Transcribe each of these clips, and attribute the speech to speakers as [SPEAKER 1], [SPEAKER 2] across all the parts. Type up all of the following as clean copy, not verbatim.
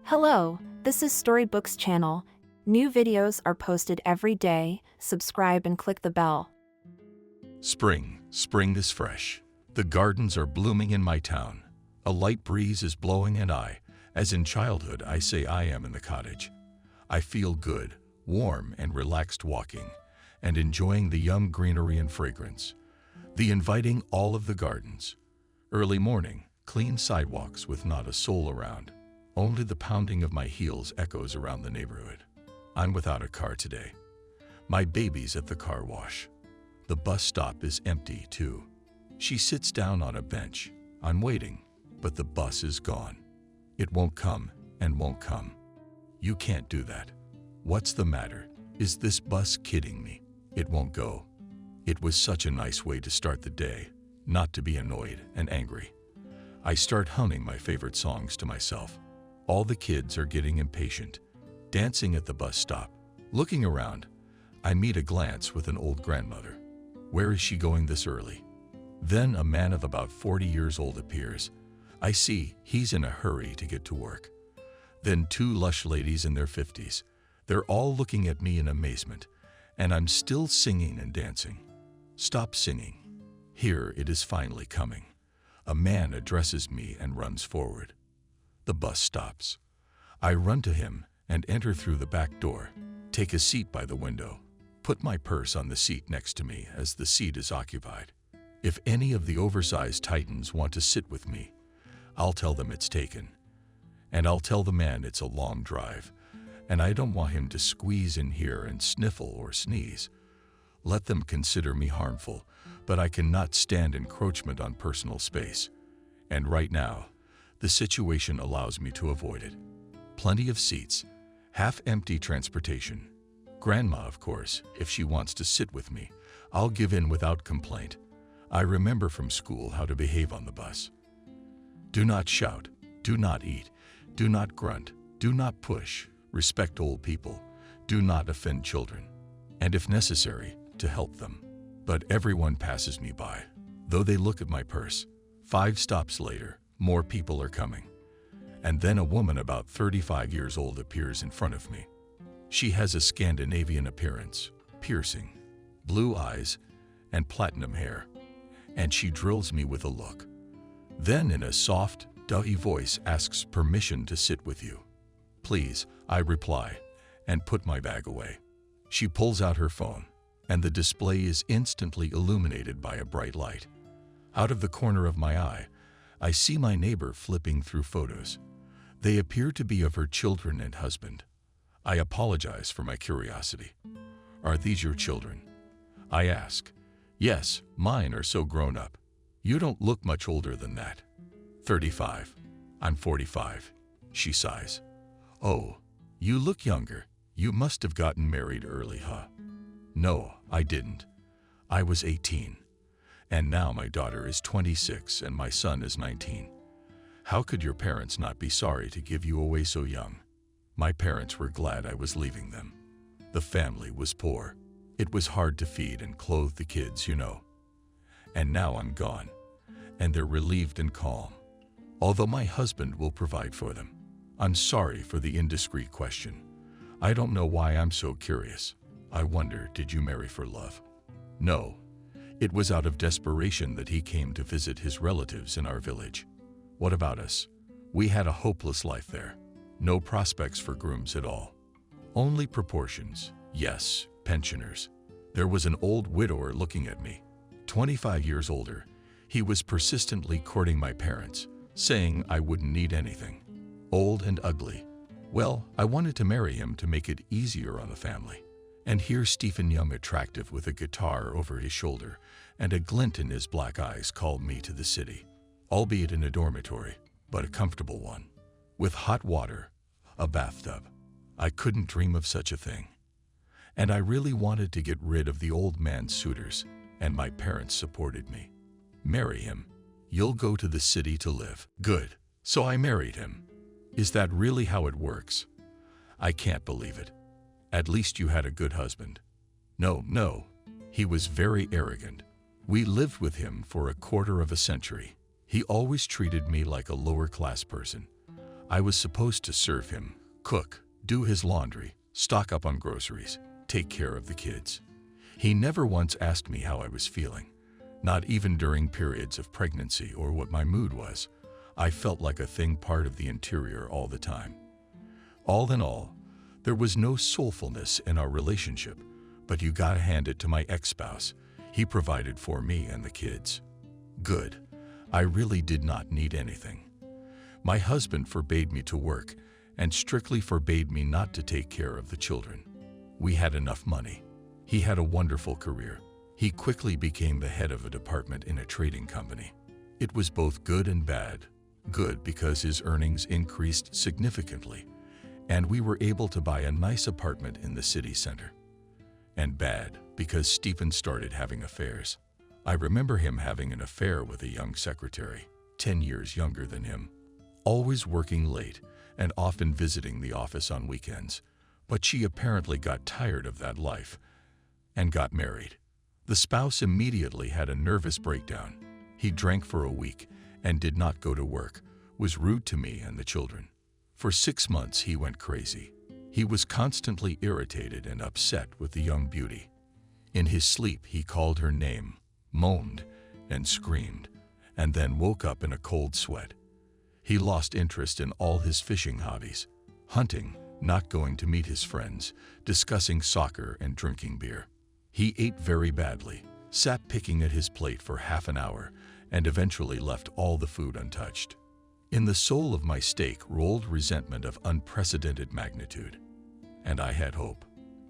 [SPEAKER 1] Hello, this is Storybooks channel. New videos are posted every day. Subscribe and click the bell.
[SPEAKER 2] Spring is fresh. The gardens are blooming in my town. A light breeze is blowing and as in childhood, I say I am in the cottage. I feel good, warm and relaxed walking, and enjoying the young greenery and fragrance. The inviting all of the gardens. Early morning, clean sidewalks with not a soul around. Only the pounding of my heels echoes around the neighborhood. I'm without a car today. My baby's at the car wash. The bus stop is empty too. She sits down on a bench. I'm waiting, but the bus is gone. It won't come and won't come. You can't do that. What's the matter? Is this bus kidding me? It won't go. It was such a nice way to start the day, not to be annoyed and angry. I start humming my favorite songs to myself. All the kids are getting impatient, dancing at the bus stop. Looking around, I meet a glance with an old grandmother. Where is she going this early? Then a man of about 40 years old appears. I see he's in a hurry to get to work. Then two lush ladies in their 50s. They're all looking at me in amazement, and I'm still singing and dancing. Stop singing. Here it is finally coming. A man addresses me and runs forward. The bus stops. I run to him and enter through the back door. Take a seat by the window. Put my purse on the seat next to me as the seat is occupied. If any of the oversized titans want to sit with me, I'll tell them it's taken. And I'll tell the man it's a long drive, and I don't want him to squeeze in here and sniffle or sneeze. Let them consider me harmful, but I cannot stand encroachment on personal space. And right now, the situation allows me to avoid it. Plenty of seats, half-empty transportation. Grandma, of course, if she wants to sit with me, I'll give in without complaint. I remember from school how to behave on the bus. Do not shout, do not eat, do not grunt, do not push, respect old people, do not offend children, and if necessary, to help them. But everyone passes me by, though they look at my purse. 5 stops later, more people are coming. And then a woman about 35 years old appears in front of me. She has a Scandinavian appearance, piercing, blue eyes, and platinum hair, and she drills me with a look. Then in a soft, dully voice asks permission to sit with you. Please, I reply, and put my bag away. She pulls out her phone, and the display is instantly illuminated by a bright light. Out of the corner of my eye, I see my neighbor flipping through photos. They appear to be of her children and husband. I apologize for my curiosity. Are these your children? I ask. Yes, mine are so grown up. You don't look much older than that. 35. I'm 45. She sighs. Oh, you look younger. You must have gotten married early, huh? No, I didn't. I was 18. And now my daughter is 26 and my son is 19. How could your parents not be sorry to give you away so young? My parents were glad I was leaving them. The family was poor. It was hard to feed and clothe the kids, you know. And now I'm gone, and they're relieved and calm. Although my husband will provide for them. I'm sorry for the indiscreet question. I don't know why I'm so curious. I wonder, did you marry for love? No. It was out of desperation that he came to visit his relatives in our village. What about us? We had a hopeless life there. No prospects for grooms at all. Only proportions. Yes, pensioners. There was an old widower looking at me. 25 years older. He was persistently courting my parents, saying I wouldn't need anything. Old and ugly. Well, I wanted to marry him to make it easier on the family. And here's Stephen Young, attractive with a guitar over his shoulder and a glint in his black eyes, called me to the city, albeit in a dormitory, but a comfortable one, with hot water, a bathtub. I couldn't dream of such a thing. And I really wanted to get rid of the old man's suitors, and my parents supported me. Marry him. You'll go to the city to live. Good. So I married him. Is that really how it works? I can't believe it. At least you had a good husband. No. He was very arrogant. We lived with him for a quarter of a century. He always treated me like a lower-class person. I was supposed to serve him, cook, do his laundry, stock up on groceries, take care of the kids. He never once asked me how I was feeling, not even during periods of pregnancy or what my mood was. I felt like a thing part of the interior all the time. All in all, there was no soulfulness in our relationship, but you gotta hand it to my ex-spouse. He provided for me and the kids. Good. I really did not need anything. My husband forbade me to work and strictly forbade me not to take care of the children. We had enough money. He had a wonderful career. He quickly became the head of a department in a trading company. It was both good and bad. Good because his earnings increased significantly, and we were able to buy a nice apartment in the city center. And bad because Stephen started having affairs. I remember him having an affair with a young secretary, 10 years younger than him, always working late and often visiting the office on weekends. But she apparently got tired of that life and got married. The spouse immediately had a nervous breakdown. He drank for a week and did not go to work, was rude to me and the children. For 6 months he went crazy. He was constantly irritated and upset with the young beauty. In his sleep he called her name, moaned and screamed, and then woke up in a cold sweat. He lost interest in all his fishing hobbies, hunting, not going to meet his friends, discussing soccer and drinking beer. He ate very badly, sat picking at his plate for half an hour, and eventually left all the food untouched. In the soul of my steak rolled resentment of unprecedented magnitude. And I had hope.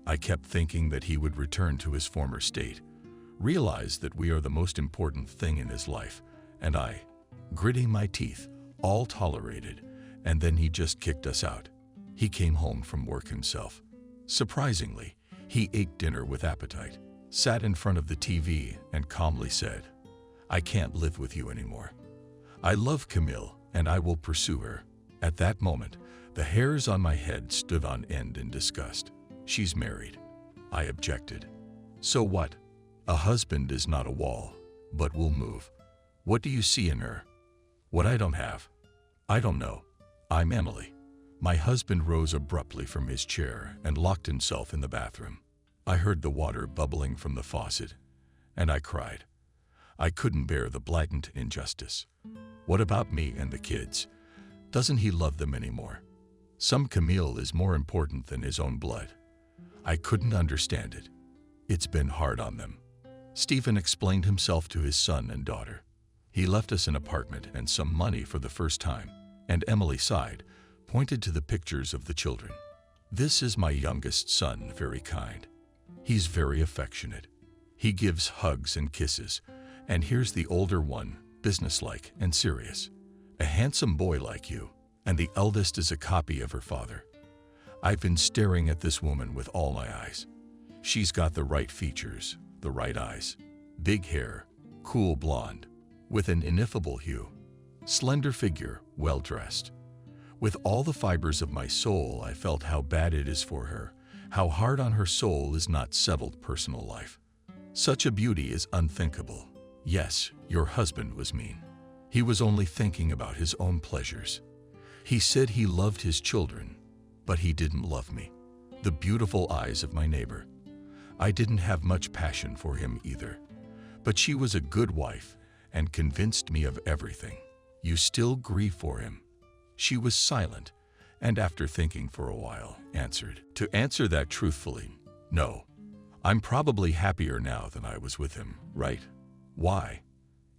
[SPEAKER 2] I kept thinking that he would return to his former state, realize that we are the most important thing in his life, and I, gritting my teeth, all tolerated, and then he just kicked us out. He came home from work himself. Surprisingly, he ate dinner with appetite, sat in front of the TV, and calmly said, "I can't live with you anymore. I love Camille, and I will pursue her." At that moment, the hairs on my head stood on end in disgust. She's married. I objected. So what? A husband is not a wall, but will move. What do you see in her? What I don't have? I don't know. I'm Emily. My husband rose abruptly from his chair and locked himself in the bathroom. I heard the water bubbling from the faucet, and I cried. I couldn't bear the blatant injustice. What about me and the kids? Doesn't he love them anymore? Some Camille is more important than his own blood. I couldn't understand it. It's been hard on them. Stephen explained himself to his son and daughter. He left us an apartment and some money for the first time, and Emily sighed, pointed to the pictures of the children. This is my youngest son, very kind. He's very affectionate. He gives hugs and kisses, and here's the older one, businesslike and serious. A handsome boy like you, and the eldest is a copy of her father. I've been staring at this woman with all my eyes. She's got the right features, the right eyes, big hair, cool blonde, with an ineffable hue, slender figure, well-dressed. With all the fibers of my soul, I felt how bad it is for her, how hard on her soul is not settled personal life. Such a beauty is unthinkable. Yes, your husband was mean. He was only thinking about his own pleasures. He said he loved his children, but he didn't love me, the beautiful eyes of my neighbor. I didn't have much passion for him either, but she was a good wife and convinced me of everything. You still grieve for him? She was silent, and after thinking for a while, answered. To answer that truthfully, no. I'm probably happier now than I was with him, right? Why?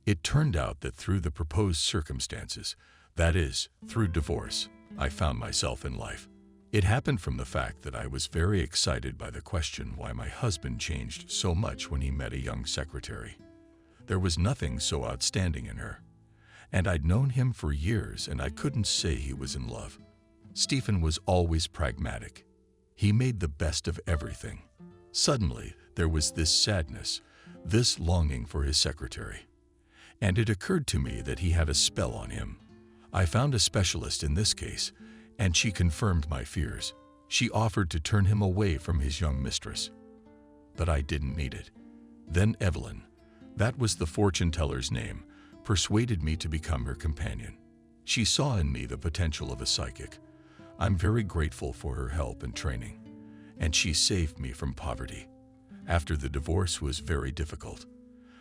[SPEAKER 2] It turned out that through the proposed circumstances, that is, through divorce, I found myself in life. It happened from the fact that I was very excited by the question why my husband changed so much when he met a young secretary. There was nothing so outstanding in her. And I'd known him for years, and I couldn't say he was in love. Stephen was always pragmatic. He made the best of everything. Suddenly, there was this sadness, this longing for his secretary. And it occurred to me that he had a spell on him. I found a specialist in this case, and she confirmed my fears. She offered to turn him away from his young mistress. But I didn't need it. Then Evelyn, that was the fortune teller's name, persuaded me to become her companion. She saw in me the potential of a psychic. I'm very grateful for her help and training, and she saved me from poverty. After the divorce was very difficult.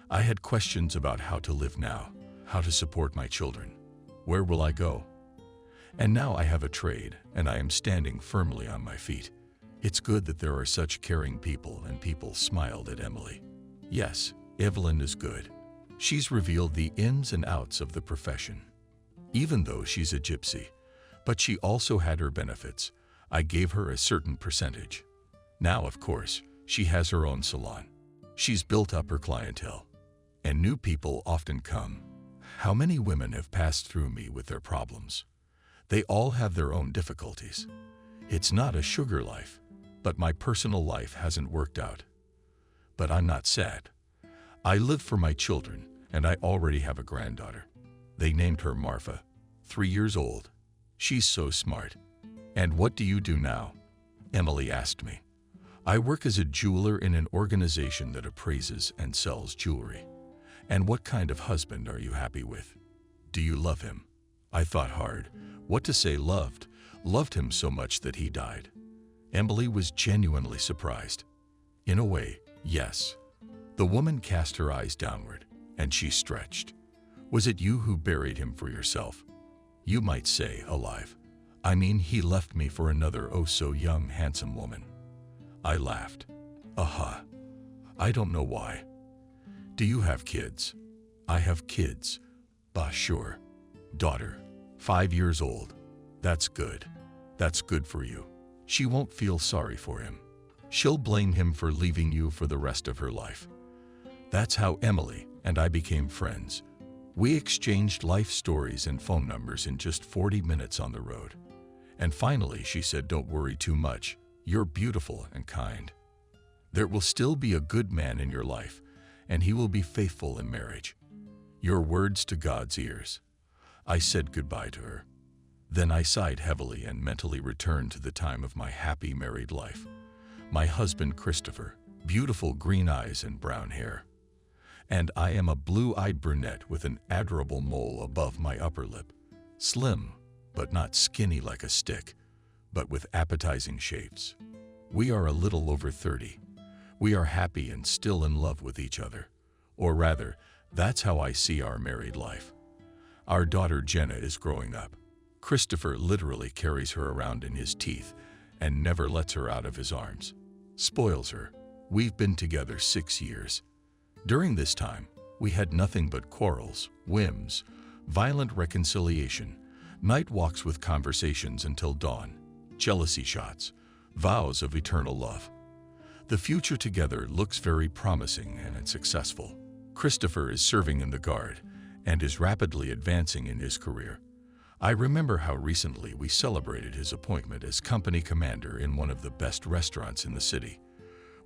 [SPEAKER 2] I had questions about how to live now, how to support my children. Where will I go? And now I have a trade, and I am standing firmly on my feet. It's good that there are such caring people, and people smiled at Emily. Yes, Evelyn is good. She's revealed the ins and outs of the profession. Even though she's a gypsy, but she also had her benefits. I gave her a certain percentage. Now, of course, she has her own salon. She's built up her clientele, and new people often come. How many women have passed through me with their problems? They all have their own difficulties. It's not a sugar life, but my personal life hasn't worked out. But I'm not sad. I live for my children, and I already have a granddaughter. They named her Marfa, 3 years old. She's so smart. And what do you do now? Emily asked me. I work as a jeweler in an organization that appraises and sells jewelry. And what kind of husband are you happy with? Do you love him? I thought hard. What to say loved him so much that he died. Emily was genuinely surprised. In a way, yes. The woman cast her eyes downward, and she stretched. Was it you who buried him for yourself? You might say alive. I mean, he left me for another oh-so-young, handsome woman. I laughed. Aha. I don't know why. Do you have kids? I have kids. Bah, sure. Daughter, 5 years old. That's good. That's good for you. She won't feel sorry for him. She'll blame him for leaving you for the rest of her life. That's how Emily and I became friends. We exchanged life stories and phone numbers in just 40 minutes on the road. And finally, she said, "Don't worry too much. You're beautiful and kind. There will still be a good man in your life, and he will be faithful in marriage." Your words to God's ears. I said goodbye to her. Then I sighed heavily and mentally returned to the time of my happy married life. My husband, Christopher, beautiful green eyes and brown hair. And I am a blue-eyed brunette with an adorable mole above my upper lip. Slim, but not skinny like a stick, but with appetizing shapes. We are a little over 30. We are happy and still in love with each other. Or rather, that's how I see our married life. Our daughter Jenna is growing up. Christopher literally carries her around in his teeth and never lets her out of his arms. Spoils her. We've been together 6 years. During this time, we had nothing but quarrels, whims, violent reconciliation, night walks with conversations until dawn, jealousy shots, vows of eternal love. The future together looks very promising and successful. Christopher is serving in the Guard and is rapidly advancing in his career. I remember how recently we celebrated his appointment as company commander in one of the best restaurants in the city.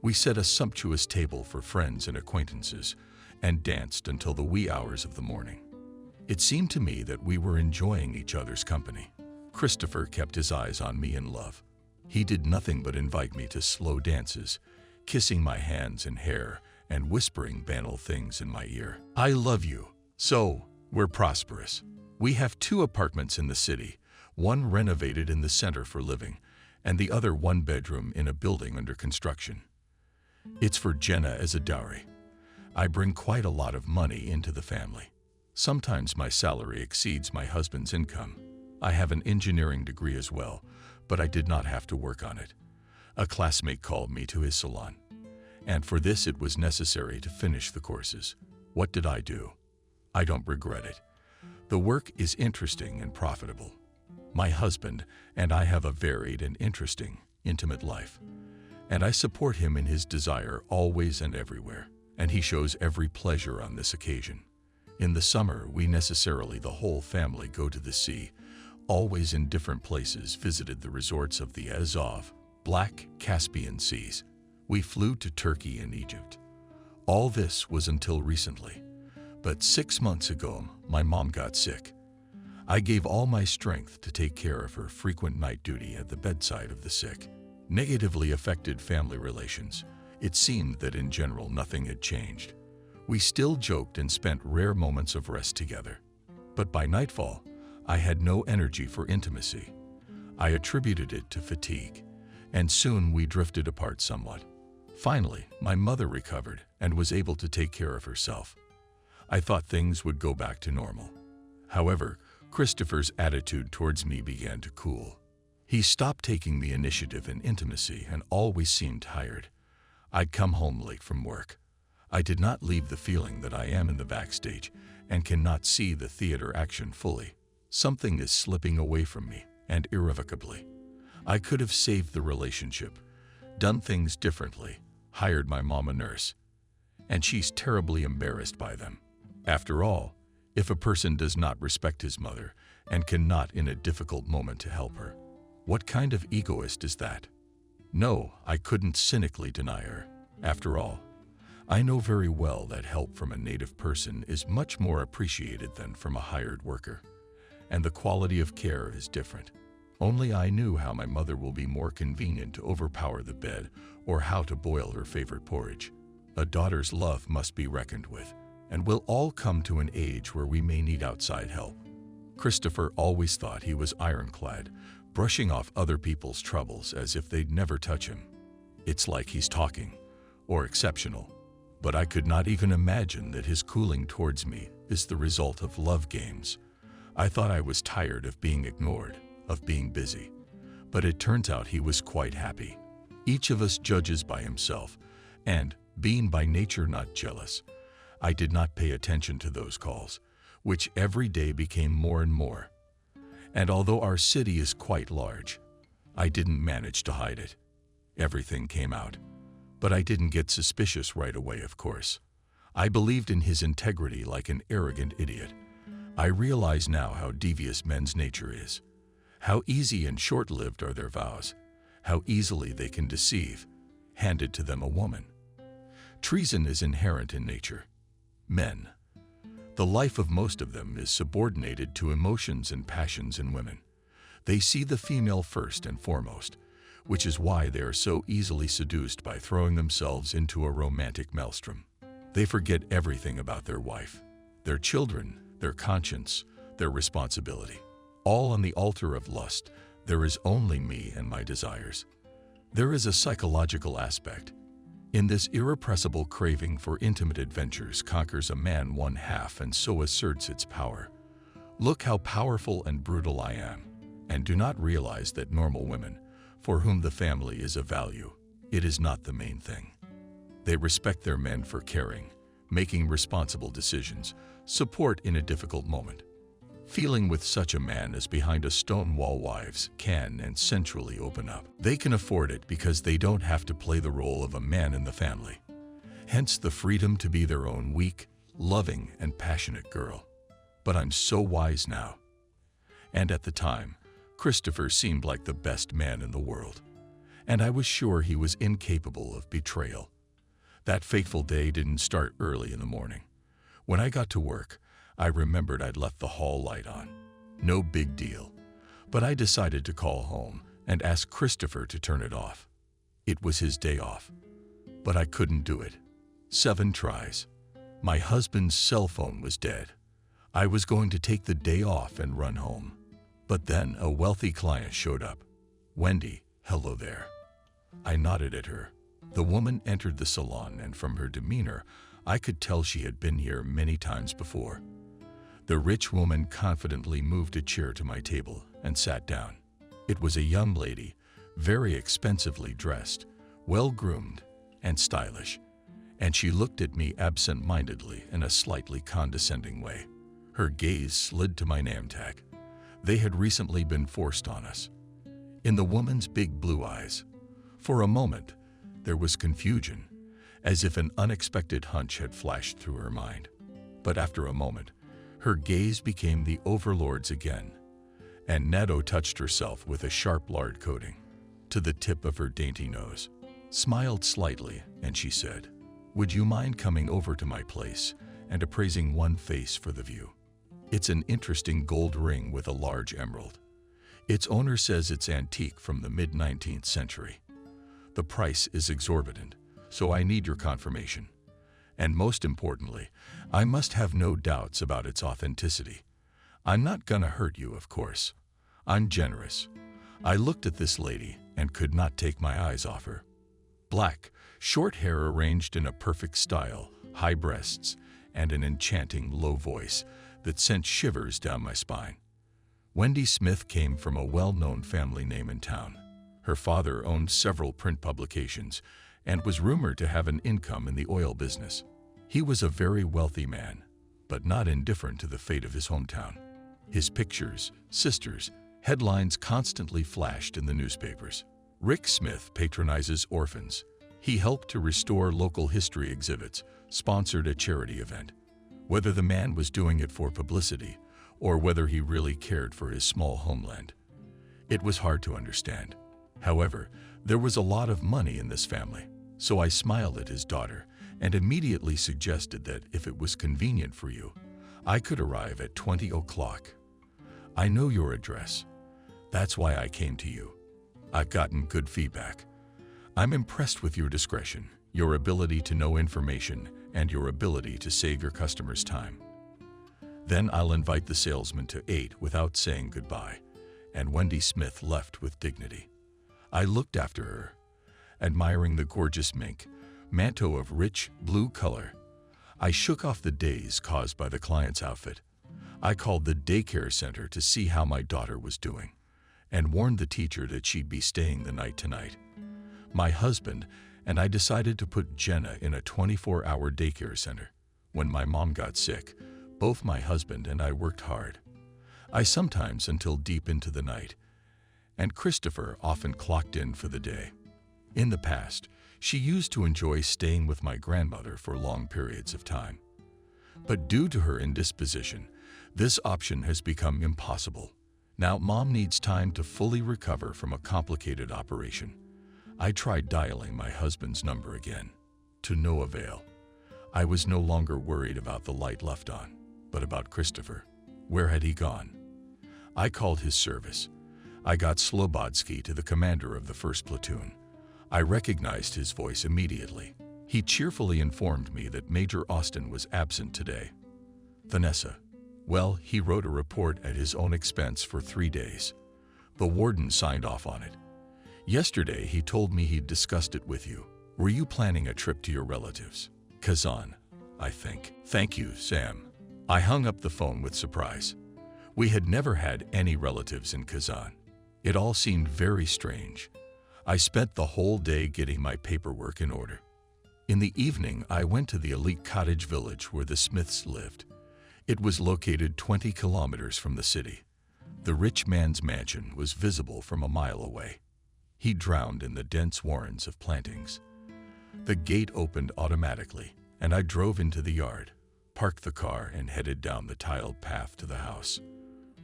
[SPEAKER 2] We set a sumptuous table for friends and acquaintances and danced until the wee hours of the morning. It seemed to me that we were enjoying each other's company. Christopher kept his eyes on me in love. He did nothing but invite me to slow dances, kissing my hands and hair and whispering banal things in my ear. I love you. So, we're prosperous. We have 2 apartments in the city, one renovated in the center for living, and the other 1 bedroom in a building under construction. It's for Jenna as a dowry. I bring quite a lot of money into the family. Sometimes my salary exceeds my husband's income. I have an engineering degree as well, but I did not have to work on it. A classmate called me to his salon, and for this it was necessary to finish the courses. What did I do? I don't regret it. The work is interesting and profitable. My husband and I have a varied and interesting, intimate life, and I support him in his desire always and everywhere, and he shows every pleasure on this occasion. In the summer, we necessarily, the whole family, go to the sea, always in different places, visited the resorts of the Azov, Black, Caspian Seas. We flew to Turkey and Egypt. All this was until recently. But 6 months ago, my mom got sick. I gave all my strength to take care of her, frequent night duty at the bedside of the sick. Negatively affected family relations. It seemed that in general nothing had changed. We still joked and spent rare moments of rest together. But by nightfall, I had no energy for intimacy. I attributed it to fatigue, and soon we drifted apart somewhat. Finally, my mother recovered and was able to take care of herself. I thought things would go back to normal. However, Christopher's attitude towards me began to cool. He stopped taking the initiative in intimacy and always seemed tired. I'd come home late from work. I did not leave the feeling that I am in the backstage and cannot see the theater action fully. Something is slipping away from me, and irrevocably. I could have saved the relationship, done things differently, hired my mom a nurse, and she's terribly embarrassed by them. After all, if a person does not respect his mother and cannot in a difficult moment to help her, what kind of egoist is that? No, I couldn't cynically deny her. After all, I know very well that help from a native person is much more appreciated than from a hired worker, and the quality of care is different. Only I knew how my mother will be more convenient to overpower the bed or how to boil her favorite porridge. A daughter's love must be reckoned with, and we'll all come to an age where we may need outside help. Christopher always thought he was ironclad, brushing off other people's troubles as if they'd never touch him. It's like he's talking, or exceptional, but I could not even imagine that his cooling towards me is the result of love games. I thought I was tired of being ignored, of being busy, but it turns out he was quite happy. Each of us judges by himself, and, being by nature not jealous, I did not pay attention to those calls, which every day became more and more. And although our city is quite large, I didn't manage to hide it. Everything came out, but I didn't get suspicious right away, of course. I believed in his integrity like an arrogant idiot. I realize now how devious men's nature is, how easy and short-lived are their vows, how easily they can deceive, handed to them a woman. Treason is inherent in nature. Men. The life of most of them is subordinated to emotions and passions in women. They see the female first and foremost, which is why they are so easily seduced by throwing themselves into a romantic maelstrom. They forget everything about their wife, their children, their conscience, their responsibility. All on the altar of lust, there is only me and my desires. There is a psychological aspect. In this irrepressible craving for intimate adventures conquers a man one half and so asserts its power. Look how powerful and brutal I am, and do not realize that normal women, for whom the family is of value, it is not the main thing. They respect their men for caring, making responsible decisions, support in a difficult moment. Feeling with such a man as behind a stone wall wives can and sensually open up. They can afford it because they don't have to play the role of a man in the family. Hence the freedom to be their own weak, loving, and passionate girl. But I'm so wise now. And at the time, Christopher seemed like the best man in the world. And I was sure he was incapable of betrayal. That fateful day didn't start early in the morning. When I got to work, I remembered I'd left the hall light on. No big deal. But I decided to call home and ask Christopher to turn it off. It was his day off. But I couldn't do it. 7 tries. My husband's cell phone was dead. I was going to take the day off and run home. But then a wealthy client showed up. "Wendy, hello there." I nodded at her. The woman entered the salon, and from her demeanor, I could tell she had been here many times before. The rich woman confidently moved a chair to my table and sat down. It was a young lady, very expensively dressed, well-groomed, and stylish, and she looked at me absent-mindedly in a slightly condescending way. Her gaze slid to my name tag. They had recently been forced on us. In the woman's big blue eyes, for a moment, there was confusion, as if an unexpected hunch had flashed through her mind. But after a moment, her gaze became the overlord's again, and Nato touched herself with a sharp lard coating to the tip of her dainty nose, smiled slightly, and she said, "Would you mind coming over to my place and appraising one face for the view? It's an interesting gold ring with a large emerald. Its owner says it's antique from the mid-19th century. The price is exorbitant, so I need your confirmation. And most importantly, I must have no doubts about its authenticity. I'm not gonna hurt you, of course. I'm generous. I looked at this lady and could not take my eyes off her. Black, short hair arranged in a perfect style, high breasts, and an enchanting low voice that sent shivers down my spine. Wendy Smith came from a well-known family name in town. Her father owned several print publications and was rumored to have an income in the oil business. He was a very wealthy man, but not indifferent to the fate of his hometown. His pictures, sisters, headlines constantly flashed in the newspapers. Rick Smith patronizes orphans. He helped to restore local history exhibits, sponsored a charity event. Whether the man was doing it for publicity or whether he really cared for his small homeland, it was hard to understand. However, there was a lot of money in this family, so I smiled at his daughter and immediately suggested that if it was convenient for you, I could arrive at 20 o'clock. I know your address. That's why I came to you. I've gotten good feedback. I'm impressed with your discretion, your ability to know information, and your ability to save your customers time. Then I'll invite the salesman to 8 without saying goodbye, and Wendy Smith left with dignity. I looked after her, admiring the gorgeous mink, manto of rich blue color. I shook off the daze caused by the client's outfit. I called the daycare center to see how my daughter was doing, and warned the teacher that she'd be staying the night tonight. My husband and I decided to put Jenna in a 24-hour daycare center. When my mom got sick, both my husband and I worked hard. I sometimes until deep into the night, and Christopher often clocked in for the day. In the past, she used to enjoy staying with my grandmother for long periods of time. But due to her indisposition, this option has become impossible. Now Mom needs time to fully recover from a complicated operation. I tried dialing my husband's number again, to no avail. I was no longer worried about the light left on, but about Christopher. Where had he gone? I called his service. I got Slobodsky to the commander of the 1st Platoon. I recognized his voice immediately. He cheerfully informed me that Major Austin was absent today. Vanessa. Well, he wrote a report at his own expense for 3 days. The warden signed off on it. Yesterday, he told me he'd discussed it with you. Were you planning a trip to your relatives? Kazan, I think. Thank you, Sam. I hung up the phone with surprise. We had never had any relatives in Kazan. It all seemed very strange. I spent the whole day getting my paperwork in order. In the evening, I went to the elite cottage village where the Smiths lived. It was located 20 kilometers from the city. The rich man's mansion was visible from a mile away. He drowned in the dense warrens of plantings. The gate opened automatically, and I drove into the yard, parked the car, and headed down the tiled path to the house.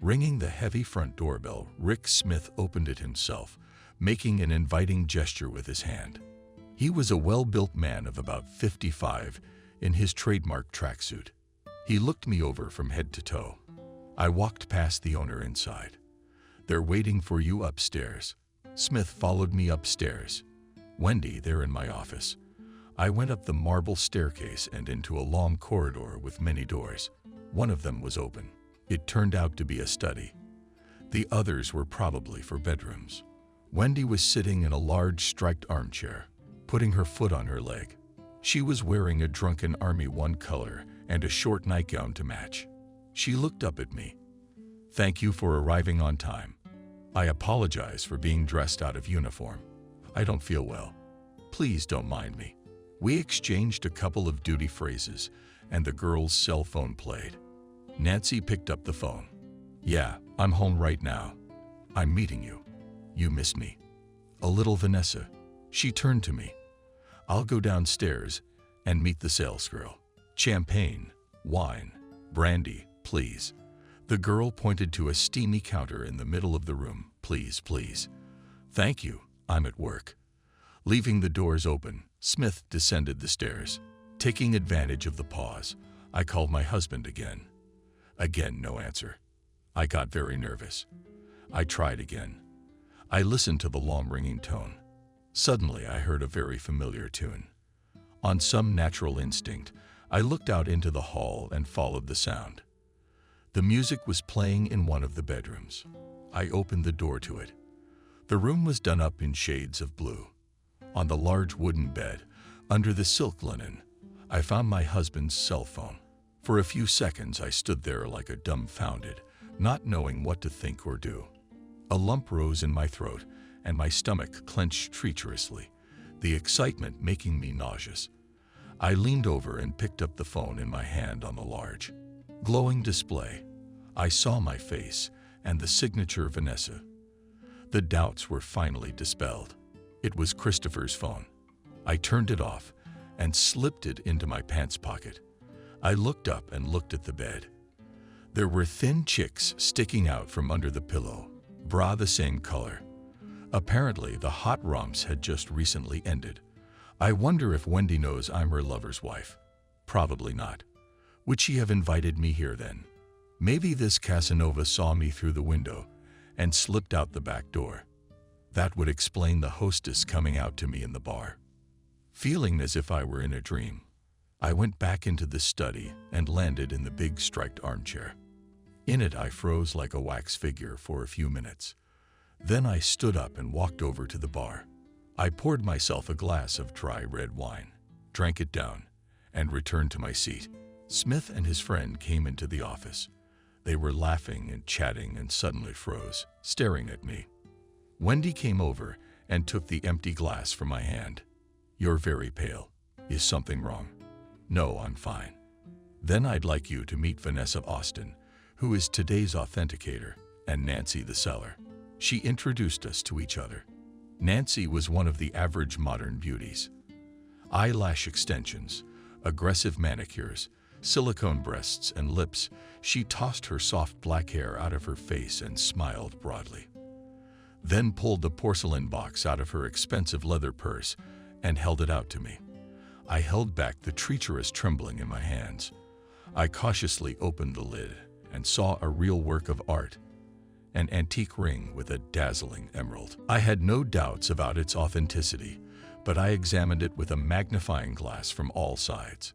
[SPEAKER 2] Ringing the heavy front doorbell, Rick Smith opened it himself, making an inviting gesture with his hand. He was a well-built man of about 55 in his trademark tracksuit. He looked me over from head to toe. I walked past the owner inside. They're waiting for you upstairs. Smith followed me upstairs. Wendy, they're in my office. I went up the marble staircase and into a long corridor with many doors. One of them was open. It turned out to be a study. The others were probably for bedrooms. Wendy was sitting in a large striped armchair, putting her foot on her leg. She was wearing a Drunken Army one color and a short nightgown to match. She looked up at me. Thank you for arriving on time. I apologize for being dressed out of uniform. I don't feel well. Please don't mind me. We exchanged a couple of duty phrases, and the girl's cell phone played. Nancy picked up the phone. Yeah, I'm home right now. I'm meeting you. You miss me. A little, Vanessa. She turned to me. I'll go downstairs and meet the sales girl. Champagne, wine, brandy, please. The girl pointed to a steamy counter in the middle of the room. Please, please. Thank you. I'm at work. Leaving the doors open, Smith descended the stairs. Taking advantage of the pause, I called my husband again. Again, no answer. I got very nervous. I tried again. I listened to the long ringing tone. Suddenly, I heard a very familiar tune. On some natural instinct, I looked out into the hall and followed the sound. The music was playing in one of the bedrooms. I opened the door to it. The room was done up in shades of blue. On the large wooden bed, under the silk linen, I found my husband's cell phone. For a few seconds, I stood there like a dumbfounded, not knowing what to think or do. A lump rose in my throat, and my stomach clenched treacherously, the excitement making me nauseous. I leaned over and picked up the phone in my hand on the large, glowing display. I saw my face and the signature Vanessa. The doubts were finally dispelled. It was Christopher's phone. I turned it off and slipped it into my pants pocket. I looked up and looked at the bed. There were thin chicks sticking out from under the pillow, bra the same color. Apparently, the hot romps had just recently ended. I wonder if Wendy knows I'm her lover's wife. Probably not. Would she have invited me here then? Maybe this Casanova saw me through the window and slipped out the back door. That would explain the hostess coming out to me in the bar. Feeling as if I were in a dream, I went back into the study and landed in the big striped armchair. In it, I froze like a wax figure for a few minutes. Then I stood up and walked over to the bar. I poured myself a glass of dry red wine, drank it down, and returned to my seat. Smith and his friend came into the office. They were laughing and chatting and suddenly froze, staring at me. Wendy came over and took the empty glass from my hand. "You're very pale. Is something wrong?" "No, I'm fine." "Then I'd like you to meet Vanessa Austin, who is today's authenticator, and Nancy the seller." She introduced us to each other. Nancy was one of the average modern beauties. Eyelash extensions, aggressive manicures, silicone breasts and lips. She tossed her soft black hair out of her face and smiled broadly. Then pulled the porcelain box out of her expensive leather purse and held it out to me. I held back the treacherous trembling in my hands. I cautiously opened the lid and saw a real work of art, an antique ring with a dazzling emerald. I had no doubts about its authenticity, but I examined it with a magnifying glass from all sides.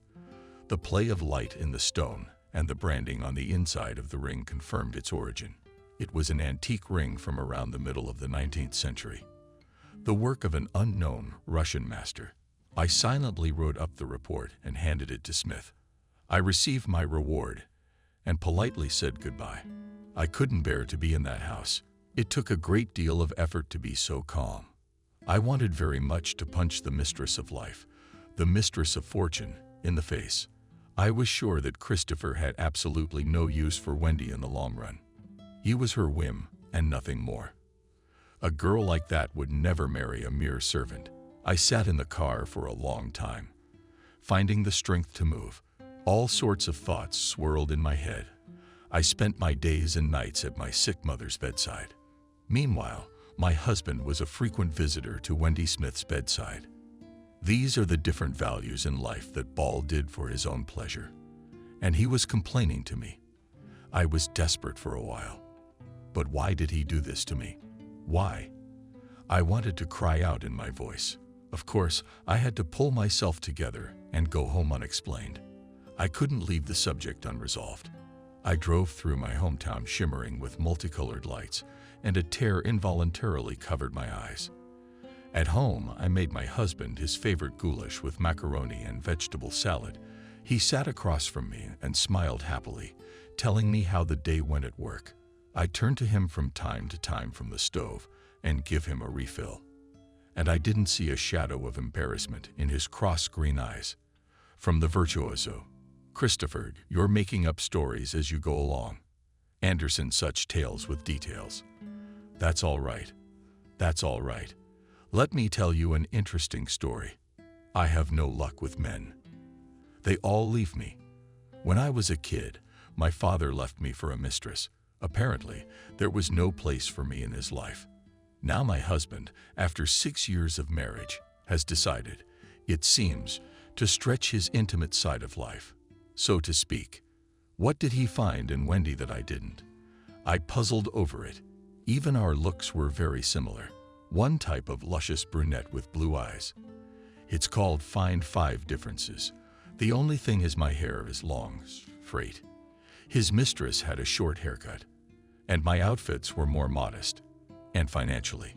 [SPEAKER 2] The play of light in the stone and the branding on the inside of the ring confirmed its origin. It was an antique ring from around the middle of the 19th century, the work of an unknown Russian master. I silently wrote up the report and handed it to Smith. I received my reward and politely said goodbye. I couldn't bear to be in that house. It took a great deal of effort to be so calm. I wanted very much to punch the mistress of life, the mistress of fortune, in the face. I was sure that Christopher had absolutely no use for Wendy in the long run. He was her whim and nothing more. A girl like that would never marry a mere servant. I sat in the car for a long time, finding the strength to move. All sorts of thoughts swirled in my head. I spent my days and nights at my sick mother's bedside. Meanwhile, my husband was a frequent visitor to Wendy Smith's bedside. These are the different values in life that Ball did for his own pleasure. And he was complaining to me. I was desperate for a while. But why did he do this to me? Why? I wanted to cry out in my voice. Of course, I had to pull myself together and go home unexplained. I couldn't leave the subject unresolved. I drove through my hometown shimmering with multicolored lights, and a tear involuntarily covered my eyes. At home, I made my husband his favorite goulash with macaroni and vegetable salad. He sat across from me and smiled happily, telling me how the day went at work. I turned to him from time to time from the stove and give him a refill. And I didn't see a shadow of embarrassment in his cross green eyes. From the virtuoso, "Christopher, you're making up stories as you go along. Anderson such tales with details." "That's all right. That's all right. Let me tell you an interesting story. I have no luck with men. They all leave me. When I was a kid, my father left me for a mistress. Apparently, there was no place for me in his life. Now my husband, after 6 years of marriage, has decided, it seems, to stretch his intimate side of life, so to speak. What did he find in Wendy that I didn't? I puzzled over it. Even our looks were very similar. One type of luscious brunette with blue eyes. It's called Find Five Differences. The only thing is my hair is long, straight. His mistress had a short haircut, and my outfits were more modest, and financially.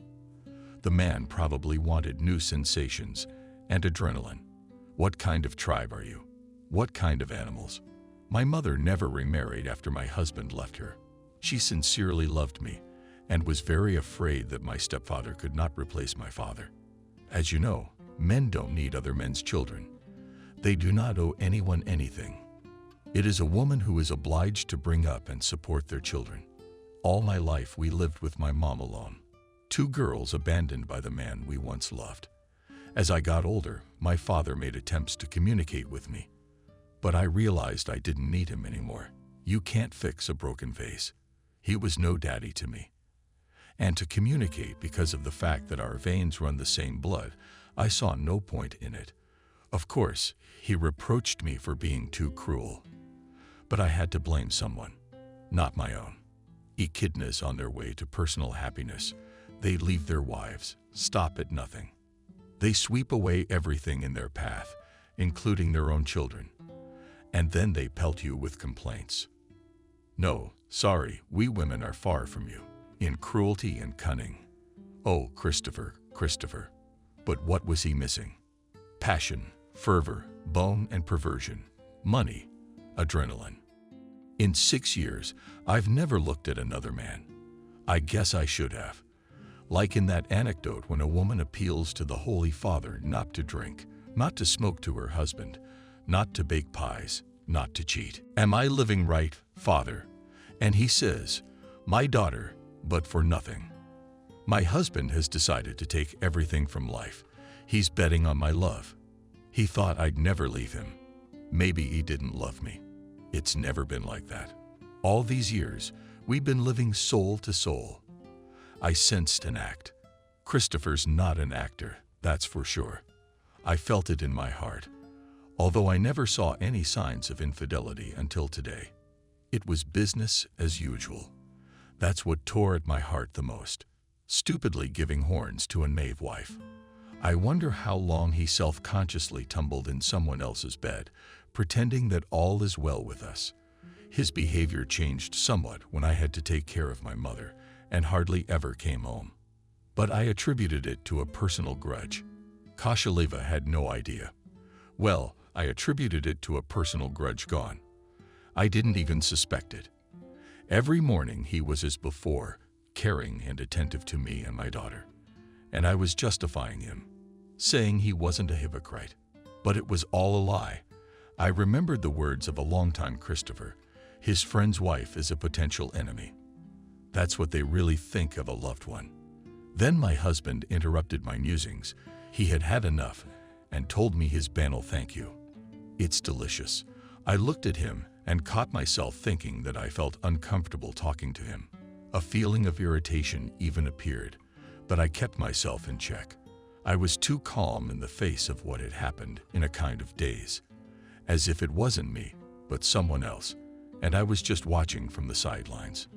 [SPEAKER 2] The man probably wanted new sensations and adrenaline. What kind of tribe are you? What kind of animals? My mother never remarried after my husband left her. She sincerely loved me and was very afraid that my stepfather could not replace my father. As you know, men don't need other men's children. They do not owe anyone anything. It is a woman who is obliged to bring up and support their children. All my life we lived with my mom alone. 2 girls abandoned by the man we once loved. As I got older, my father made attempts to communicate with me, but I realized I didn't need him anymore. You can't fix a broken vase. He was no daddy to me. And to communicate because of the fact that our veins run the same blood, I saw no point in it. Of course, he reproached me for being too cruel. But I had to blame someone, not my own. Echidnas on their way to personal happiness. They leave their wives, stop at nothing. They sweep away everything in their path, including their own children. And then they pelt you with complaints. No, sorry, we women are far from you, in cruelty and cunning. Oh, Christopher, Christopher. But what was he missing? Passion, fervor, bone and perversion, money, adrenaline. In 6 years, I've never looked at another man. I guess I should have. Like in that anecdote when a woman appeals to the Holy Father not to drink, not to smoke to her husband, not to bake pies, not to cheat. Am I living right, Father? And he says, my daughter, but for nothing. My husband has decided to take everything from life. He's betting on my love. He thought I'd never leave him. Maybe he didn't love me. It's never been like that. All these years, we've been living soul to soul. I sensed an act. Christopher's not an actor, that's for sure. I felt it in my heart, although I never saw any signs of infidelity until today. It was business as usual. That's what tore at my heart the most. Stupidly giving horns to a knave wife. I wonder how long he self-consciously tumbled in someone else's bed, pretending that all is well with us. His behavior changed somewhat when I had to take care of my mother and hardly ever came home. But I attributed it to a personal grudge. Kashaleva had no idea. Well, I attributed it to a personal grudge gone. I didn't even suspect it. Every morning he was as before, caring and attentive to me and my daughter. And I was justifying him, saying he wasn't a hypocrite. But it was all a lie. I remembered the words of a longtime Christopher. His friend's wife is a potential enemy. That's what they really think of a loved one. Then my husband interrupted my musings. He had had enough and told me his banal thank you. It's delicious. I looked at him and caught myself thinking that I felt uncomfortable talking to him. A feeling of irritation even appeared, but I kept myself in check. I was too calm in the face of what had happened, in a kind of daze, as if it wasn't me, but someone else, and I was just watching from the sidelines.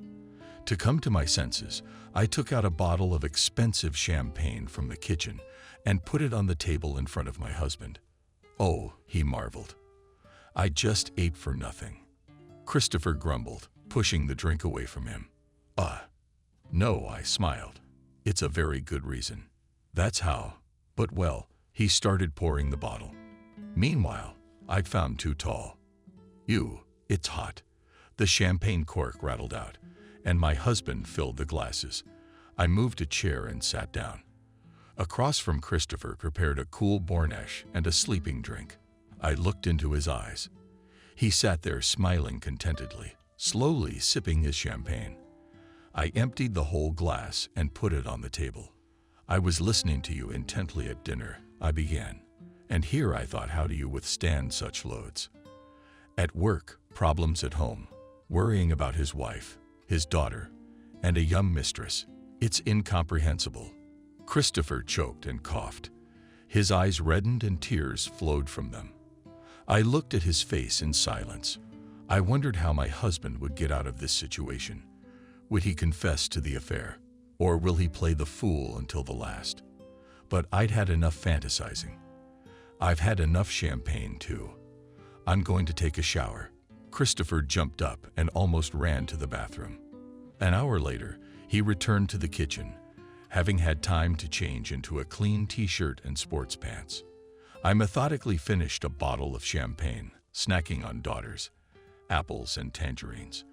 [SPEAKER 2] To come to my senses, I took out a bottle of expensive champagne from the kitchen and put it on the table in front of my husband. Oh, he marveled. I just ate for nothing. Christopher grumbled, pushing the drink away from him. No, I smiled. It's a very good reason. That's how. But well, he started pouring the bottle. Meanwhile, I'd found too tall. It's hot. The champagne cork rattled out, and my husband filled the glasses. I moved a chair and sat down. Across from Christopher prepared a cool Bornesh and a sleeping drink. I looked into his eyes. He sat there smiling contentedly, slowly sipping his champagne. I emptied the whole glass and put it on the table. I was listening to you intently at dinner, I began. And here I thought, how do you withstand such loads? At work, problems at home, worrying about his wife, his daughter, and a young mistress. It's incomprehensible. Christopher choked and coughed. His eyes reddened and tears flowed from them. I looked at his face in silence. I wondered how my husband would get out of this situation. Would he confess to the affair? Or will he play the fool until the last? But I'd had enough fantasizing. I've had enough champagne too. I'm going to take a shower. Christopher jumped up and almost ran to the bathroom. An hour later, he returned to the kitchen, having had time to change into a clean t-shirt and sports pants. I methodically finished a bottle of champagne, snacking on Daughters, apples and tangerines.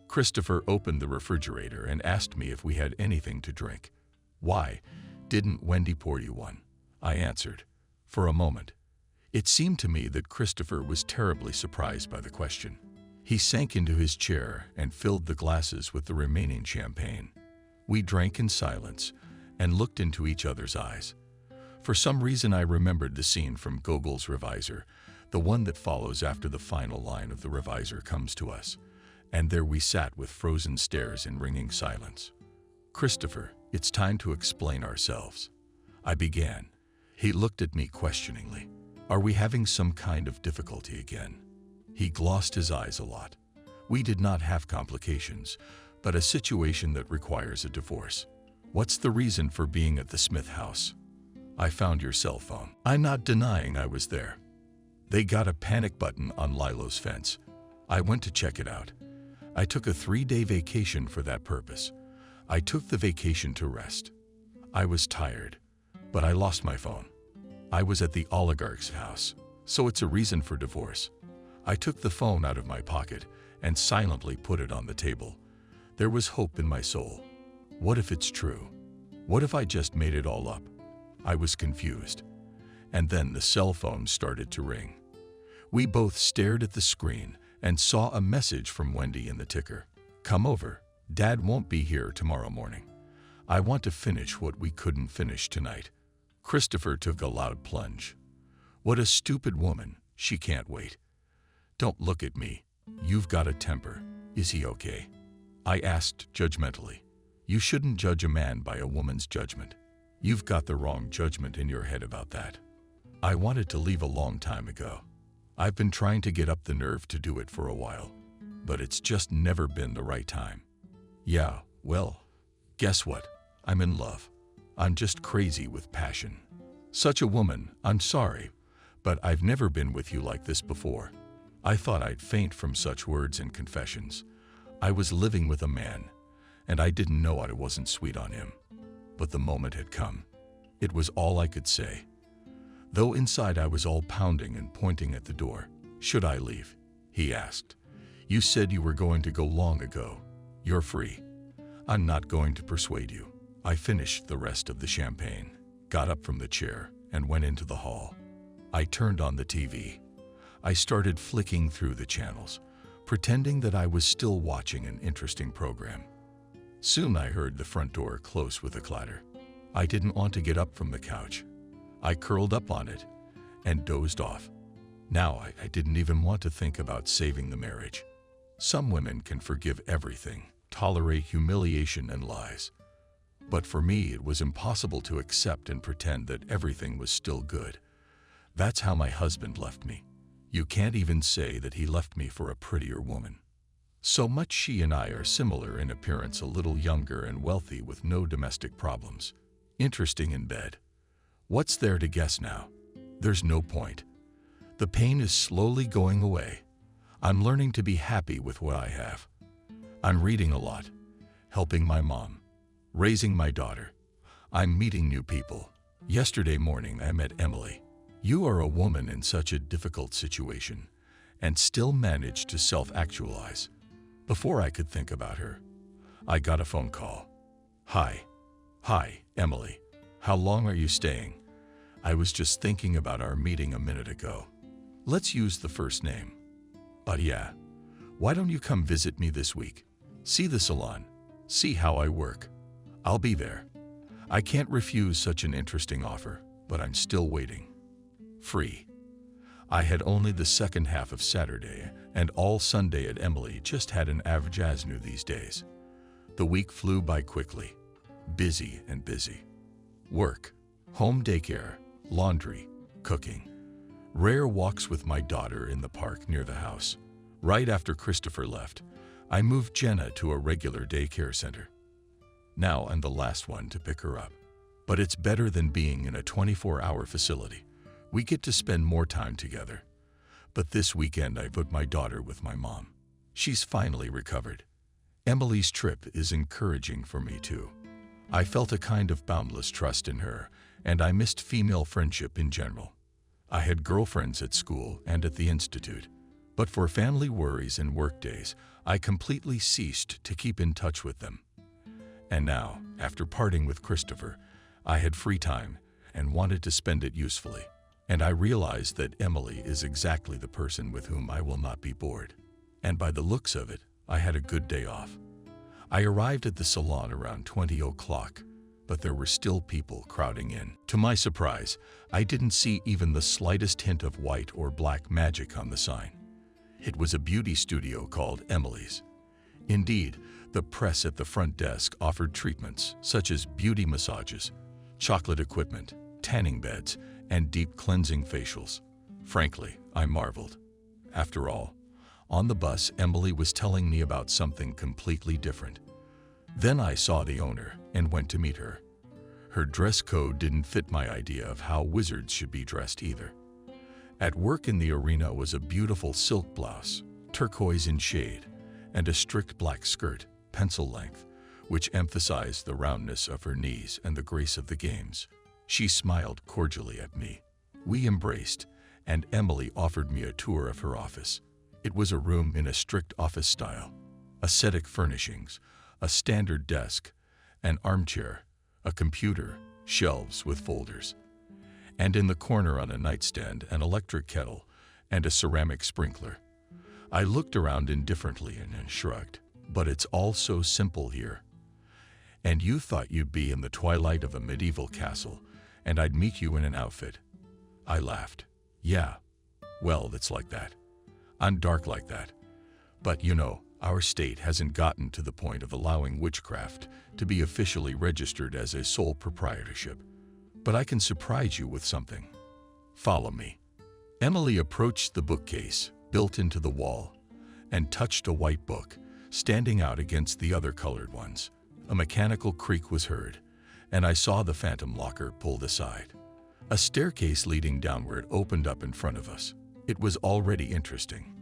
[SPEAKER 2] Christopher opened the refrigerator and asked me if we had anything to drink. "Why, didn't Wendy pour you one?" I answered. For a moment, it seemed to me that Christopher was terribly surprised by the question. He sank into his chair and filled the glasses with the remaining champagne. We drank in silence and looked into each other's eyes. For some reason, I remembered the scene from Gogol's Revisor, the one that follows after the final line of the revisor comes to us, and there we sat with frozen stares in ringing silence. "Christopher, it's time to explain ourselves," I began. He looked at me questioningly. "Are we having some kind of difficulty again?" He glossed his eyes a lot. "We did not have complications, but a situation that requires a divorce. What's the reason for being at the Smith house?" "I found your cell phone." I'm not denying I was there. They got a panic button on Lilo's fence. I went to check it out. I took a 3-day vacation for that purpose. I took the vacation to rest. I was tired, but I lost my phone. I was at the oligarch's house, so it's a reason for divorce. I took the phone out of my pocket and silently put it on the table. There was hope in my soul. What if it's true? What if I just made it all up? I was confused. And then the cell phone started to ring. We both stared at the screen and saw a message from Wendy in the ticker. "Come over. Dad won't be here tomorrow morning. I want to finish what we couldn't finish tonight." Christopher took a loud plunge. "What a stupid woman. She can't wait." "Don't look at me. You've got a temper. Is he okay?" I asked judgmentally. "You shouldn't judge a man by a woman's judgment. You've got the wrong judgment in your head about that." I wanted to leave a long time ago. I've been trying to get up the nerve to do it for a while, but it's just never been the right time. "Yeah, well, guess what? I'm in love. I'm just crazy with passion. Such a woman, I'm sorry, but I've never been with you like this before." I thought I'd faint from such words and confessions. I was living with a man, and I didn't know I wasn't sweet on him. But the moment had come. It was all I could say. Though inside I was all pounding and pointing at the door. "Should I leave?" he asked. "You said you were going to go long ago. You're free." "I'm not going to persuade you." I finished the rest of the champagne, got up from the chair, and went into the hall. I turned on the TV. I started flicking through the channels, pretending that I was still watching an interesting program. Soon I heard the front door close with a clatter. I didn't want to get up from the couch. I curled up on it and dozed off. Now I didn't even want to think about saving the marriage. Some women can forgive everything, tolerate humiliation and lies. But for me, it was impossible to accept and pretend that everything was still good. That's how my husband left me. You can't even say that he left me for a prettier woman. So much she and I are similar in appearance, a little younger and wealthy with no domestic problems. Interesting in bed. What's there to guess now? There's no point. The pain is slowly going away. I'm learning to be happy with what I have. I'm reading a lot, helping my mom, raising my daughter. I'm meeting new people. Yesterday morning I met Emily. You are a woman in such a difficult situation and still managed to self-actualize. Before I could think about her, I got a phone call. Hi, Emily. How long are you staying? I was just thinking about our meeting a minute ago. Let's use the first name. Yeah. Why don't you come visit me this week? See the salon. See how I work. I'll be there. I can't refuse such an interesting offer, but I'm still waiting. Free. I had only the second half of Saturday and all Sunday at Emily. Just had an average as new these days. The week flew by quickly. Busy and busy. Work, home daycare, laundry, cooking. Rare walks with my daughter in the park near the house. Right after Christopher left, I moved Jenna to a regular daycare center. Now I'm the last one to pick her up. But it's better than being in a 24-hour facility. We get to spend more time together. But this weekend I put my daughter with my mom. She's finally recovered. Emily's trip is encouraging for me too. I felt a kind of boundless trust in her, and I missed female friendship in general. I had girlfriends at school and at the institute, but for family worries and work days, I completely ceased to keep in touch with them. And now, after parting with Christopher, I had free time and wanted to spend it usefully. And I realized that Emily is exactly the person with whom I will not be bored. And by the looks of it, I had a good day off. I arrived at the salon around 20 o'clock, but there were still people crowding in. To my surprise, I didn't see even the slightest hint of white or black magic on the sign. It was a beauty studio called Emily's. Indeed, the press at the front desk offered treatments such as beauty massages, chocolate equipment, tanning beds, and deep cleansing facials. Frankly, I marveled. After all, on the bus, Emily was telling me about something completely different. Then I saw the owner and went to meet her. Her dress code didn't fit my idea of how wizards should be dressed either. At work in the arena was a beautiful silk blouse, turquoise in shade, and a strict black skirt, pencil length, which emphasized the roundness of her knees and the grace of the games. She smiled cordially at me. We embraced, and Emily offered me a tour of her office. It was a room in a strict office style. Ascetic furnishings, a standard desk, an armchair, a computer, shelves with folders. And in the corner on a nightstand, an electric kettle and a ceramic sprinkler. I looked around indifferently and shrugged. But it's all so simple here. And you thought you'd be in the twilight of a medieval castle, and I'd meet you in an outfit. I laughed. Yeah, well, it's like that. I'm dark like that. But you know, our state hasn't gotten to the point of allowing witchcraft to be officially registered as a sole proprietorship. But I can surprise you with something. Follow me. Emily approached the bookcase built into the wall and touched a white book standing out against the other colored ones. A mechanical creak was heard, and I saw the phantom locker pulled aside. A staircase leading downward opened up in front of us. It was already interesting.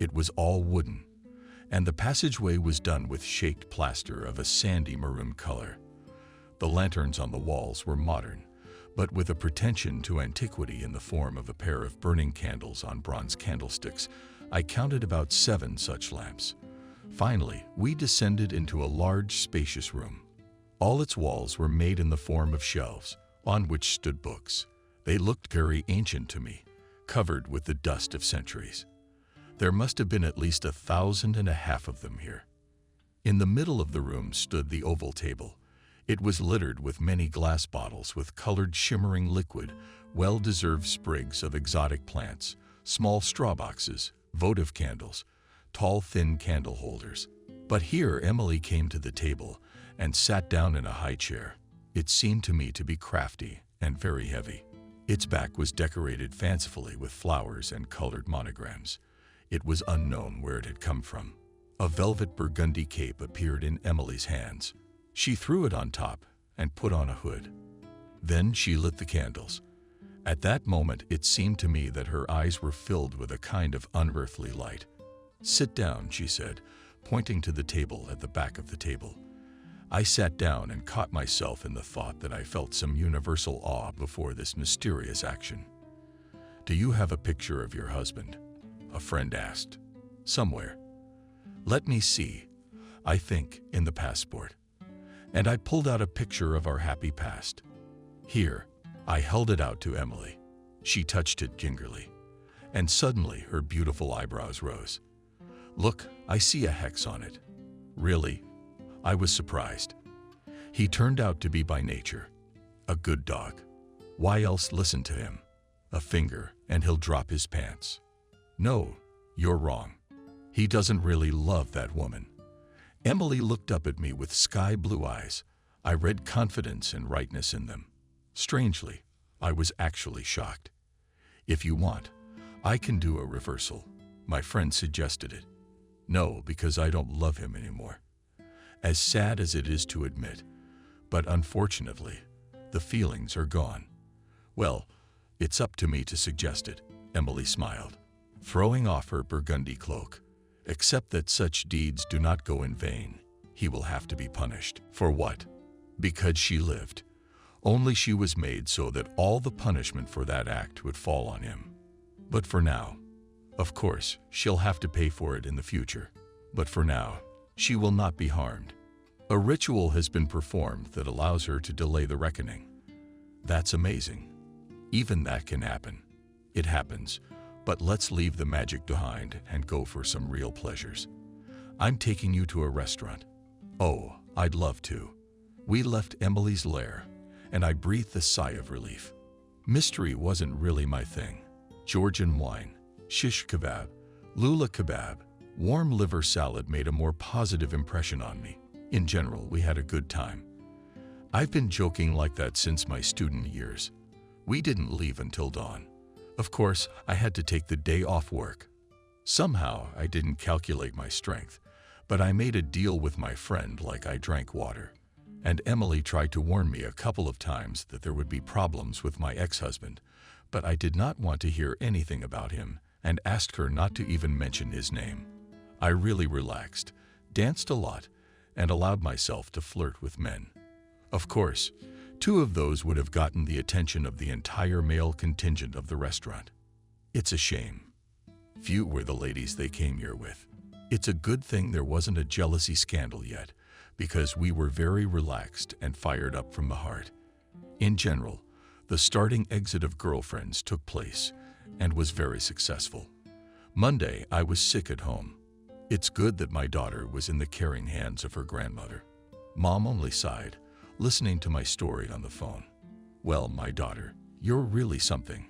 [SPEAKER 2] It was all wooden, and the passageway was done with shaked plaster of a sandy maroon color. The lanterns on the walls were modern, but with a pretension to antiquity in the form of a pair of burning candles on bronze candlesticks. I counted about 7 such lamps. Finally, we descended into a large, spacious room. All its walls were made in the form of shelves, on which stood books. They looked very ancient to me, covered with the dust of centuries. There must have been at least 1,500 of them here. In the middle of the room stood the oval table. It was littered with many glass bottles with colored shimmering liquid, well-deserved sprigs of exotic plants, small straw boxes, votive candles, tall thin candle holders. But here Emily came to the table and sat down in a high chair. It seemed to me to be crafty and very heavy. Its back was decorated fancifully with flowers and colored monograms. It was unknown where it had come from. A velvet burgundy cape appeared in Emily's hands. She threw it on top and put on a hood. Then she lit the candles. At that moment, it seemed to me that her eyes were filled with a kind of unearthly light. "Sit down," she said, pointing to the table at the back of the table. I sat down and caught myself in the thought that I felt some universal awe before this mysterious action. "Do you have a picture of your husband?" a friend asked. "Somewhere." "Let me see. I think in the passport." And I pulled out a picture of our happy past. "Here." I held it out to Emily. She touched it gingerly, and suddenly her beautiful eyebrows rose. "Look, I see a hex on it." "Really?" I was surprised. He turned out to be by nature a good dog. Why else listen to him? A finger and he'll drop his pants. "No, you're wrong. He doesn't really love that woman." Emily looked up at me with sky-blue eyes. I read confidence and rightness in them. Strangely, I was actually shocked. "If you want, I can do a reversal." My friend suggested it. "No, because I don't love him anymore." As sad as it is to admit, but unfortunately, the feelings are gone. "Well, it's up to me to suggest it," Emily smiled, throwing off her burgundy cloak. except that such deeds do not go in vain. He will have to be punished. For what? Because she lived. Only she was made so that all the punishment for that act would fall on him. But for now, of course, she'll have to pay for it in the future. But for now, she will not be harmed. A ritual has been performed that allows her to delay the reckoning. That's amazing. Even that can happen. It happens, but let's leave the magic behind and go for some real pleasures. I'm taking you to a restaurant. Oh, I'd love to. We left Emily's lair, and I breathed a sigh of relief. Mystery wasn't really my thing. Georgian wine, shish kebab, lula kebab, warm liver salad made a more positive impression on me. In general, we had a good time. I've been joking like that since my student years. We didn't leave until dawn. Of course, I had to take the day off work. Somehow, I didn't calculate my strength, but I made a deal with my friend like I drank water. And Emily tried to warn me a couple of times that there would be problems with my ex-husband, but I did not want to hear anything about him and asked her not to even mention his name. I really relaxed, danced a lot, and allowed myself to flirt with men. Of course, 2 of those would have gotten the attention of the entire male contingent of the restaurant. It's a shame. Few were the ladies they came here with. It's a good thing there wasn't a jealousy scandal yet, because we were very relaxed and fired up from the heart. In general, the starting exit of girlfriends took place and was very successful. Monday, I was sick at home. It's good that my daughter was in the caring hands of her grandmother. Mom only sighed, listening to my story on the phone. Well, my daughter, you're really something.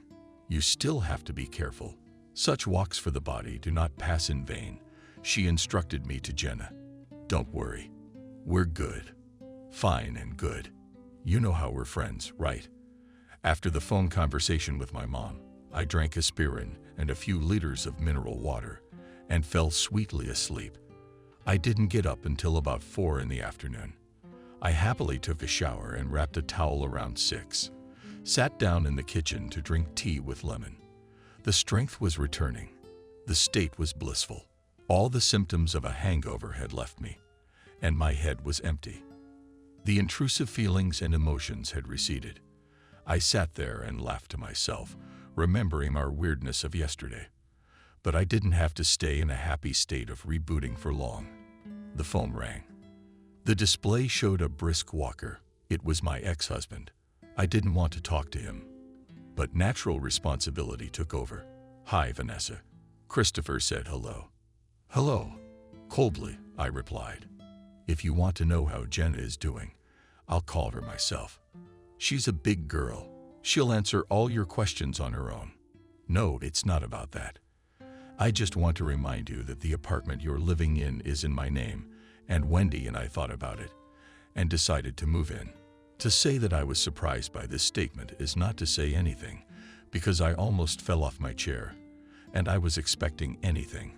[SPEAKER 2] You still have to be careful. Such walks for the body do not pass in vain, she instructed me to Jenna. Don't worry. We're good. Fine and good. You know how we're friends, right? After the phone conversation with my mom, I drank aspirin and a few liters of mineral water and fell sweetly asleep. I didn't get up until about 4 in the afternoon. I happily took a shower and wrapped a towel around 6. Sat down in the kitchen to drink tea with lemon. The strength was returning. The state was blissful. All the symptoms of a hangover had left me, and my head was empty. The intrusive feelings and emotions had receded. I sat there and laughed to myself, remembering our weirdness of yesterday. But I didn't have to stay in a happy state of rebooting for long. The phone rang. The display showed a brisk walker. It was my ex-husband. I didn't want to talk to him, but natural responsibility took over. Hi, Vanessa. Christopher said hello. Hello. Coldly, I replied. If you want to know how Jenna is doing, I'll call her myself. She's a big girl. She'll answer all your questions on her own. No, it's not about that. I just want to remind you that the apartment you're living in is in my name, and Wendy and I thought about it and decided to move in. To say that I was surprised by this statement is not to say anything, because I almost fell off my chair, and I was expecting anything.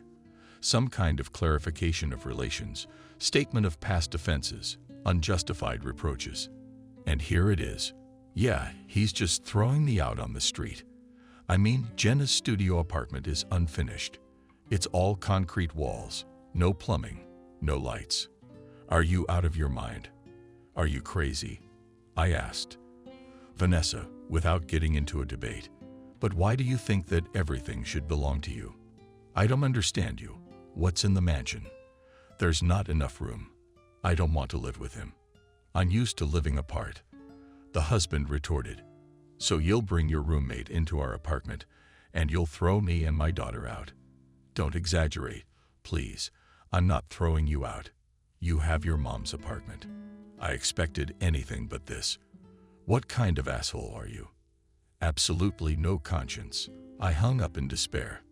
[SPEAKER 2] Some kind of clarification of relations, statement of past offenses, unjustified reproaches. And here it is. Yeah, he's just throwing me out on the street. I mean, Jenna's studio apartment is unfinished. It's all concrete walls, no plumbing, no lights. Are you out of your mind? Are you crazy? I asked. Vanessa, without getting into a debate, but why do you think that everything should belong to you? I don't understand you. What's in the mansion? There's not enough room. I don't want to live with him. I'm used to living apart. The husband retorted. So you'll bring your roommate into our apartment, and you'll throw me and my daughter out. Don't exaggerate, please. I'm not throwing you out. You have your mom's apartment. I expected anything but this. What kind of asshole are you? Absolutely no conscience. I hung up in despair.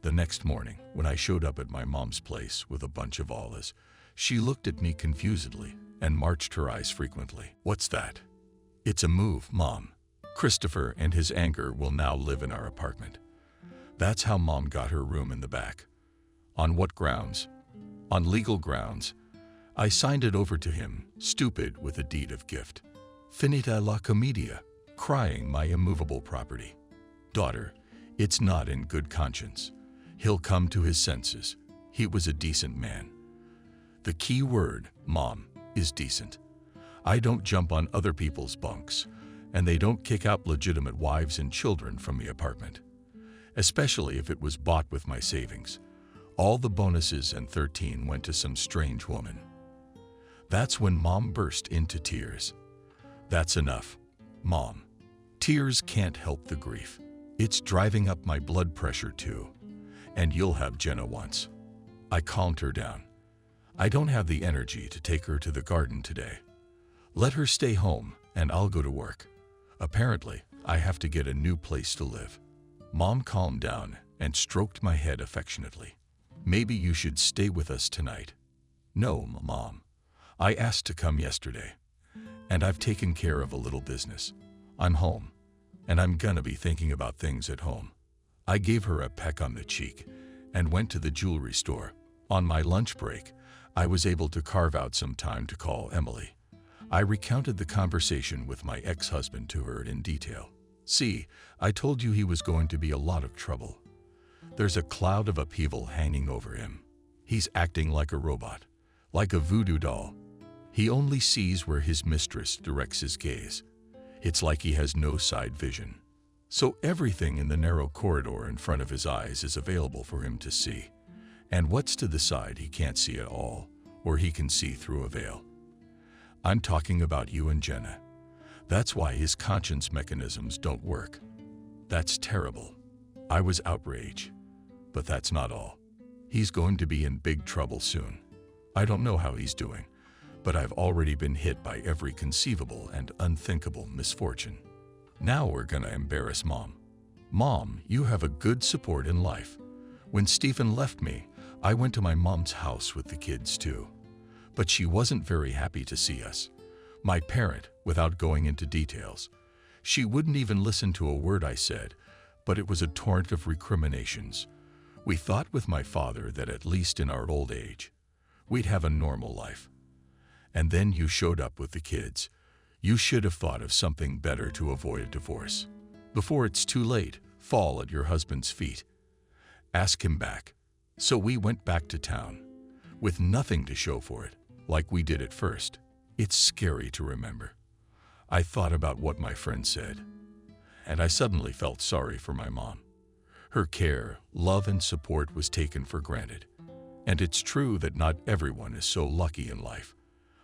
[SPEAKER 2] The next morning, when I showed up at my mom's place with a bunch of olives, she looked at me confusedly and marched her eyes frequently. What's that? It's a move, Mom. Christopher and his anger will now live in our apartment. That's how Mom got her room in the back. On what grounds? On legal grounds. I signed it over to him, stupid with a deed of gift. Finita la commedia, crying my immovable property. Daughter, it's not in good conscience. He'll come to his senses. He was a decent man. The key word, Mom, is decent. I don't jump on other people's bunks, and they don't kick out legitimate wives and children from the apartment, especially if it was bought with my savings. All the bonuses and 13 went to some strange woman. That's when Mom burst into tears. That's enough, Mom. Tears can't help the grief. It's driving up my blood pressure too, and you'll have Jenna once. I calmed her down. I don't have the energy to take her to the garden today. Let her stay home and I'll go to work. Apparently, I have to get a new place to live. Mom calmed down and stroked my head affectionately. Maybe you should stay with us tonight. No, Mom. I asked to come yesterday, and I've taken care of a little business. I'm home, and I'm gonna be thinking about things at home. I gave her a peck on the cheek and went to the jewelry store. On my lunch break, I was able to carve out some time to call Emily. I recounted the conversation with my ex-husband to her in detail. See, I told you he was going to be a lot of trouble. There's a cloud of upheaval hanging over him. He's acting like a robot, like a voodoo doll. He only sees where his mistress directs his gaze. It's like he has no side vision. So everything in the narrow corridor in front of his eyes is available for him to see. And what's to the side he can't see at all, or he can see through a veil. I'm talking about you and Jenna. That's why his conscience mechanisms don't work. That's terrible. I was outraged. But that's not all. He's going to be in big trouble soon. I don't know how he's doing, but I've already been hit by every conceivable and unthinkable misfortune. Now we're gonna embarrass Mom. Mom, you have a good support in life. When Stephen left me, I went to my mom's house with the kids too. But she wasn't very happy to see us. My parent, without going into details, she wouldn't even listen to a word I said, but it was a torrent of recriminations. We thought with my father that at least in our old age, we'd have a normal life. And then you showed up with the kids. You should have thought of something better to avoid a divorce. Before it's too late, fall at your husband's feet. Ask him back. So we went back to town, with nothing to show for it, like we did at first. It's scary to remember. I thought about what my friend said, and I suddenly felt sorry for my mom. Her care, love, and support was taken for granted. And it's true that not everyone is so lucky in life.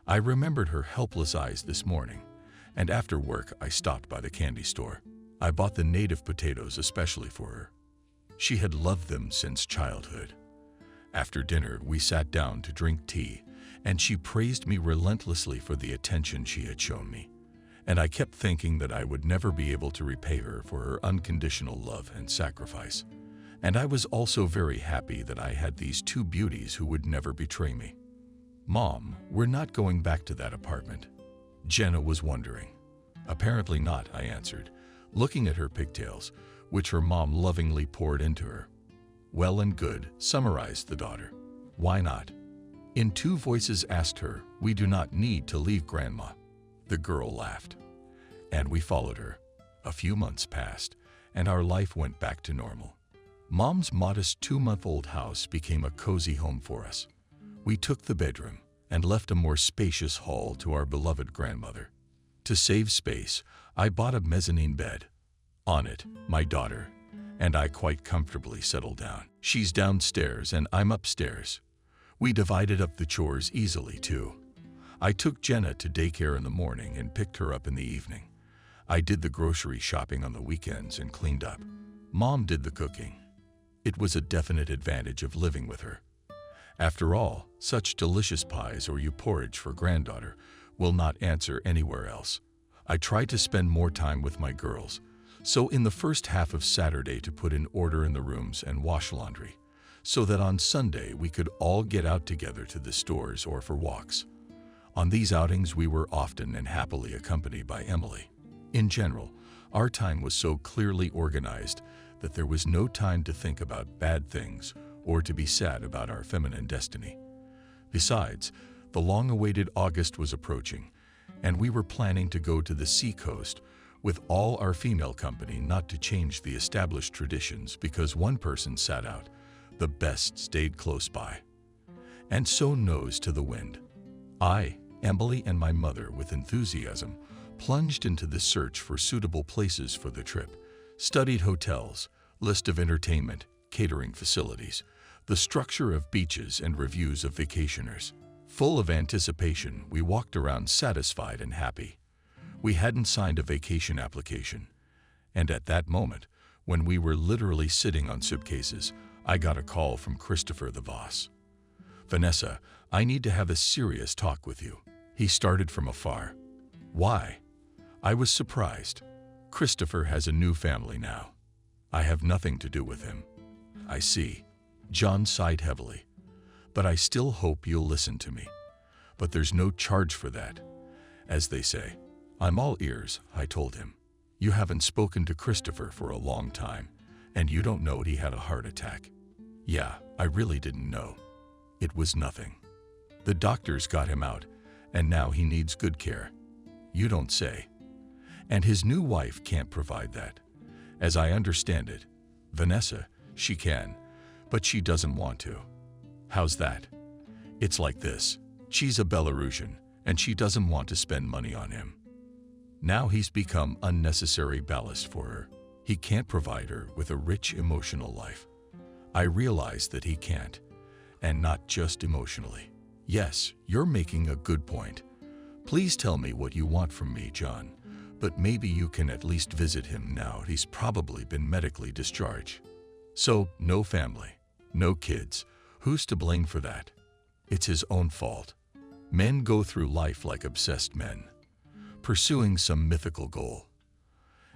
[SPEAKER 2] I remembered her helpless eyes this morning, and after work I stopped by the candy store. I bought the native potatoes especially for her. She had loved them since childhood. After dinner, we sat down to drink tea, and she praised me relentlessly for the attention she had shown me. And I kept thinking that I would never be able to repay her for her unconditional love and sacrifice. And I was also very happy that I had these two beauties who would never betray me. Mom, we're not going back to that apartment. Jenna was wondering. Apparently not, I answered, looking at her pigtails, which her mom lovingly poured into her. Well and good, summarized the daughter. Why not? In two voices asked her, we do not need to leave Grandma. The girl laughed, and we followed her. A few months passed, and our life went back to normal. Mom's modest 2-month-old house became a cozy home for us. We took the bedroom and left a more spacious hall to our beloved grandmother. To save space, I bought a mezzanine bed. On it, my daughter and I quite comfortably settled down. She's downstairs and I'm upstairs. We divided up the chores easily, too. I took Jenna to daycare in the morning and picked her up in the evening. I did the grocery shopping on the weekends and cleaned up. Mom did the cooking. It was a definite advantage of living with her. After all, such delicious pies or porridge for granddaughter will not answer anywhere else. I tried to spend more time with my girls, so in the first half of Saturday to put in order in the rooms and wash laundry, so that on Sunday we could all get out together to the stores or for walks. On these outings we were often and happily accompanied by Emily. In general, our time was so clearly organized that there was no time to think about bad things or to be sad about our feminine destiny. Besides, the long-awaited August was approaching, and we were planning to go to the seacoast with all our female company, not to change the established traditions because one person sat out, The best stayed close by. And so nose to the wind. I, Emily, and my mother, with enthusiasm, plunged into the search for suitable places for the trip, studied hotels, list of entertainment, catering facilities, the structure of beaches and reviews of vacationers. Full of anticipation, we walked around satisfied and happy. We hadn't signed a vacation application. And at that moment, when we were literally sitting on suitcases, I got a call from Christopher the Voss. "Vanessa, I need to have a serious talk with you." He started from afar. "Why?" I was surprised. "Christopher has a new family now. I have nothing to do with him." "I see." John sighed heavily. "But I still hope you'll listen to me. But there's no charge for that. As they say, I'm all ears," I told him. "You haven't spoken to Christopher for a long time, and you don't know he had a heart attack." "Yeah, I really didn't know. It was nothing. The doctors got him out, and now he needs good care." "You don't say." "And his new wife can't provide that. As I understand it, Vanessa, she can, but she doesn't want to." "How's that?" "It's like this. She's a Belarusian, and she doesn't want to spend money on him. Now he's become unnecessary ballast for her. He can't provide her with a rich emotional life." I realize that he can't, and not just emotionally. "Yes, you're making a good point. Please tell me what you want from me, John, but maybe you can at least visit him now. He's probably been medically discharged." "So, no family, no kids. Who's to blame for that? It's his own fault. Men go through life like obsessed men, pursuing some mythical goal.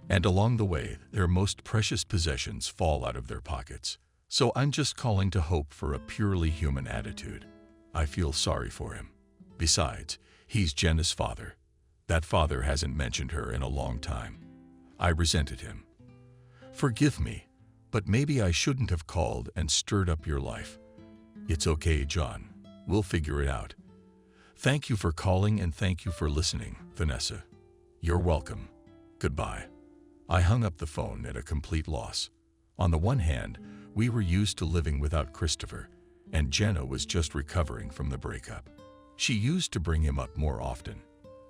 [SPEAKER 2] And along the way, their most precious possessions fall out of their pockets. So I'm just calling to hope for a purely human attitude. I feel sorry for him. Besides, he's Jenna's father. That father hasn't mentioned her in a long time. I resented him. Forgive me, but maybe I shouldn't have called and stirred up your life." "It's okay, John. We'll figure it out. Thank you for calling and thank you for listening, Vanessa." "You're welcome. Goodbye." I hung up the phone at a complete loss. On the one hand, we were used to living without Christopher, and Jenna was just recovering from the breakup. She used to bring him up more often,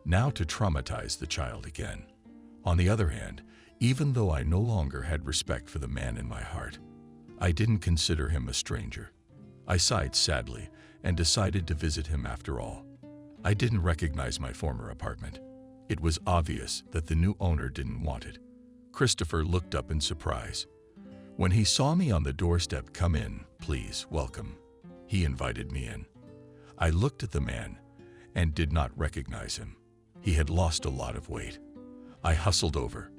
[SPEAKER 2] now to traumatize the child again. On the other hand, even though I no longer had respect for the man in my heart, I didn't consider him a stranger. I sighed sadly and decided to visit him after all. I didn't recognize my former apartment. It was obvious that the new owner didn't want it. Christopher looked up in surprise. When he saw me on the doorstep, "Come in, please, welcome," he invited me in. I looked at the man and did not recognize him. He had lost a lot of weight. I hustled over.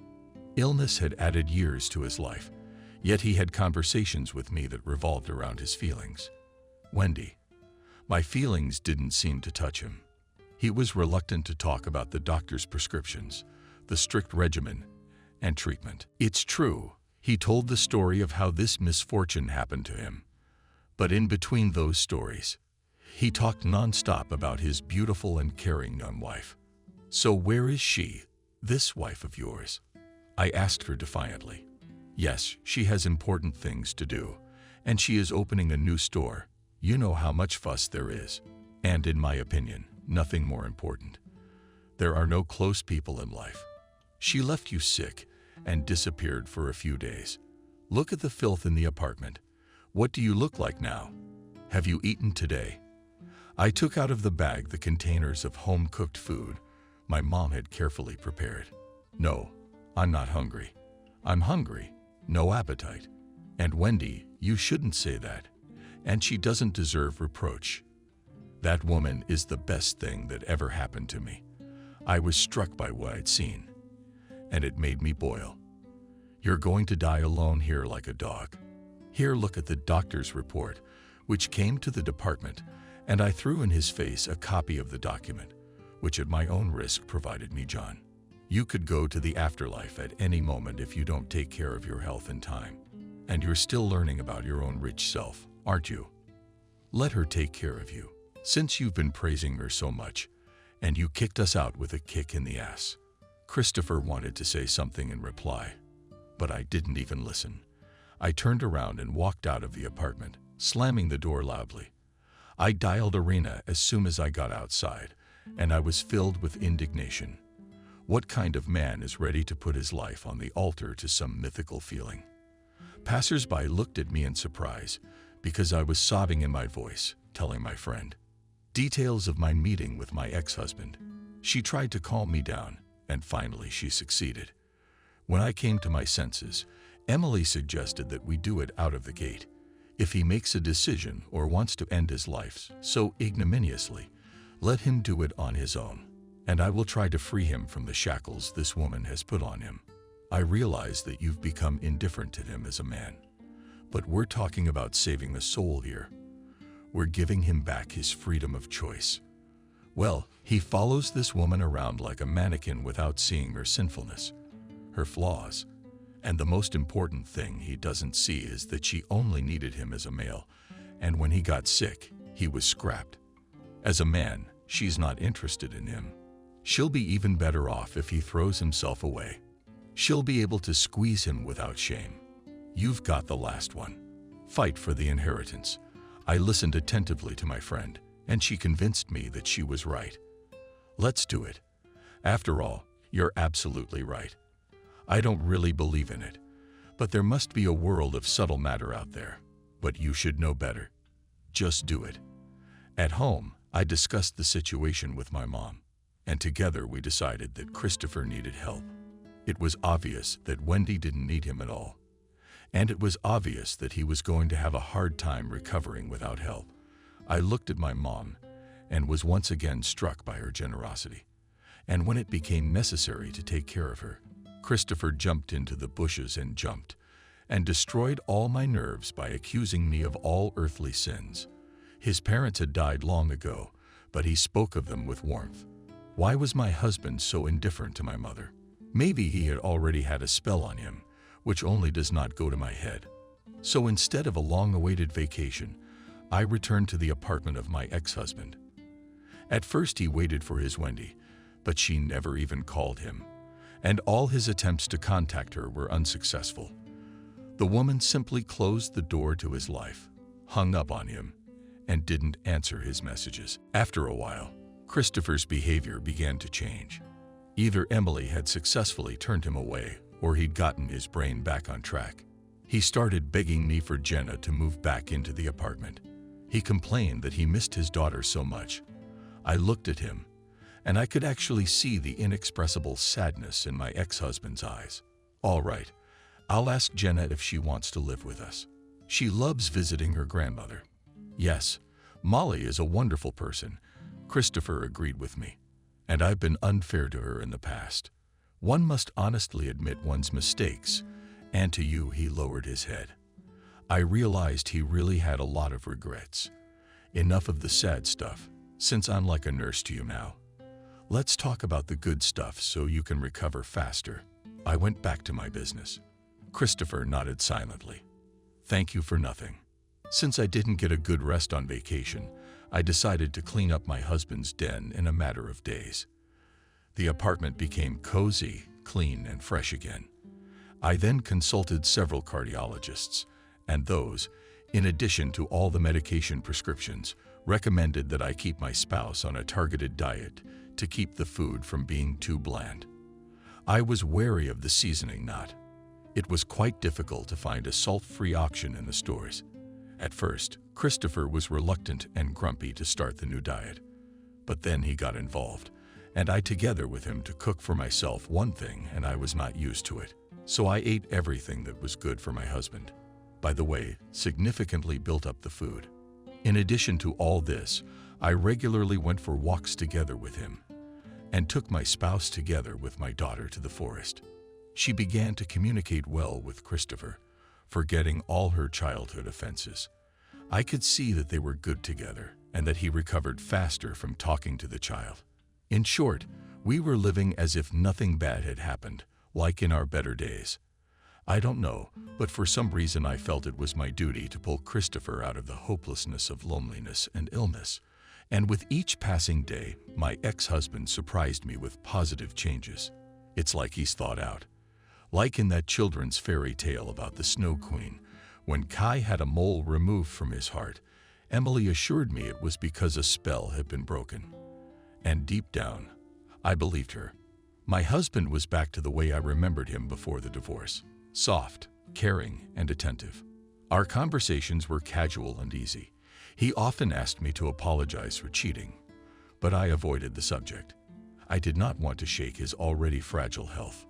[SPEAKER 2] Illness had added years to his life, yet he had conversations with me that revolved around his feelings. "Wendy." My feelings didn't seem to touch him. He was reluctant to talk about the doctor's prescriptions, the strict regimen, and treatment. It's true, he told the story of how this misfortune happened to him. But in between those stories, he talked nonstop about his beautiful and caring young wife. "So where is she, this wife of yours?" I asked her defiantly. "Yes, she has important things to do, and she is opening a new store. You know how much fuss there is, and in my opinion, nothing more important. There are no close people in life. She left you sick and disappeared for a few days. Look at the filth in the apartment. What do you look like now? Have you eaten today?" I took out of the bag the containers of home-cooked food my mom had carefully prepared. "No, I'm not hungry. I'm hungry. No appetite. And Wendy, you shouldn't say that. And she doesn't deserve reproach. That woman is the best thing that ever happened to me." I was struck by what I'd seen, and it made me boil. "You're going to die alone here like a dog. Here, look at the doctor's report," which came to the department, and I threw in his face a copy of the document, which at my own risk provided me John. "You could go to the afterlife at any moment if you don't take care of your health in time. And you're still learning about your own rich self, aren't you? Let her take care of you, since you've been praising her so much, and you kicked us out with a kick in the ass." Christopher wanted to say something in reply, but I didn't even listen. I turned around and walked out of the apartment, slamming the door loudly. I dialed Arena as soon as I got outside, and I was filled with indignation. What kind of man is ready to put his life on the altar to some mythical feeling? Passers-by looked at me in surprise because I was sobbing in my voice, telling my friend details of my meeting with my ex-husband. She tried to calm me down, and finally she succeeded. When I came to my senses, Emily suggested that we do it out of the gate. If he makes a decision or wants to end his life so ignominiously, let him do it on his own, and I will try to free him from the shackles this woman has put on him. I realize that you've become indifferent to him as a man, but we're talking about saving the soul here. We're giving him back his freedom of choice. Well, he follows this woman around like a mannequin without seeing her sinfulness, her flaws, and the most important thing he doesn't see is that she only needed him as a male, and when he got sick, he was scrapped. As a man, she's not interested in him. She'll be even better off if he throws himself away. She'll be able to squeeze him without shame. You've got the last one. Fight for the inheritance. I listened attentively to my friend, and she convinced me that she was right. Let's do it. After all, you're absolutely right. I don't really believe in it, but there must be a world of subtle matter out there. But you should know better. Just do it. At home, I discussed the situation with my mom, and together we decided that Christopher needed help. It was obvious that Wendy didn't need him at all, and it was obvious that he was going to have a hard time recovering without help. I looked at my mom and was once again struck by her generosity. And when it became necessary to take care of her, Christopher jumped into the bushes and destroyed all my nerves by accusing me of all earthly sins. His parents had died long ago, but he spoke of them with warmth. Why was my husband so indifferent to my mother? Maybe he had already had a spell on him, which only does not go to my head. So instead of a long-awaited vacation, I returned to the apartment of my ex-husband. At first he waited for his Wendy, but she never even called him, and all his attempts to contact her were unsuccessful. The woman simply closed the door to his life, hung up on him, and didn't answer his messages. After a while, Christopher's behavior began to change. Either Emily had successfully turned him away, or he'd gotten his brain back on track. He started begging me for Jenna to move back into the apartment. He complained that he missed his daughter so much. I looked at him, and I could actually see the inexpressible sadness in my ex-husband's eyes. All right, I'll ask Jenna if she wants to live with us. She loves visiting her grandmother. Yes, Molly is a wonderful person, Christopher agreed with me, and I've been unfair to her in the past. One must honestly admit one's mistakes, and to you he lowered his head. I realized he really had a lot of regrets. Enough of the sad stuff, since I'm like a nurse to you now. Let's talk about the good stuff so you can recover faster. I went back to my business. Christopher nodded silently. Thank you for nothing. Since I didn't get a good rest on vacation, I decided to clean up my husband's den in a matter of days. The apartment became cozy, clean, and fresh again. I then consulted several cardiologists, and those, in addition to all the medication prescriptions, recommended that I keep my spouse on a targeted diet to keep the food from being too bland. I was wary of the seasoning knot. It was quite difficult to find a salt-free option in the stores. At first, Christopher was reluctant and grumpy to start the new diet. But then he got involved, and I together with him to cook for myself one thing, and I was not used to it. So I ate everything that was good for my husband. By the way, significantly built up the food. In addition to all this, I regularly went for walks together with him, and took my spouse together with my daughter to the forest. She began to communicate well with Christopher, forgetting all her childhood offenses. I could see that they were good together, and that he recovered faster from talking to the child. In short, we were living as if nothing bad had happened, like in our better days. I don't know, but for some reason I felt it was my duty to pull Christopher out of the hopelessness of loneliness and illness. And with each passing day, my ex-husband surprised me with positive changes. It's like he's thawed out. Like in that children's fairy tale about the Snow Queen, When Kai had a mole removed from his heart, Emily assured me it was because a spell had been broken. And deep down, I believed her. My husband was back to the way I remembered him before the divorce. Soft, caring, and attentive. Our conversations were casual and easy. He often asked me to apologize for cheating, but I avoided the subject. I did not want to shake his already fragile health.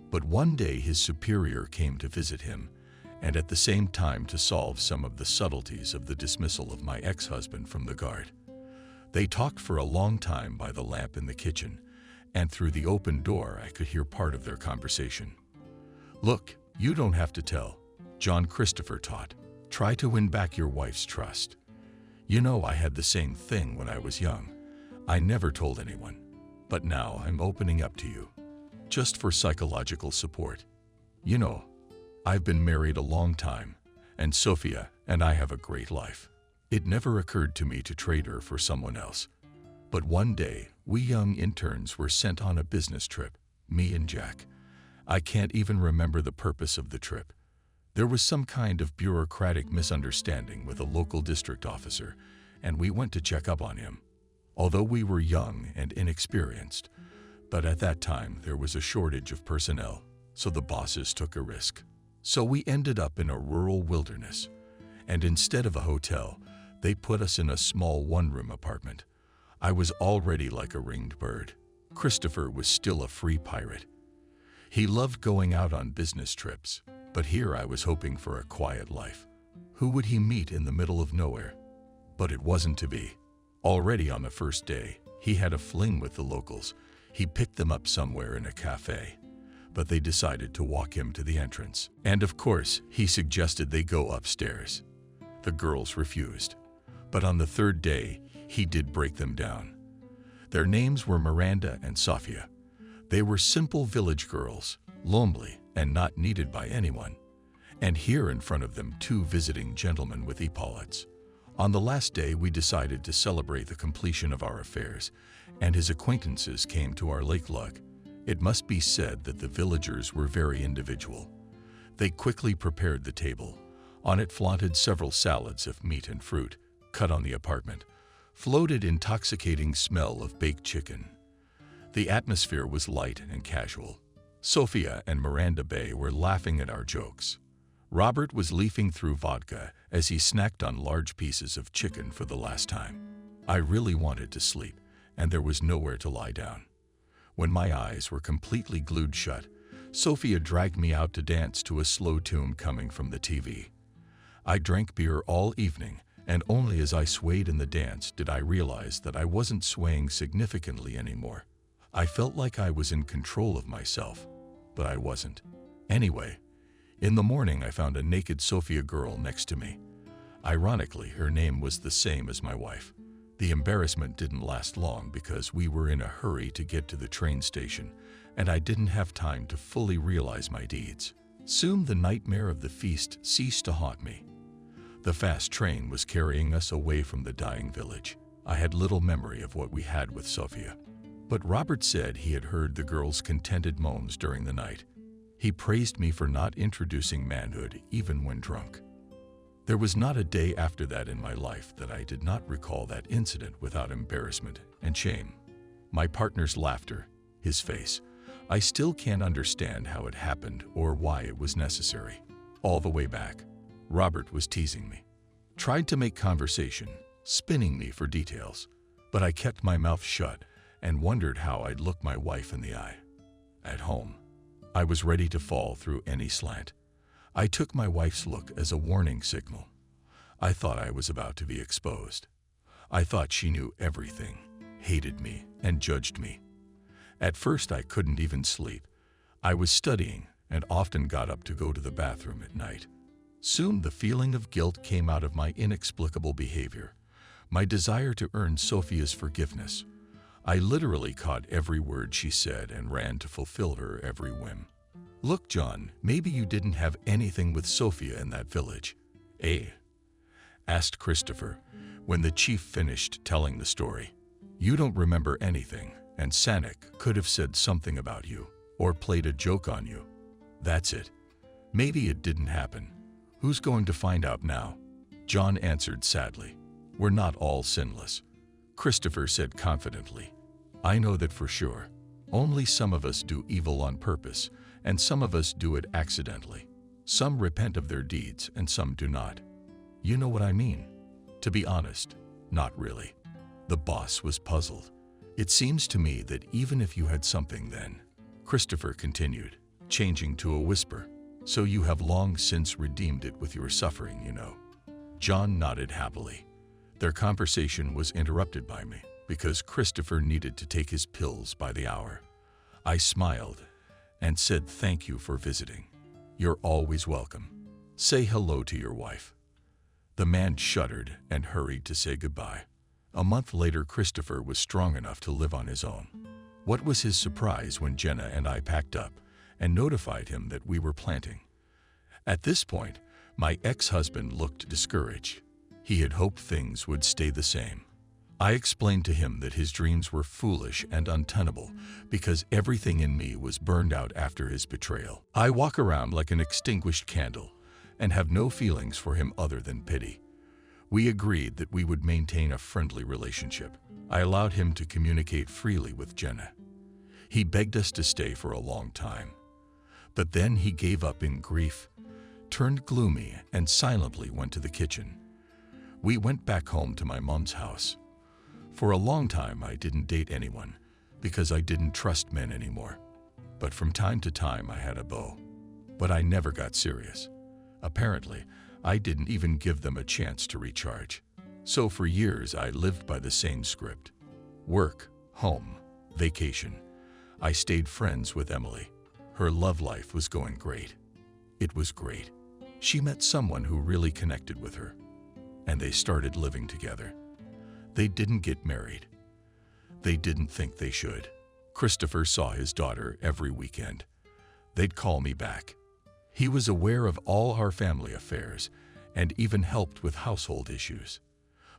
[SPEAKER 2] But one day his superior came to visit him, and at the same time to solve some of the subtleties of the dismissal of my ex-husband from the guard. They talked for a long time by the lamp in the kitchen, and through the open door I could hear part of their conversation. "Look, you don't have to tell," John Christopher taught. "Try to win back your wife's trust. You know, I had the same thing when I was young. I never told anyone, but now I'm opening up to you, just for psychological support. You know, I've been married a long time, and Sophia and I have a great life. It never occurred to me to trade her for someone else. But one day, we young interns were sent on a business trip, me and Jack. I can't even remember the purpose of the trip. There was some kind of bureaucratic misunderstanding with a local district officer, and we went to check up on him. Although we were young and inexperienced, but at that time there was a shortage of personnel, so the bosses took a risk. So we ended up in a rural wilderness, and instead of a hotel, they put us in a small one-room apartment. I was already like a ringed bird. Christopher was still a free pirate. He loved going out on business trips, but here I was hoping for a quiet life. Who would he meet in the middle of nowhere? But it wasn't to be. Already on the first day, he had a fling with the locals. He picked them up somewhere in a cafe, but they decided to walk him to the entrance. And of course, he suggested they go upstairs. The girls refused. But on the third day, he did break them down. Their names were Miranda and Sophia. They were simple village girls, lonely and not needed by anyone. And here in front of them, two visiting gentlemen with epaulets. On the last day, we decided to celebrate the completion of our affairs, and his acquaintances came to our lake lug. It must be said that the villagers were very individual. They quickly prepared the table. On it flaunted several salads of meat and fruit, cut on the apartment, floated intoxicating smell of baked chicken. The atmosphere was light and casual. Sophia and Miranda Bay were laughing at our jokes. Robert was leafing through vodka as he snacked on large pieces of chicken for the last time. I really wanted to sleep, and there was nowhere to lie down. When my eyes were completely glued shut, Sophia dragged me out to dance to a slow tune coming from the TV. I drank beer all evening, and only as I swayed in the dance did I realize that I wasn't swaying significantly anymore. I felt like I was in control of myself, but I wasn't. Anyway, in the morning I found a naked Sophia girl next to me. Ironically, her name was the same as my wife. The embarrassment didn't last long because we were in a hurry to get to the train station, and I didn't have time to fully realize my deeds. Soon the nightmare of the feast ceased to haunt me. The fast train was carrying us away from the dying village. I had little memory of what we had with Sophia. But Robert said he had heard the girl's contented moans during the night. He praised me for not introducing manhood even when drunk. There was not a day after that in my life that I did not recall that incident without embarrassment and shame. My partner's laughter, his face, I still can't understand how it happened or why it was necessary. All the way back, Robert was teasing me, tried to make conversation, spinning me for details, but I kept my mouth shut and wondered how I'd look my wife in the eye. At home, I was ready to fall through any slant. I took my wife's look as a warning signal. I thought I was about to be exposed. I thought she knew everything, hated me, and judged me. At first, I couldn't even sleep. I was studying and often got up to go to the bathroom at night. Soon, the feeling of guilt came out of my inexplicable behavior, my desire to earn Sophia's forgiveness. I literally caught every word she said and ran to fulfill her every whim. "Look, John, maybe you didn't have anything with Sophia in that village, eh?" asked Christopher when the chief finished telling the story. "You don't remember anything, and Sanik could have said something about you or played a joke on you. That's it. Maybe it didn't happen. Who's going to find out now? John answered sadly. We're not all sinless. Christopher said confidently. I know that for sure. Only some of us do evil on purpose, and some of us do it accidentally. Some repent of their deeds, and some do not. You know what I mean? To be honest, not really. The boss was puzzled. It seems to me that even if you had something then, Christopher continued, changing to a whisper, so you have long since redeemed it with your suffering, you know. John nodded happily. Their conversation was interrupted by me because Christopher needed to take his pills by the hour. I smiled and said thank you for visiting. You're always welcome. Say hello to your wife. The man shuddered and hurried to say goodbye. A month later, Christopher was strong enough to live on his own. What was his surprise when Jenna and I packed up and notified him that we were planting. At this point, my ex-husband looked discouraged. He had hoped things would stay the same. I explained to him that his dreams were foolish and untenable because everything in me was burned out after his betrayal. I walk around like an extinguished candle and have no feelings for him other than pity. We agreed that we would maintain a friendly relationship. I allowed him to communicate freely with Jenna. He begged us to stay for a long time. But then he gave up in grief, turned gloomy, and silently went to the kitchen. We went back home to my mom's house. For a long time, I didn't date anyone because I didn't trust men anymore. But from time to time, I had a beau. But I never got serious. Apparently, I didn't even give them a chance to recharge. So for years, I lived by the same script. Work, home, vacation. I stayed friends with Emily. Her love life was going great. It was great. She met someone who really connected with her, and they started living together. They didn't get married. They didn't think they should. Christopher saw his daughter every weekend. They'd call me back. He was aware of all our family affairs and even helped with household issues.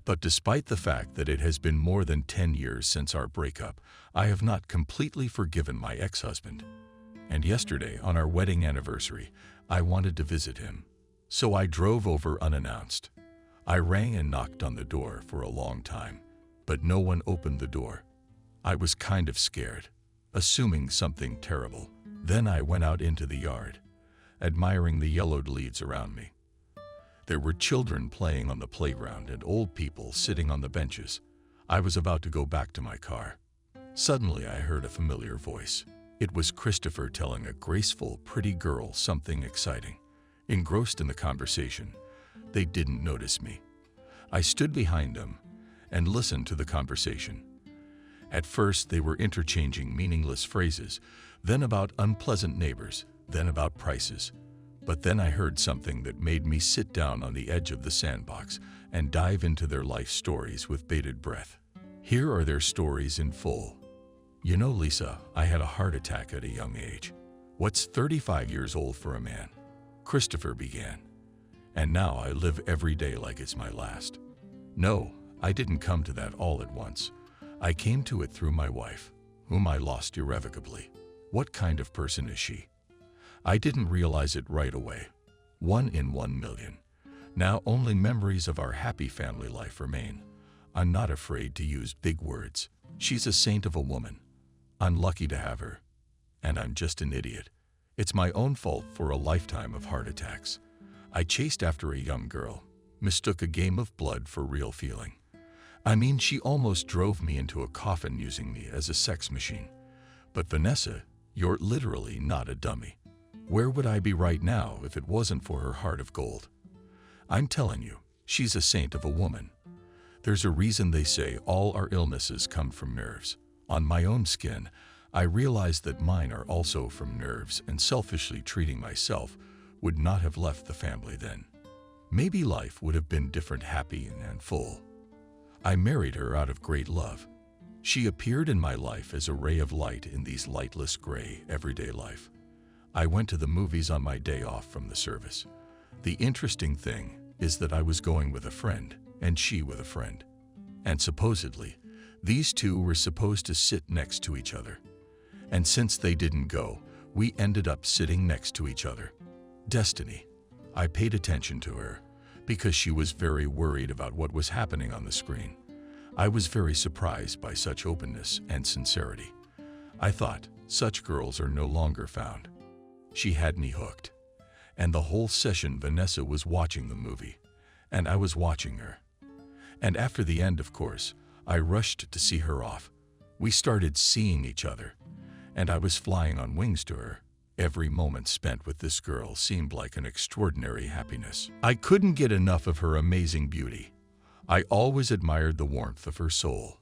[SPEAKER 2] But despite the fact that it has been more than 10 years since our breakup, I have not completely forgiven my ex-husband. And yesterday, on our wedding anniversary, I wanted to visit him. So I drove over unannounced. I rang and knocked on the door for a long time, but no one opened the door. I was kind of scared, assuming something terrible. Then I went out into the yard, admiring the yellowed leaves around me. There were children playing on the playground and old people sitting on the benches. I was about to go back to my car. Suddenly, I heard a familiar voice. It was Christopher telling a graceful, pretty girl something exciting. Engrossed in the conversation, they didn't notice me. I stood behind them and listened to the conversation. At first, they were interchanging meaningless phrases, then about unpleasant neighbors, then about prices. But then I heard something that made me sit down on the edge of the sandbox and dive into their life stories with bated breath. Here are their stories in full. You know, Lisa, I had a heart attack at a young age. What's 35 years old for a man? Christopher began. And now I live every day like it's my last. No, I didn't come to that all at once. I came to it through my wife, whom I lost irrevocably. What kind of person is she? I didn't realize it right away. 1 in 1 million. Now only memories of our happy family life remain. I'm not afraid to use big words. She's a saint of a woman. I'm lucky to have her. And I'm just an idiot. It's my own fault for a lifetime of heart attacks. I chased after a young girl, mistook a game of blood for real feeling. I mean, she almost drove me into a coffin using me as a sex machine. But Vanessa, you're literally not a dummy. Where would I be right now if it wasn't for her heart of gold? I'm telling you, she's a saint of a woman. There's a reason they say all our illnesses come from nerves. On my own skin, I realized that mine are also from nerves, and selfishly treating myself would not have left the family then. Maybe life would have been different, happy and full. I married her out of great love. She appeared in my life as a ray of light in these lightless, gray, everyday life. I went to the movies on my day off from the service. The interesting thing is that I was going with a friend, and she with a friend. And supposedly, these two were supposed to sit next to each other. And since they didn't go, we ended up sitting next to each other. Destiny. I paid attention to her because she was very worried about what was happening on the screen. I was very surprised by such openness and sincerity. I thought, such girls are no longer found. She had me hooked. And the whole session Vanessa was watching the movie, and I was watching her. And after the end, of course, I rushed to see her off. We started seeing each other, and I was flying on wings to her. Every moment spent with this girl seemed like an extraordinary happiness. I couldn't get enough of her amazing beauty. I always admired the warmth of her soul.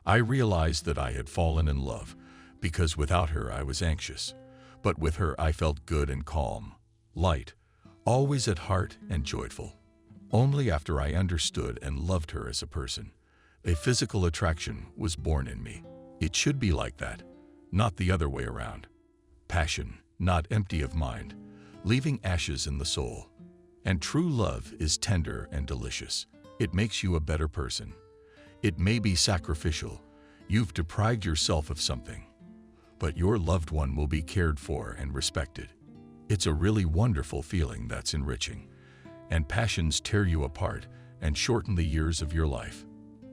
[SPEAKER 2] I realized that I had fallen in love, because without her I was anxious. But with her I felt good and calm, light, always at heart and joyful. Only after I understood and loved her as a person, a physical attraction was born in me. It should be like that, not the other way around. Passion, not empty of mind, leaving ashes in the soul. And true love is tender and delicious. It makes you a better person. It may be sacrificial. You've deprived yourself of something, but your loved one will be cared for and respected. It's a really wonderful feeling that's enriching. And passions tear you apart and shorten the years of your life.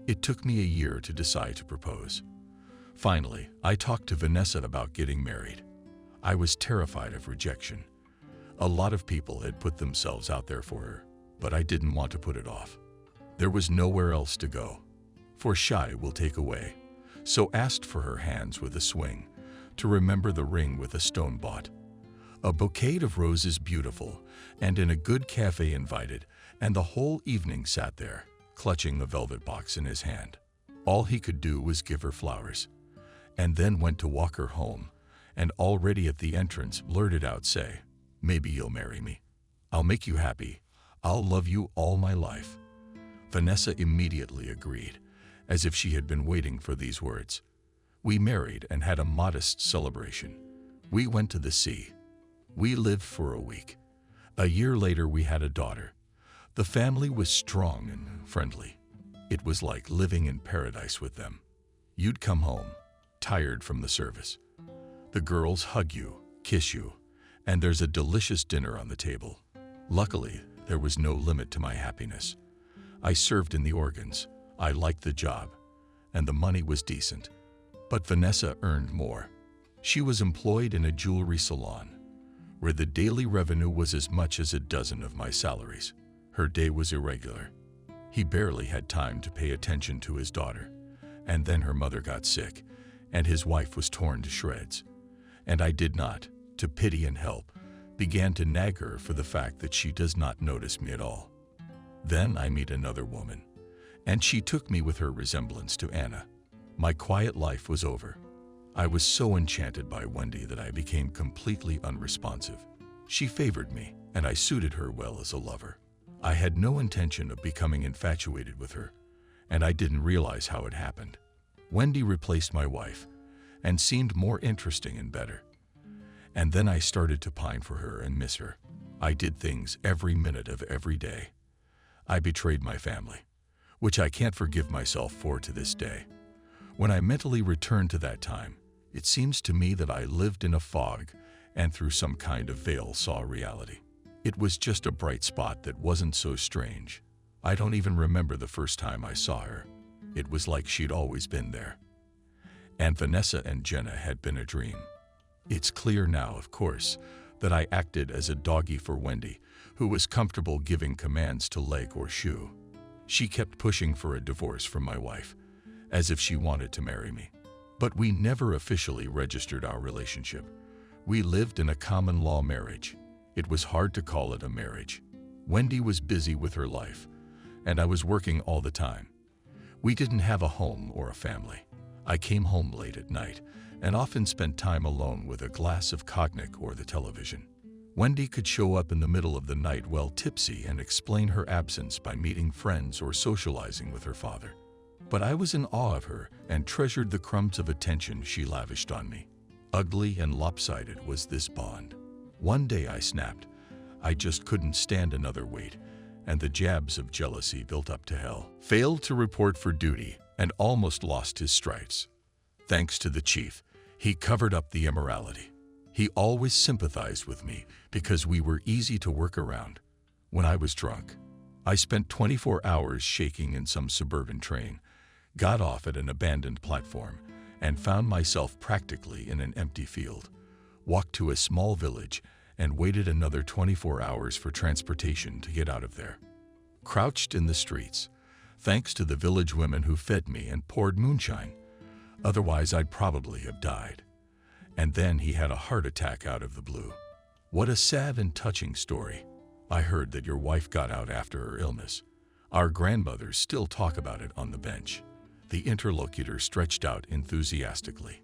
[SPEAKER 2] It took me a year to decide to propose. Finally, I talked to Vanessa about getting married. I was terrified of rejection. A lot of people had put themselves out there for her, but I didn't want to put it off. There was nowhere else to go, for shy will take away. So asked for her hands with a swing, to remember the ring with a stone bought. A bouquet of roses beautiful, and in a good cafe invited, and the whole evening sat there, clutching the velvet box in his hand. All he could do was give her flowers, and then went to walk her home, and already at the entrance blurted out, "Say, maybe you'll marry me. I'll make you happy. I'll love you all my life." Vanessa immediately agreed, as if she had been waiting for these words. We married and had a modest celebration. We went to the sea. We lived for a week. A year later, we had a daughter. The family was strong and friendly. It was like living in paradise with them. You'd come home, tired from the service. The girls hug you, kiss you, and there's a delicious dinner on the table. Luckily, there was no limit to my happiness. I served in the organs. I liked the job, and the money was decent. But Vanessa earned more. She was employed in a jewelry salon, where the daily revenue was as much as a dozen of my salaries. Her day was irregular. He barely had time to pay attention to his daughter. And then her mother got sick, and his wife was torn to shreds. And I did not, to pity and help, began to nag her for the fact that she does not notice me at all. Then I meet another woman, and she took me with her resemblance to Anna. My quiet life was over. I was so enchanted by Wendy that I became completely unresponsive. She favored me, and I suited her well as a lover. I had no intention of becoming infatuated with her, and I didn't realize how it happened. Wendy replaced my wife, and seemed more interesting and better. And then I started to pine for her and miss her. I did things every minute of every day. I betrayed my family, which I can't forgive myself for to this day. When I mentally return to that time, it seems to me that I lived in a fog and through some kind of veil saw reality. It was just a bright spot that wasn't so strange. I don't even remember the first time I saw her. It was like she'd always been there. And Vanessa and Jenna had been a dream. It's clear now, of course, that I acted as a doggy for Wendy, who was comfortable giving commands to leg or shoe. She kept pushing for a divorce from my wife, as if she wanted to marry me. But we never officially registered our relationship. We lived in a common law marriage. It was hard to call it a marriage. Wendy was busy with her life, and I was working all the time. We didn't have a home or a family. I came home late at night and often spent time alone with a glass of cognac or the television. Wendy could show up in the middle of the night well tipsy and explain her absence by meeting friends or socializing with her father. But I was in awe of her and treasured the crumbs of attention she lavished on me. Ugly and lopsided was this bond. One day I snapped. I just couldn't stand another wait, and the jabs of jealousy built up to hell. Failed to report for duty and almost lost his stripes. Thanks to the chief, he covered up the immorality. He always sympathized with me because we were easy to work around. When I was drunk, I spent 24 hours shaking in some suburban train, got off at an abandoned platform, and found myself practically in an empty field, walked to a small village, and waited another 24 hours for transportation to get out of there. Crouched in the streets, thanks to the village women who fed me and poured moonshine. Otherwise, I'd probably have died. And then he had a heart attack out of the blue. What a sad and touching story. I heard that your wife got out after her illness. Our grandmothers still talk about it on the bench. The interlocutor stretched out enthusiastically.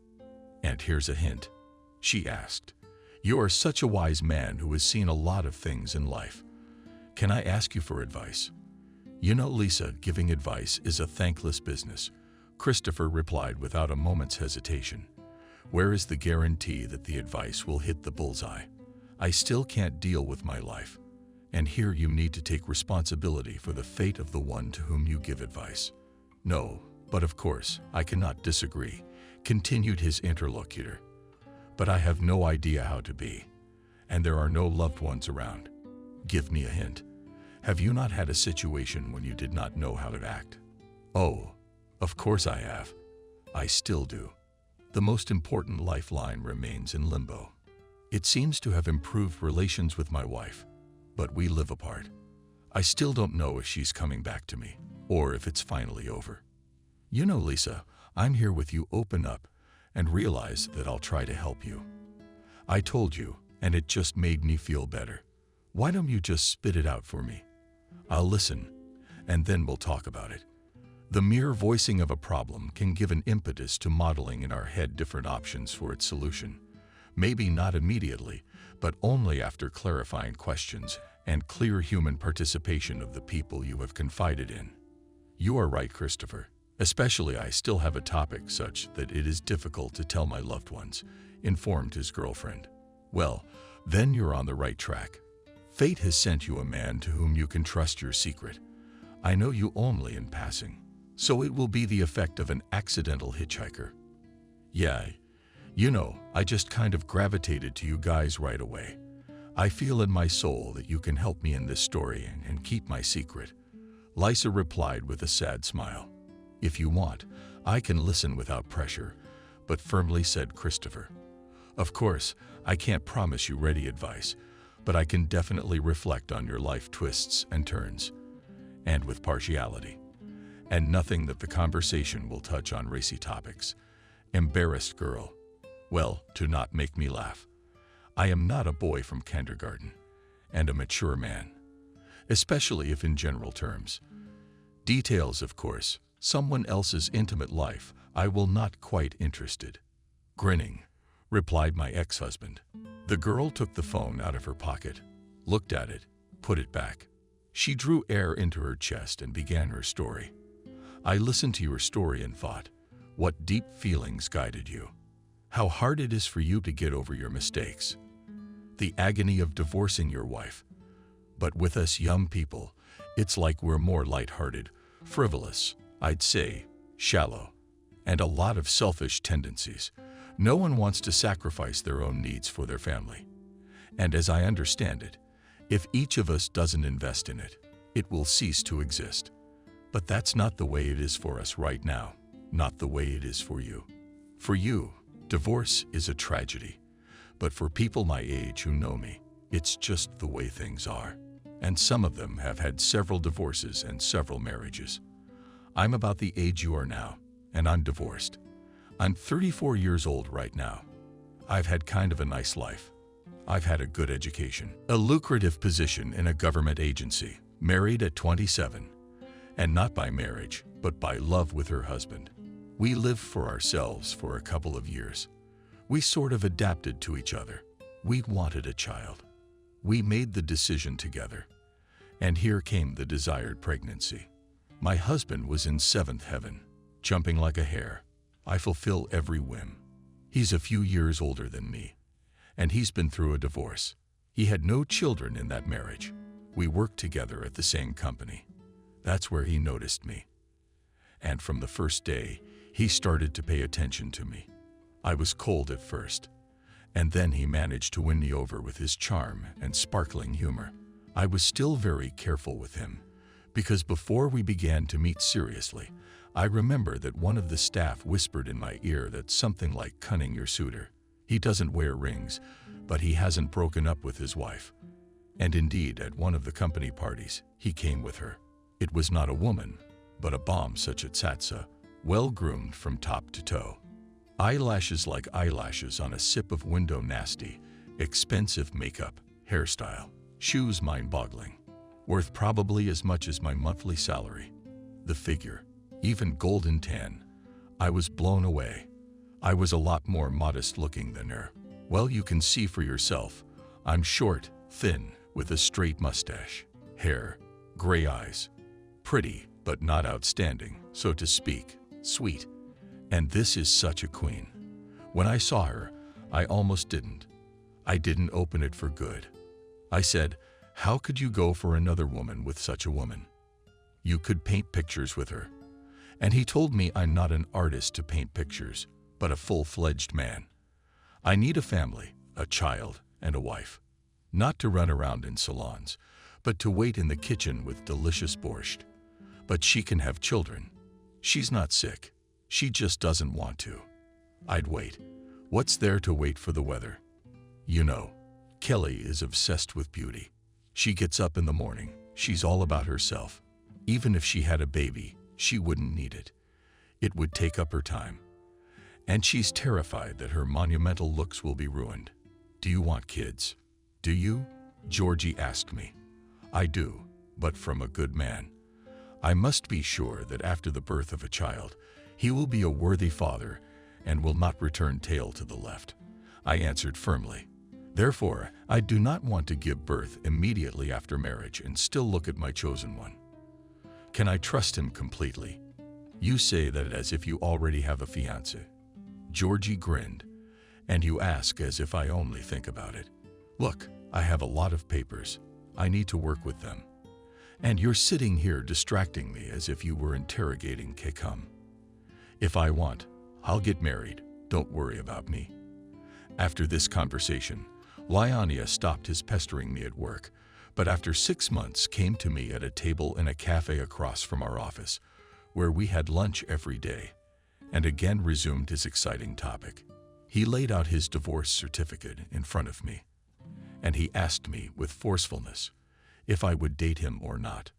[SPEAKER 2] And here's a hint. She asked, "You are such a wise man who has seen a lot of things in life. Can I ask you for advice?" "You know, Lisa, giving advice is a thankless business," Christopher replied without a moment's hesitation. "Where is the guarantee that the advice will hit the bullseye? I still can't deal with my life. And here you need to take responsibility for the fate of the one to whom you give advice." "No, but of course, I cannot disagree," continued his interlocutor. "But I have no idea how to be, and there are no loved ones around. Give me a hint. Have you not had a situation when you did not know how to act?" "Oh, of course I have. I still do. The most important lifeline remains in limbo. It seems to have improved relations with my wife, but we live apart. I still don't know if she's coming back to me, or if it's finally over. You know, Lisa, I'm here with you. Open up and realize that I'll try to help you. I told you, and it just made me feel better. Why don't you just spit it out for me? I'll listen, and then we'll talk about it." The mere voicing of a problem can give an impetus to modeling in our head different options for its solution. Maybe not immediately, but only after clarifying questions and clear human participation of the people you have confided in. "You are right, Christopher. Especially I still have a topic such that it is difficult to tell my loved ones," informed his girlfriend. "Well, then you're on the right track. Fate has sent you a man to whom you can trust your secret. I know you only in passing, so it will be the effect of an accidental hitchhiker. Yeah, you know, I just kind of gravitated to you guys right away. I feel in my soul that you can help me in this story and keep my secret." Lisa replied with a sad smile. "If you want, I can listen without pressure," but firmly said Christopher. "Of course, I can't promise you ready advice, but I can definitely reflect on your life twists and turns, and with partiality. And nothing that the conversation will touch on racy topics." Embarrassed girl. Well, to not make me laugh. I am not a boy from kindergarten, and a mature man, especially if in general terms. Details, of course, someone else's intimate life, I will not quite interested. Grinning, replied my ex-husband. The girl took the phone out of her pocket, looked at it, put it back. She drew air into her chest and began her story. "I listened to your story and thought, what deep feelings guided you? How hard it is for you to get over your mistakes. The agony of divorcing your wife. But with us young people, it's like we're more lighthearted, frivolous, I'd say, shallow, and a lot of selfish tendencies. No one wants to sacrifice their own needs for their family. And as I understand it, if each of us doesn't invest in it, it will cease to exist. But that's not the way it is for us right now, not the way it is for you. For you, divorce is a tragedy. But for people my age who know me, it's just the way things are. And some of them have had several divorces and several marriages. I'm about the age you are now, and I'm divorced. I'm 34 years old right now. I've had kind of a nice life. I've had a good education, a lucrative position in a government agency, married at 27, and not by marriage, but by love with her husband. We lived for ourselves for a couple of years. We sort of adapted to each other. We wanted a child. We made the decision together. And here came the desired pregnancy. My husband was in seventh heaven, jumping like a hare. I fulfill every whim. He's a few years older than me, and he's been through a divorce. He had no children in that marriage. We worked together at the same company. That's where he noticed me. And from the first day, he started to pay attention to me. I was cold at first, and then he managed to win me over with his charm and sparkling humor. I was still very careful with him, because before we began to meet seriously, I remember that one of the staff whispered in my ear that something like cunning your suitor. He doesn't wear rings, but he hasn't broken up with his wife. And indeed, at one of the company parties, he came with her. It was not a woman, but a bomb such at Satsa, well-groomed from top to toe. Eyelashes like eyelashes on a sip of window nasty, expensive makeup, hairstyle, shoes mind-boggling, worth probably as much as my monthly salary. The figure, even golden tan. I was blown away. I was a lot more modest looking than her. Well, you can see for yourself. I'm short, thin, with a straight mustache, hair, gray eyes. Pretty, but not outstanding, so to speak, sweet. And this is such a queen. When I saw her, I almost didn't. I didn't open it for good. I said, how could you go for another woman with such a woman? You could paint pictures with her. And he told me I'm not an artist to paint pictures, but a full-fledged man. I need a family, a child, and a wife. Not to run around in salons, but to wait in the kitchen with delicious borscht. But she can have children. She's not sick. She just doesn't want to. I'd wait. What's there to wait for the weather? You know, Kelly is obsessed with beauty. She gets up in the morning. She's all about herself. Even if she had a baby, she wouldn't need it. It would take up her time. And she's terrified that her monumental looks will be ruined. Do you want kids? Do you? Georgie asked me. I do, but from a good man. I must be sure that after the birth of a child, he will be a worthy father and will not return tail to the left. I answered firmly. Therefore, I do not want to give birth immediately after marriage and still look at my chosen one. Can I trust him completely? You say that as if you already have a fiancé. Georgie grinned. And you ask as if I only think about it. Look, I have a lot of papers. I need to work with them. And you're sitting here distracting me as if you were interrogating Kekam. If I want, I'll get married. Don't worry about me. After this conversation, Lyonia stopped his pestering me at work, but after 6 months came to me at a table in a cafe across from our office, where we had lunch every day, and again resumed his exciting topic. He laid out his divorce certificate in front of me, and he asked me with forcefulness if I would date him or not,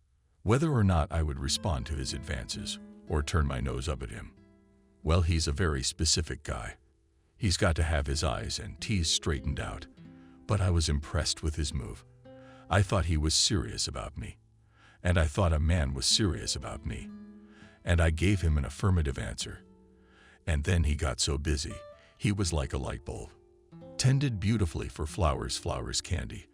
[SPEAKER 2] whether or not I would respond to his advances or turn my nose up at him. Well, he's a very specific guy. He's got to have his I's and T's straightened out, but I was impressed with his move. I thought he was serious about me, and I thought a man was serious about me, and I gave him an affirmative answer. And then he got so busy, he was like a light bulb. Tended beautifully for Flowers Candy,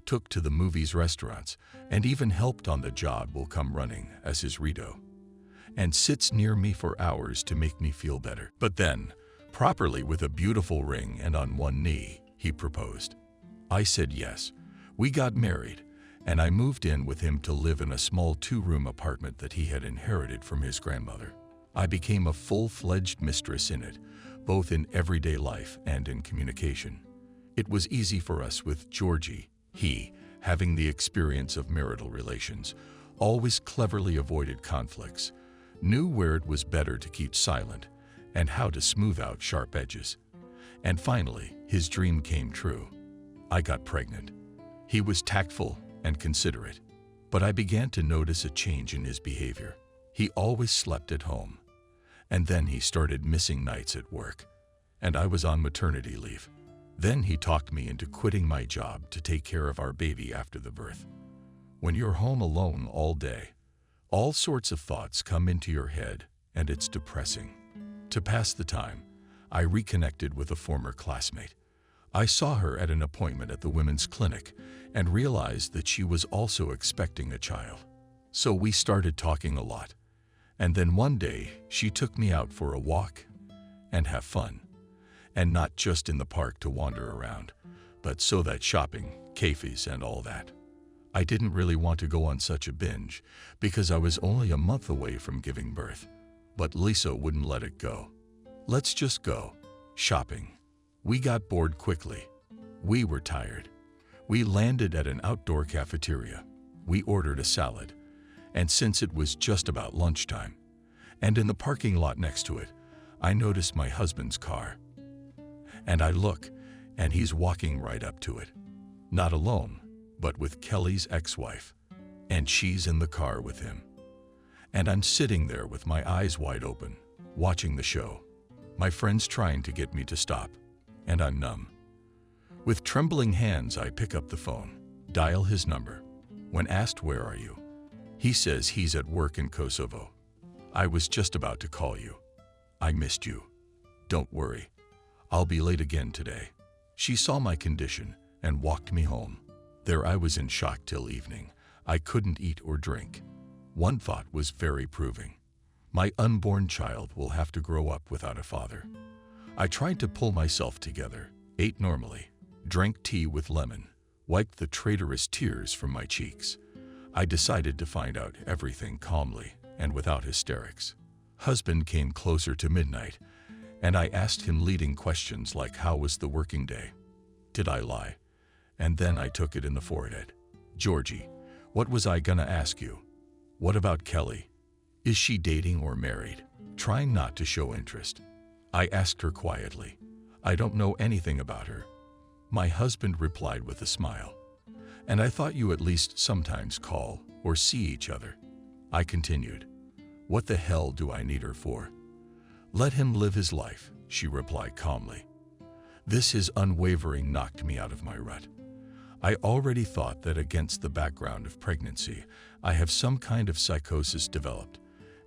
[SPEAKER 2] took to the movies, restaurants, and even helped on the job will come running as his Rito, and sits near me for hours to make me feel better. But then, properly with a beautiful ring and on one knee, he proposed. I said yes. We got married, and I moved in with him to live in a small 2-room apartment that he had inherited from his grandmother. I became a full-fledged mistress in it, both in everyday life and in communication. It was easy for us with Georgie. He, having the experience of marital relations, always cleverly avoided conflicts, knew where it was better to keep silent, and how to smooth out sharp edges. And finally, his dream came true. I got pregnant. He was tactful and considerate, but I began to notice a change in his behavior. He always slept at home, and then he started missing nights at work, and I was on maternity leave. Then he talked me into quitting my job to take care of our baby after the birth. When you're home alone all day, all sorts of thoughts come into your head, and it's depressing. To pass the time, I reconnected with a former classmate. I saw her at an appointment at the women's clinic and realized that she was also expecting a child. So we started talking a lot. And then one day, she took me out for a walk and have fun. And not just in the park to wander around, but so that shopping, cafes, and all that. I didn't really want to go on such a binge because I was only a month away from giving birth. But Lisa wouldn't let it go. Let's just go shopping. We got bored quickly. We were tired. We landed at an outdoor cafeteria. We ordered a salad, and since it was just about lunchtime, and in the parking lot next to it, I noticed my husband's car. And I look, and he's walking right up to it. Not alone, but with Kelly's ex-wife, and she's in the car with him. And I'm sitting there with my eyes wide open, watching the show. My friend's trying to get me to stop, and I'm numb. With trembling hands, I pick up the phone, dial his number. When asked, "Where are you?" he says he's at work in Kosovo. "I was just about to call you. I missed you. Don't worry. I'll be late again today." She saw my condition and walked me home. There I was in shock till evening. I couldn't eat or drink. One thought was very proving. My unborn child will have to grow up without a father. I tried to pull myself together, ate normally, drank tea with lemon, wiped the traitorous tears from my cheeks. I decided to find out everything calmly and without hysterics. Husband came closer to midnight, and I asked him leading questions like, "How was the working day?" Did I lie? And then I took it in the forehead. "Georgie, what was I gonna ask you? What about Kelly? Is she dating or married?" Trying not to show interest, I asked her quietly. "I don't know anything about her." My husband replied with a smile. "And I thought you at least sometimes call or see each other." I continued. "What the hell do I need her for?" "Let him live his life," she replied calmly. This his unwavering knocked me out of my rut. I already thought that against the background of pregnancy, I have some kind of psychosis developed,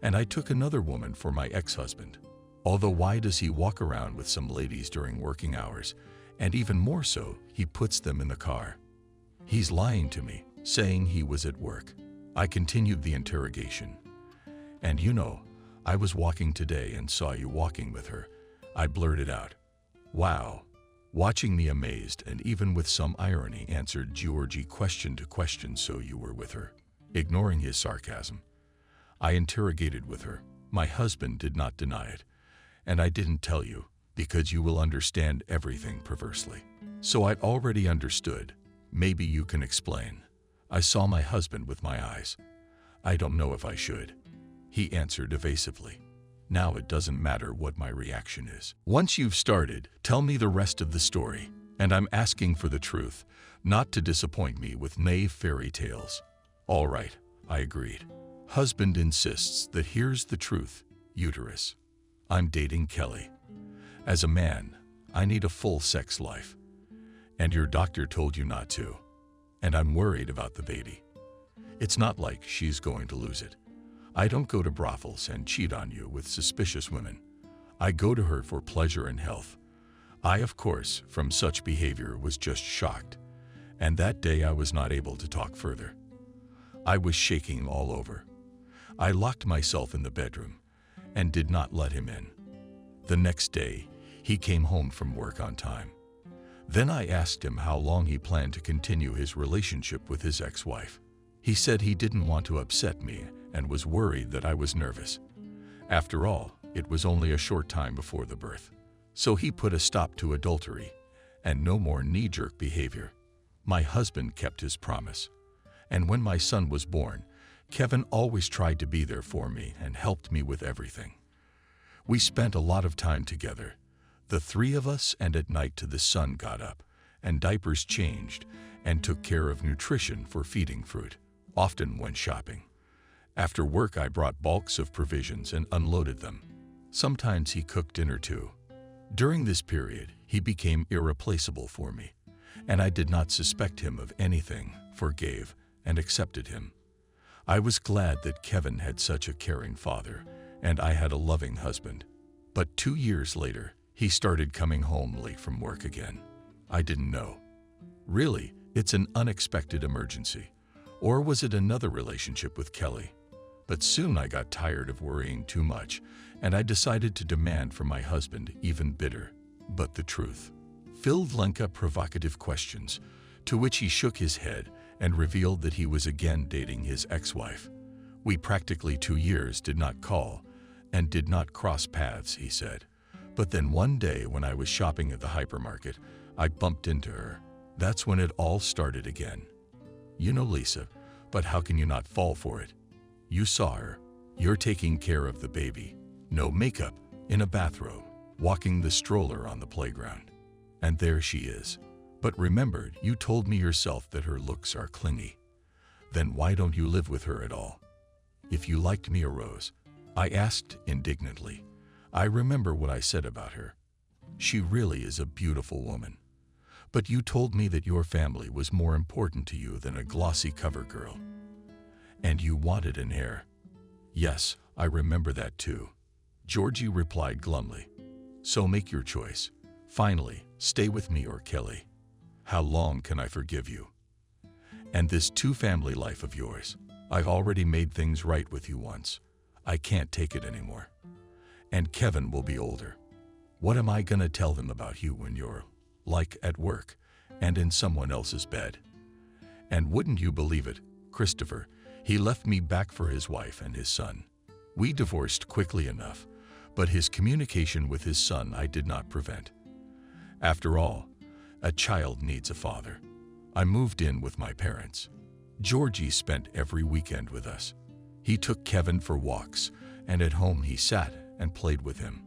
[SPEAKER 2] and I took another woman for my ex-husband. Although why does he walk around with some ladies during working hours, and even more so, he puts them in the car? He's lying to me, saying he was at work. I continued the interrogation. "And you know, I was walking today and saw you walking with her," I blurted out. "Wow." Watching me amazed and even with some irony answered Georgie question to question. "So you were with her?" Ignoring his sarcasm, I interrogated with her. "My husband did not deny it, and I didn't tell you because you will understand everything perversely." "So I'd already understood. Maybe you can explain." "I saw my husband with my eyes. I don't know if I should," he answered evasively. Now it doesn't matter what my reaction is. Once you've started, tell me the rest of the story, and I'm asking for the truth, not to disappoint me with naive fairy tales. "All right," I agreed. Husband insists that here's the truth. Uterus. I'm dating Kelly. As a man, I need a full sex life. And your doctor told you not to. And I'm worried about the baby. It's not like she's going to lose it. I don't go to brothels and cheat on you with suspicious women. I go to her for pleasure and health. I, of course, from such behavior was just shocked. And that day I was not able to talk further. I was shaking all over. I locked myself in the bedroom and did not let him in. The next day, he came home from work on time. Then I asked him how long he planned to continue his relationship with his ex-wife. He said he didn't want to upset me and was worried that I was nervous. After all, it was only a short time before the birth. So he put a stop to adultery and no more knee-jerk behavior. My husband kept his promise. And when my son was born, Kevin always tried to be there for me and helped me with everything. We spent a lot of time together, the three of us, and at night the son got up and diapers changed and took care of nutrition for feeding fruit, often when shopping. After work I brought bulks of provisions and unloaded them. Sometimes he cooked dinner too. During this period, he became irreplaceable for me, and I did not suspect him of anything, forgave, and accepted him. I was glad that Kevin had such a caring father, and I had a loving husband. But 2 years later, he started coming home late from work again. I didn't know. Really, it's an unexpected emergency. Or was it another relationship with Kelly? But soon I got tired of worrying too much, and I decided to demand from my husband even bitter, but the truth. Filled Lenka provocative questions, to which he shook his head and revealed that he was again dating his ex-wife. We practically 2 years did not call and did not cross paths, he said. But then one day when I was shopping at the hypermarket, I bumped into her. That's when it all started again. You know, Lisa, but how can you not fall for it? You saw her. You're taking care of the baby. No makeup, in a bathrobe, walking the stroller on the playground. And there she is. But remember, you told me yourself that her looks are clingy. Then why don't you live with her at all? If you liked Mia Rose, I asked indignantly. I remember what I said about her. She really is a beautiful woman. But you told me that your family was more important to you than a glossy cover girl. And you wanted an heir. Yes, I remember that too. Georgie replied glumly. So make your choice. Finally, stay with me or Kelly. How long can I forgive you? And this two-family life of yours, I've already made things right with you once. I can't take it anymore. And Kevin will be older. What am I gonna tell him about you when you're, like, at work and in someone else's bed? And wouldn't you believe it, Christopher, he left me back for his wife and his son. We divorced quickly enough, but his communication with his son I did not prevent. After all, a child needs a father. I moved in with my parents. Georgie spent every weekend with us. He took Kevin for walks, and at home he sat and played with him.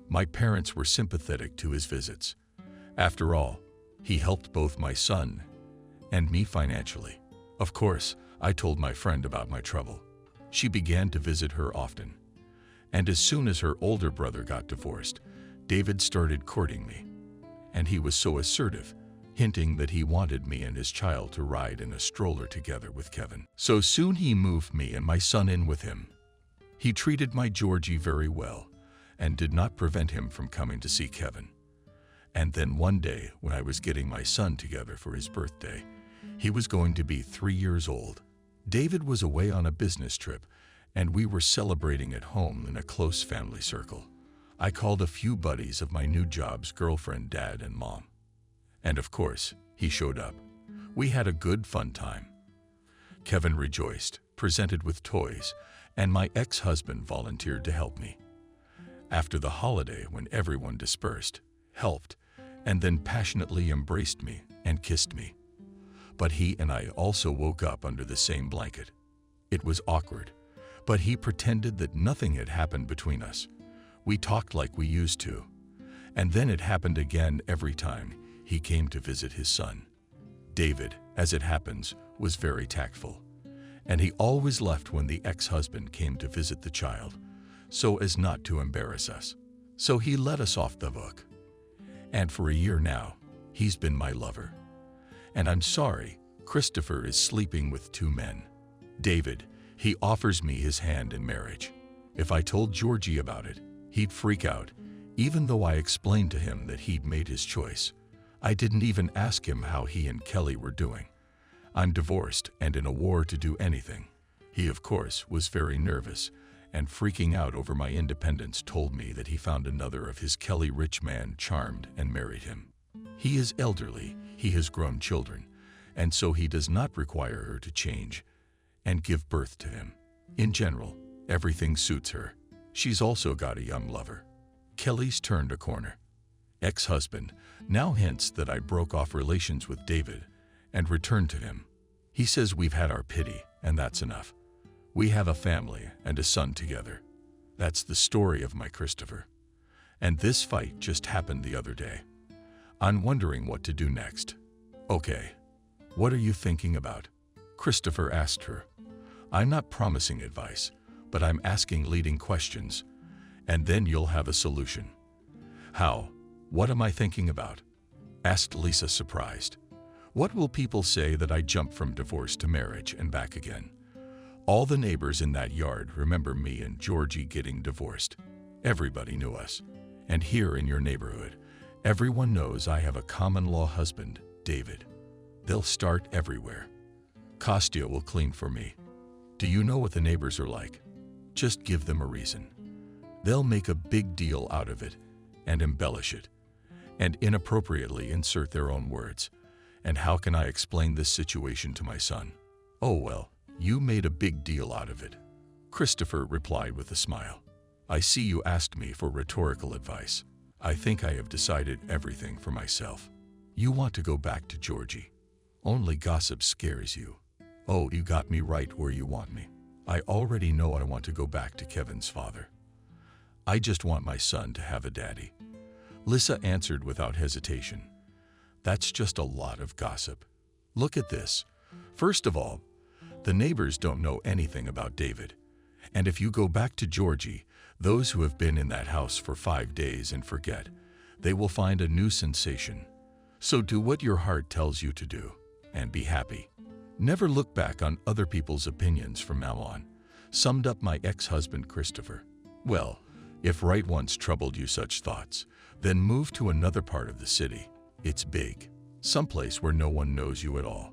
[SPEAKER 2] My parents were sympathetic to his visits. After all, he helped both my son and me financially. Of course, I told my friend about my trouble. She began to visit her often. And as soon as her older brother got divorced, David started courting me. And he was so assertive, hinting that he wanted me and his child to ride in a stroller together with Kevin. So soon he moved me and my son in with him. He treated my Georgie very well and did not prevent him from coming to see Kevin. And then one day, when I was getting my son together for his birthday, he was going to be 3 years old. David was away on a business trip, and we were celebrating at home in a close family circle. I called a few buddies of my new job's girlfriend, dad, and mom. And of course, he showed up. We had a good, fun time. Kevin rejoiced, presented with toys, and my ex-husband volunteered to help me. After the holiday, when everyone dispersed, helped, and then passionately embraced me and kissed me. But he and I also woke up under the same blanket. It was awkward, but he pretended that nothing had happened between us. We talked like we used to. And then it happened again every time he came to visit his son. David, as it happens, was very tactful, and he always left when the ex-husband came to visit the child, so as not to embarrass us. So he let us off the hook. And for a year now, he's been my lover. And I'm sorry, Christopher is sleeping with 2 men. David, he offers me his hand in marriage. If I told Georgie about it, he'd freak out, even though I explained to him that he'd made his choice. I didn't even ask him how he and Kelly were doing. I'm divorced and in a war to do anything. He, of course, was very nervous and freaking out over my independence told me that he found another of his Kelly rich man charmed and married him. He is elderly, he has grown children, and so he does not require her to change and give birth to him. In general, everything suits her. She's also got a young lover. Kelly's turned a corner. Ex-husband now hints that I broke off relations with David and returned to him. He says we've had our pity, and that's enough. We have a family and a son together. That's the story of my Christopher. And this fight just happened the other day. I'm wondering what to do next. Okay, what are you thinking about? Christopher asked her. I'm not promising advice, but I'm asking leading questions, and then you'll have a solution. How? What am I thinking about? Asked Lisa, surprised. What will people say that I jumped from divorce to marriage and back again? All the neighbors in that yard remember me and Georgie getting divorced. Everybody knew us. And here in your neighborhood, everyone knows I have a common-law husband, David. They'll start everywhere. Kostya will clean for me. Do you know what the neighbors are like? Just give them a reason. They'll make a big deal out of it and embellish it, and inappropriately insert their own words. And how can I explain this situation to my son? Oh well, you made a big deal out of it. Christopher replied with a smile. I see you asked me for rhetorical advice. I think I have decided everything for myself. You want to go back to Georgie. Only gossip scares you. Oh, you got me right where you want me. I already know I want to go back to Kevin's father. I just want my son to have a daddy. Lisa answered without hesitation. That's just a lot of gossip. Look at this. First of all, the neighbors don't know anything about David. And if you go back to Georgie, those who have been in that house for 5 days and forget, they will find a new sensation. So do what your heart tells you to do, and be happy. Never look back on other people's opinions from now on, summed up my ex-husband Christopher. Well, if right once troubled you such thoughts, then move to another part of the city. It's big, someplace where no one knows you at all.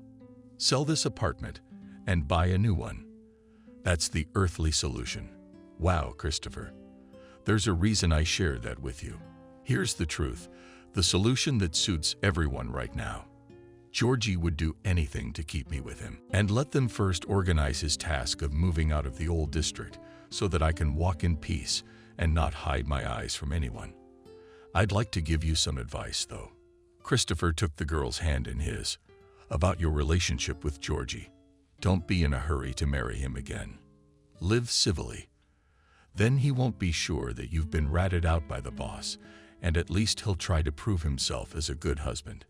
[SPEAKER 2] Sell this apartment and buy a new one. That's the earthly solution. Wow, Christopher. There's a reason I share that with you. Here's the truth, the solution that suits everyone right now. Georgie would do anything to keep me with him, and let them first organize his task of moving out of the old district so that I can walk in peace and not hide my eyes from anyone. I'd like to give you some advice, though. Christopher took the girl's hand in his. About your relationship with Georgie. Don't be in a hurry to marry him again. Live civilly. Then he won't be sure that you've been ratted out by the boss, and at least he'll try to prove himself as a good husband.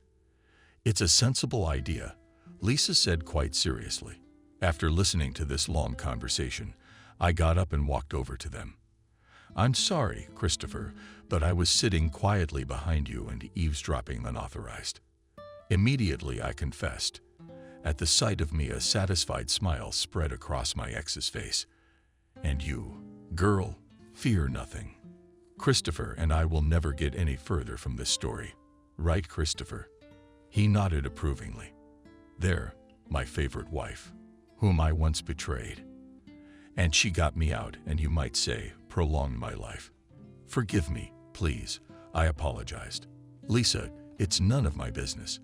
[SPEAKER 2] It's a sensible idea, Lisa said quite seriously. After listening to this long conversation, I got up and walked over to them. I'm sorry, Christopher, but I was sitting quietly behind you and eavesdropping unauthorized. Immediately I confessed. At the sight of me, a satisfied smile spread across my ex's face. And you, girl, fear nothing. Christopher and I will never get any further from this story. Right, Christopher? He nodded approvingly. There, my favorite wife, whom I once betrayed. And she got me out and, you might say, prolonged my life. Forgive me, please, I apologized. Lisa, it's none of my business.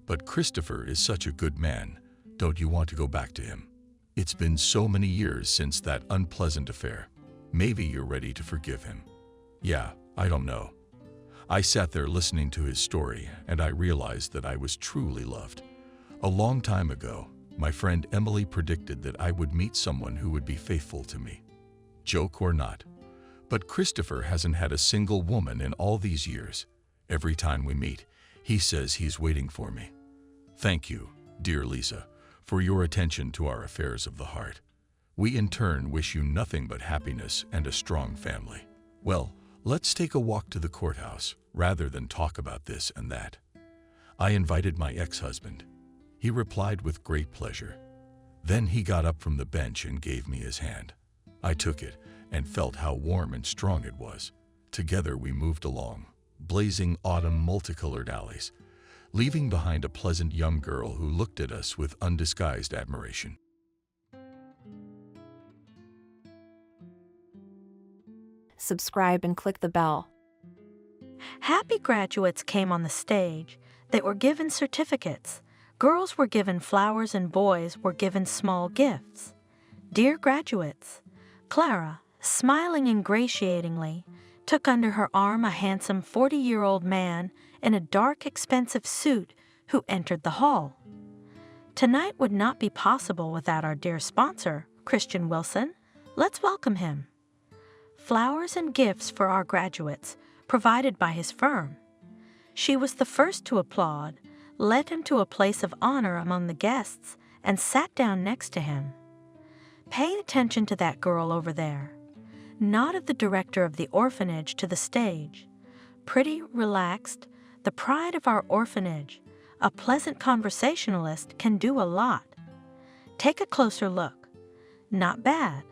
[SPEAKER 2] But Christopher is such a good man. Don't you want to go back to him? It's been so many years since that unpleasant affair. Maybe you're ready to forgive him. Yeah, I don't know. I sat there listening to his story, and I realized that I was truly loved. A long time ago, my friend Emily predicted that I would meet someone who would be faithful to me. Joke or not. But Christopher hasn't had a single woman in all these years. Every time we meet, he says he's waiting for me. Thank you, dear Lisa, for your attention to our affairs of the heart. We in turn wish you nothing but happiness and a strong family. Well, let's take a walk to the courthouse, rather than talk about this and that. I invited my ex-husband. He replied with great pleasure. Then he got up from the bench and gave me his hand. I took it and felt how warm and strong it was. Together we moved along, blazing autumn multicolored alleys, leaving behind a pleasant young girl who looked at us with undisguised admiration.
[SPEAKER 1] Subscribe and click the bell.
[SPEAKER 3] Happy graduates came on the stage. They were given certificates. Girls were given flowers and boys were given small gifts. Dear graduates, Clara, smiling ingratiatingly, took under her arm a handsome 40-year-old man in a dark, expensive suit who entered the hall. Tonight would not be possible without our dear sponsor, Christian Wilson. Let's welcome him. Flowers and gifts for our graduates, provided by his firm. She was the first to applaud, led him to a place of honor among the guests, and sat down next to him. Pay attention to that girl over there. Nodded the director of the orphanage to the stage. Pretty, relaxed, the pride of our orphanage, a pleasant conversationalist can do a lot. Take a closer look. Not bad,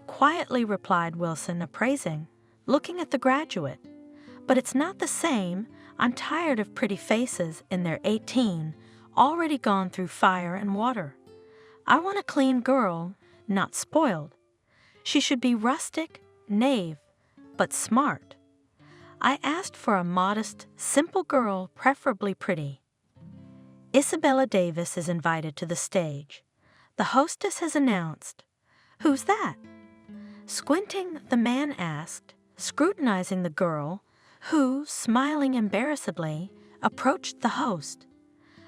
[SPEAKER 3] quietly replied Wilson, appraising, looking at the graduate. But it's not the same. I'm tired of pretty faces in their 18, already gone through fire and water. I want a clean girl, not spoiled. She should be rustic, knave, but smart. I asked for a modest, simple girl, preferably pretty. Isabella Davis is invited to the stage. The hostess has announced. Who's that? Squinting, the man asked, scrutinizing the girl, who, smiling embarrassedly, approached the host.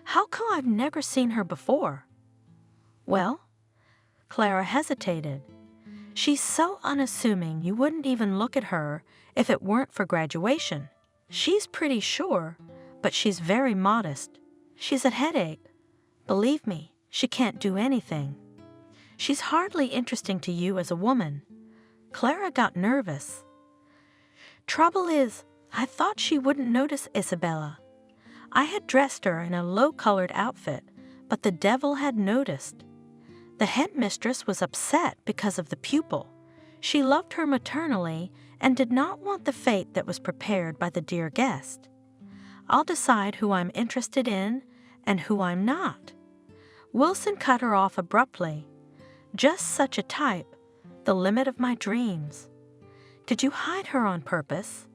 [SPEAKER 3] How come I've never seen her before? Well, Clara hesitated. She's so unassuming you wouldn't even look at her if it weren't for graduation. She's pretty sure, but she's very modest. She's a headache. Believe me, she can't do anything. She's hardly interesting to you as a woman. Clara got nervous. Trouble is, I thought she wouldn't notice Isabella. I had dressed her in a low-colored outfit, but the devil had noticed. The headmistress was upset because of the pupil. She loved her maternally and did not want the fate that was prepared by the dear guest. I'll decide who I'm interested in and who I'm not. Wilson cut her off abruptly. Just such a type, the limit of my dreams. Did you hide her on purpose?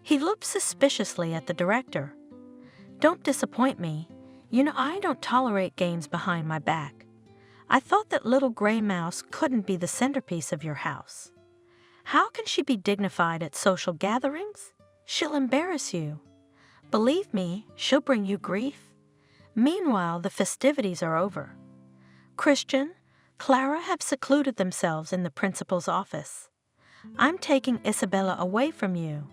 [SPEAKER 3] He looked suspiciously at the director. Don't disappoint me. You know I don't tolerate games behind my back. I thought that little gray mouse couldn't be the centerpiece of your house. How can she be dignified at social gatherings? She'll embarrass you. Believe me, she'll bring you grief. Meanwhile, the festivities are over. Christian, Clara have secluded themselves in the principal's office. I'm taking Isabella away from you.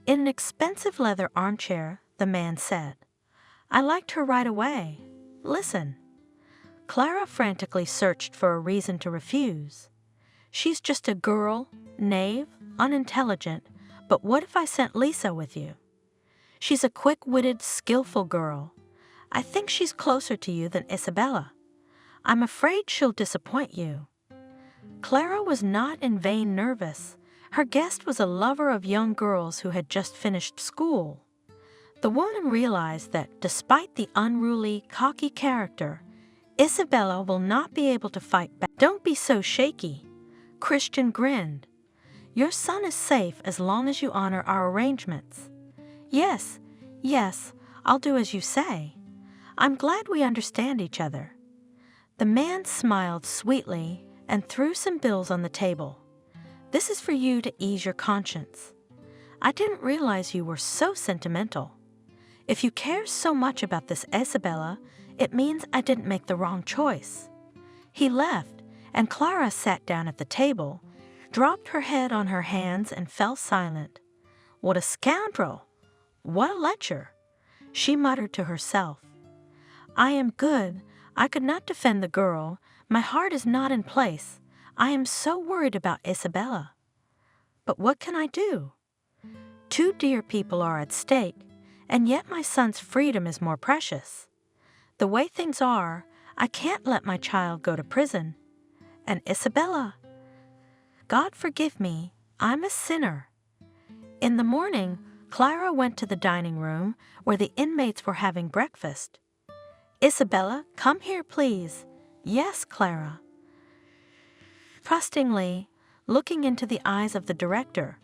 [SPEAKER 3] In an expensive leather armchair, the man said. I liked her right away. Listen. Clara frantically searched for a reason to refuse. She's just a girl, naive, unintelligent, but what if I sent Lisa with you? She's a quick-witted, skillful girl. I think she's closer to you than Isabella. I'm afraid she'll disappoint you. Clara was not in vain nervous. Her guest was a lover of young girls who had just finished school. The woman realized that, despite the unruly, cocky character, Isabella will not be able to fight back. Don't be so shaky. Christian grinned. Your son is safe as long as you honor our arrangements. Yes, I'll do as you say. I'm glad we understand each other. The man smiled sweetly and threw some bills on the table. This is for you to ease your conscience. I didn't realize you were so sentimental. If you care so much about this Isabella, it means I didn't make the wrong choice. He left, and Clara sat down at the table, dropped her head on her hands, and fell silent. What a scoundrel! What a lecher! She muttered to herself. I am good. I could not defend the girl. My heart is not in place. I am so worried about Isabella. But what can I do? 2 dear people are at stake, and yet my son's freedom is more precious. The way things are, I can't let my child go to prison. And Isabella, God forgive me, I'm a sinner. In the morning, Clara went to the dining room where the inmates were having breakfast. Isabella, come here, please. Yes, Clara. Trustingly, looking into the eyes of the director,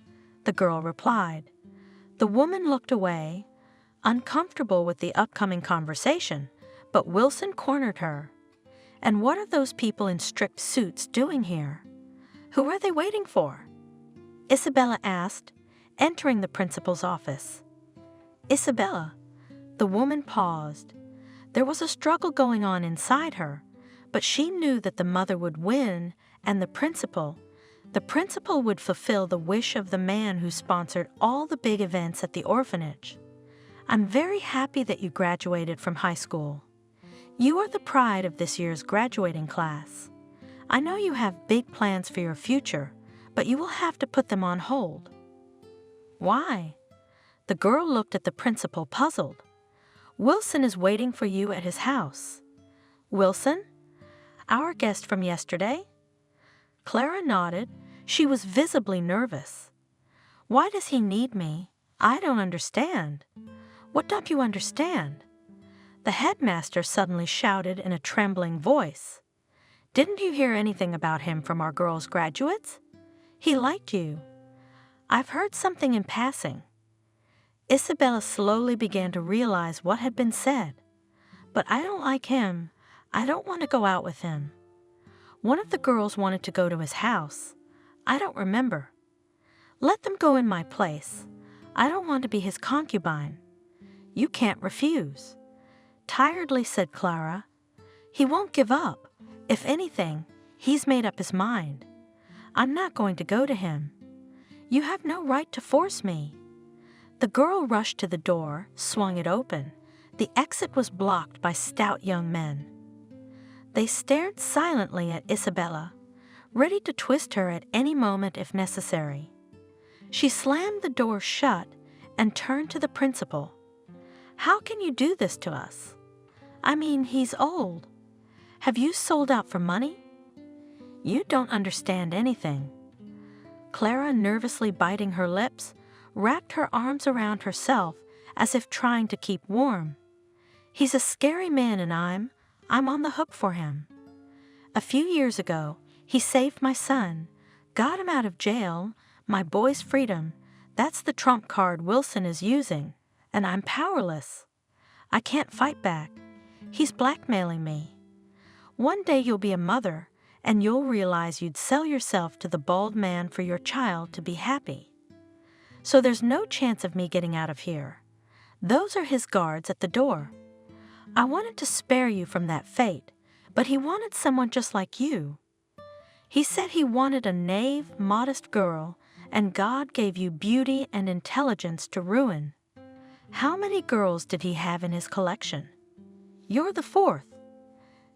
[SPEAKER 3] the girl replied. The woman looked away, uncomfortable with the upcoming conversation, but Wilson cornered her. And what are those people in strict suits doing here? Who are they waiting for? Isabella asked, entering the principal's office. Isabella. The woman paused. There was a struggle going on inside her, but she knew that the mother would win, and the principal would fulfill the wish of the man who sponsored all the big events at the orphanage. I'm very happy that you graduated from high school. You are the pride of this year's graduating class. I know you have big plans for your future, but you will have to put them on hold. Why? The girl looked at the principal, puzzled. Wilson is waiting for you at his house. Wilson? Our guest from yesterday? Clara nodded. She was visibly nervous. Why does he need me? I don't understand. What don't you understand? The headmaster suddenly shouted in a trembling voice. Didn't you hear anything about him from our girls' graduates? He liked you. I've heard something in passing. Isabella slowly began to realize what had been said. But I don't like him. I don't want to go out with him. One of the girls wanted to go to his house. I don't remember. Let them go in my place. I don't want to be his concubine. You can't refuse." Tiredly said Clara. "He won't give up. If anything, he's made up his mind. I'm not going to go to him. You have no right to force me." The girl rushed to the door, swung it open. The exit was blocked by stout young men. They stared silently at Isabella, ready to twist her at any moment if necessary. She slammed the door shut and turned to the principal. "How can you do this to us? I mean, he's old. Have you sold out for money? You don't understand anything." Clara, nervously biting her lips, wrapped her arms around herself as if trying to keep warm. "He's a scary man and I'm on the hook for him. A few years ago, he saved my son, got him out of jail, my boy's freedom. That's the trump card Wilson is using, and I'm powerless. I can't fight back. He's blackmailing me. One day you'll be a mother, and you'll realize you'd sell yourself to the bald man for your child to be happy. So there's no chance of me getting out of here. Those are his guards at the door. I wanted to spare you from that fate, but he wanted someone just like you. He said he wanted a naive, modest girl, and God gave you beauty and intelligence to ruin. How many girls did he have in his collection? You're the fourth.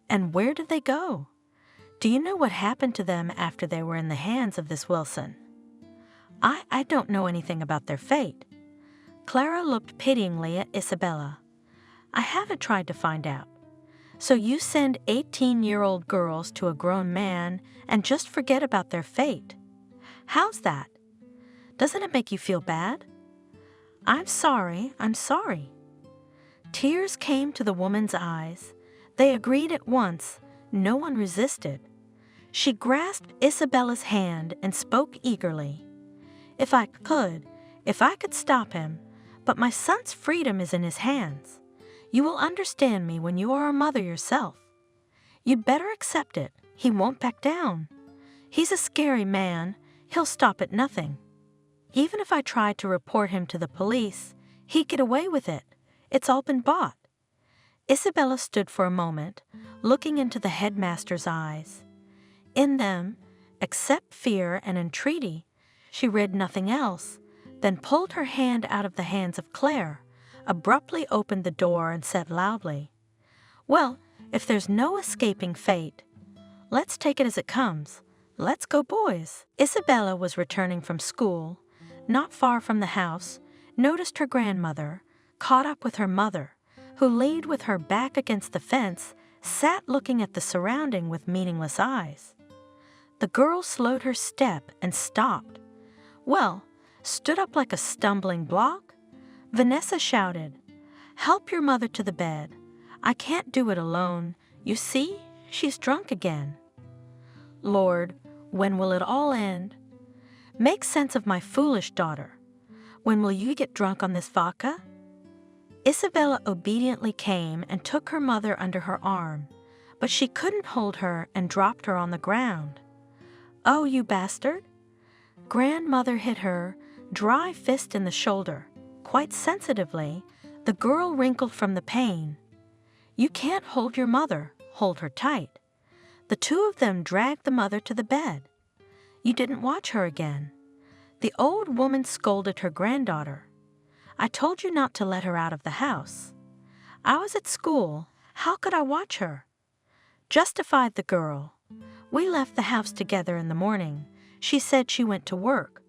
[SPEAKER 3] And where did they go? Do you know what happened to them after they were in the hands of this Wilson?" I don't know anything about their fate." Clara looked pityingly at Isabella. "I haven't tried to find out. So you send 18-year-old girls to a grown man and just forget about their fate. How's that? Doesn't it make you feel bad?" I'm sorry. Tears came to the woman's eyes. They agreed at once. No one resisted. She grasped Isabella's hand and spoke eagerly. If I could stop him, but my son's freedom is in his hands. You will understand me when you are a mother yourself. You'd better accept it. He won't back down. He's a scary man. He'll stop at nothing. Even if I tried to report him to the police, he'd get away with it. It's all been bought." Isabella stood for a moment, looking into the headmaster's eyes. In them, except fear and entreaty, she read nothing else, then pulled her hand out of the hands of Claire, abruptly opened the door and said loudly, "Well, if there's no escaping fate, let's take it as it comes. Let's go, boys." Isabella was returning from school, not far from the house, noticed her grandmother, caught up with her mother, who leaned with her back against the fence, sat looking at the surrounding with meaningless eyes. The girl slowed her step and stopped. Well, stood up like a stumbling block. Vanessa shouted, "Help your mother to the bed. I can't do it alone. You see, she's drunk again." "Lord, when will it all end? Make sense of my foolish daughter. When will you get drunk on this vodka?" Isabella obediently came and took her mother under her arm, but she couldn't hold her and dropped her on the ground. "Oh, you bastard!" Grandmother hit her, dry fist in the shoulder. Quite sensitively, the girl wrinkled from the pain. "You can't hold your mother. Hold her tight." The two of them dragged the mother to the bed. You didn't watch her again. The old woman scolded her granddaughter. "I told you not to let her out of the house. I was at school. How could I watch her?" Justified the girl. "We left the house together in the morning. She said she went to work."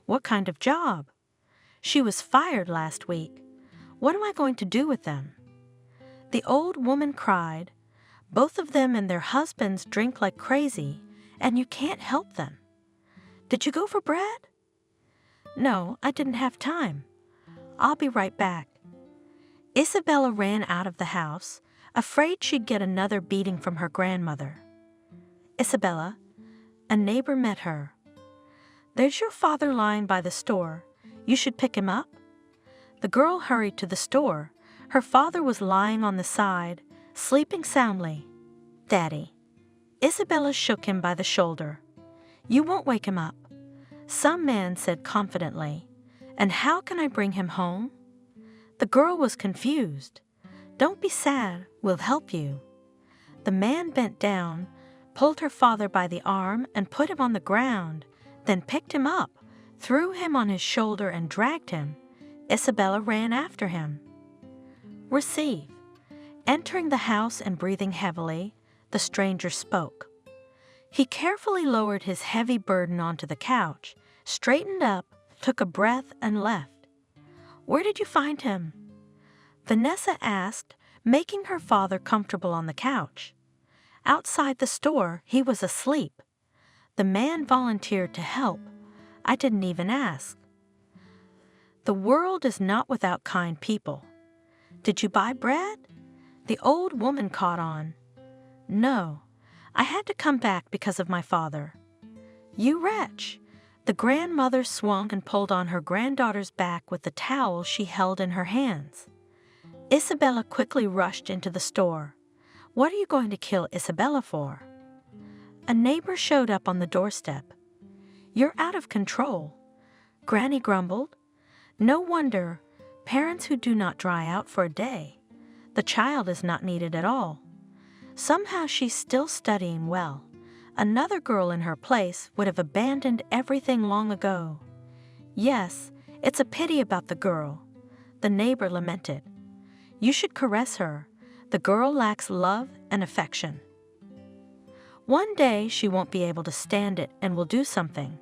[SPEAKER 3] "What kind of job?" "She was fired last week. What am I going to do with them?" The old woman cried. "Both of them and their husbands drink like crazy, and you can't help them. Did you go for bread?" "No, I didn't have time. I'll be right back." Isabella ran out of the house, afraid she'd get another beating from her grandmother. "Isabella," a neighbor met her. "There's your father lying by the store. You should pick him up." The girl hurried to the store. Her father was lying on the side, sleeping soundly. "Daddy." Isabella shook him by the shoulder. "You won't wake him up." Some man said confidently, "And how can I bring him home?" The girl was confused. "Don't be sad, we'll help you." The man bent down, pulled her father by the arm and put him on the ground, then picked him up, threw him on his shoulder and dragged him. Isabella ran after him. Receive. Entering the house and breathing heavily, the stranger spoke. He carefully lowered his heavy burden onto the couch, straightened up, took a breath, and left. "Where did you find him?" Vanessa asked, making her father comfortable on the couch. "Outside the store, he was asleep. The man volunteered to help. I didn't even ask." The world is not without kind people. "Did you buy bread?" The old woman caught on. "No, I had to come back because of my father." "You wretch!" The grandmother swung and pulled on her granddaughter's back with the towel she held in her hands. Isabella quickly rushed into the store. "What are you going to kill Isabella for?" A neighbor showed up on the doorstep. "You're out of control," Granny grumbled. "No wonder, parents who do not dry out for a day. The child is not needed at all. Somehow she's still studying well. Another girl in her place would have abandoned everything long ago." "Yes, it's a pity about the girl," the neighbor lamented. "You should caress her. The girl lacks love and affection. One day she won't be able to stand it and will do something.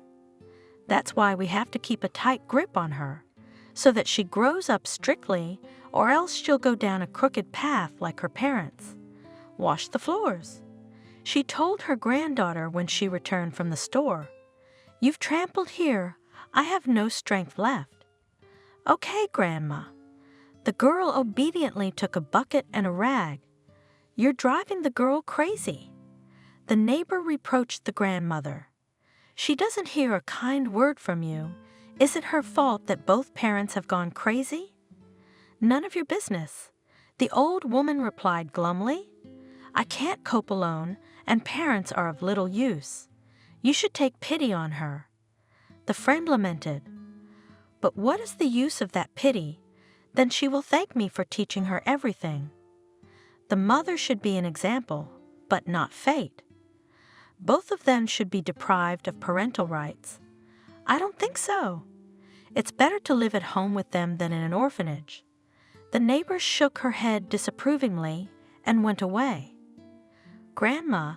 [SPEAKER 3] That's why we have to keep a tight grip on her, so that she grows up strictly, or else she'll go down a crooked path like her parents. Wash the floors." She told her granddaughter when she returned from the store. "You've trampled here. I have no strength left." "Okay, Grandma." The girl obediently took a bucket and a rag. "You're driving the girl crazy." The neighbor reproached the grandmother. "She doesn't hear a kind word from you. Is it her fault that both parents have gone crazy?" "None of your business," the old woman replied glumly. "I can't cope alone, and parents are of little use. You should take pity on her." The friend lamented. "But what is the use of that pity? Then she will thank me for teaching her everything." The mother should be an example, but not fate. Both of them should be deprived of parental rights. "I don't think so. It's better to live at home with them than in an orphanage." The neighbor shook her head disapprovingly and went away. "Grandma,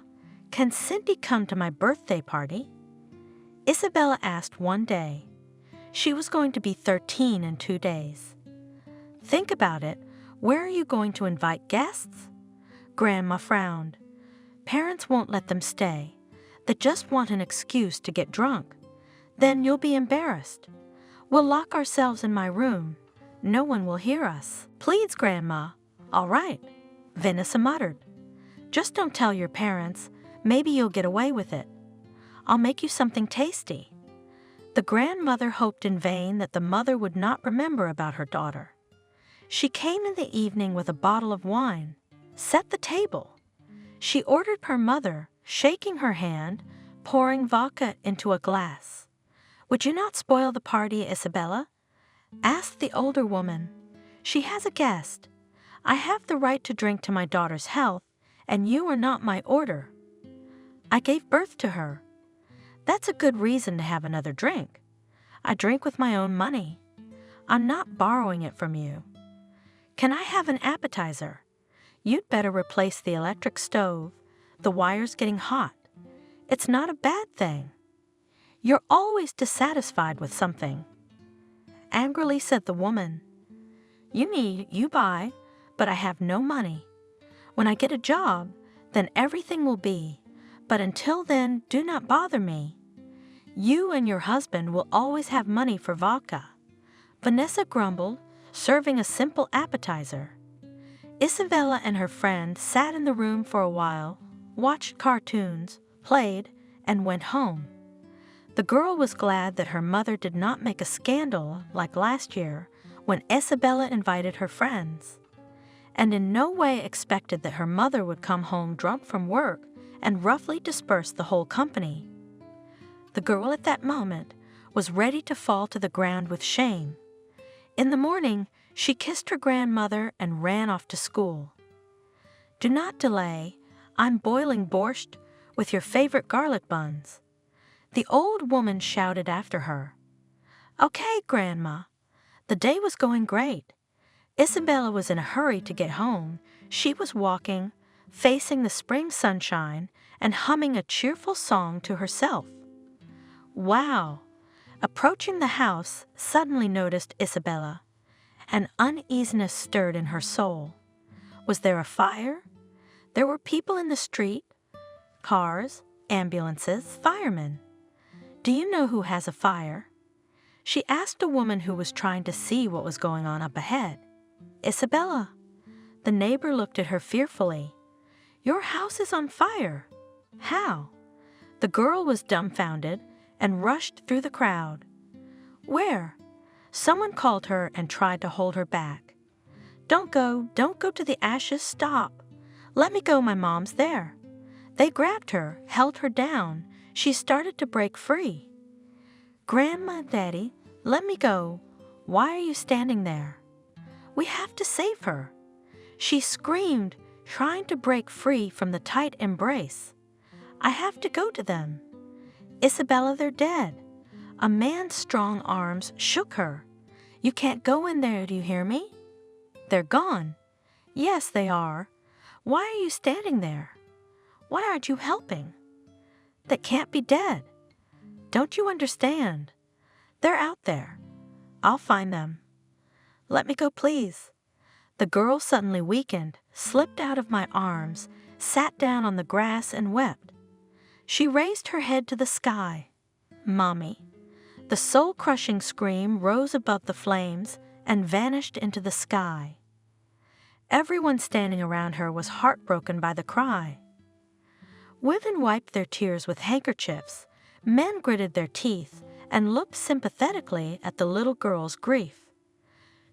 [SPEAKER 3] can Cindy come to my birthday party?" Isabella asked one day. She was going to be 13 in 2 days. "Think about it. Where are you going to invite guests?" Grandma frowned. "Parents won't let them stay. They just want an excuse to get drunk. Then you'll be embarrassed. We'll lock ourselves in my room. No one will hear us." "Please, Grandma." "All right," Vanessa muttered. "Just don't tell your parents. Maybe you'll get away with it. I'll make you something tasty." The grandmother hoped in vain that the mother would not remember about her daughter. She came in the evening with a bottle of wine. "Set the table." She ordered her mother, shaking her hand, pouring vodka into a glass. "Would you not spoil the party, Isabella?" asked the older woman. "She has a guest. I have the right to drink to my daughter's health, and you are not my order." "I gave birth to her." "That's a good reason to have another drink." "I drink with my own money. I'm not borrowing it from you." "Can I have an appetizer?" "You'd better replace the electric stove. The wire's getting hot." "It's not a bad thing." "You're always dissatisfied with something," angrily said the woman. "You need, you buy, but I have no money. When I get a job, then everything will be, but until then, do not bother me. You and your husband will always have money for vodka." Vanessa grumbled, serving a simple appetizer. Isabella and her friend sat in the room for a while, watched cartoons, played, and went home. The girl was glad that her mother did not make a scandal like last year when Isabella invited her friends, and in no way expected that her mother would come home drunk from work and roughly disperse the whole company. The girl at that moment was ready to fall to the ground with shame. In the morning, She kissed her grandmother and ran off to school. Do not delay. I'm boiling borscht with your favorite garlic buns. The old woman shouted after her. Okay, Grandma. The day was going great. Isabella was in a hurry to get home. She was walking, facing the spring sunshine, and humming a cheerful song to herself. Wow! Approaching the house, suddenly noticed Isabella. An uneasiness stirred in her soul. Was there a fire? There were people in the street, cars, ambulances, firemen. Do you know who has a fire? She asked a woman who was trying to see what was going on up ahead. Isabella. The neighbor looked at her fearfully. Your house is on fire. How? The girl was dumbfounded and rushed through the crowd. Where? Someone called her and tried to hold her back. Don't go to the ashes, stop. Let me go, my mom's there. They grabbed her, held her down. She started to break free. Grandma, Daddy, let me go. Why are you standing there? We have to save her. She screamed, trying to break free from the tight embrace. I have to go to them. Isabella, they're dead. A man's strong arms shook her. You can't go in there, do you hear me? They're gone. Yes, they are. Why are you standing there? Why aren't you helping? They can't be dead. Don't you understand? They're out there. I'll find them. Let me go, please. The girl suddenly weakened, slipped out of my arms, sat down on the grass and wept. She raised her head to the sky. Mommy. The soul-crushing scream rose above the flames and vanished into the sky. Everyone standing around her was heartbroken by the cry. Women wiped their tears with handkerchiefs. Men gritted their teeth and looked sympathetically at the little girl's grief.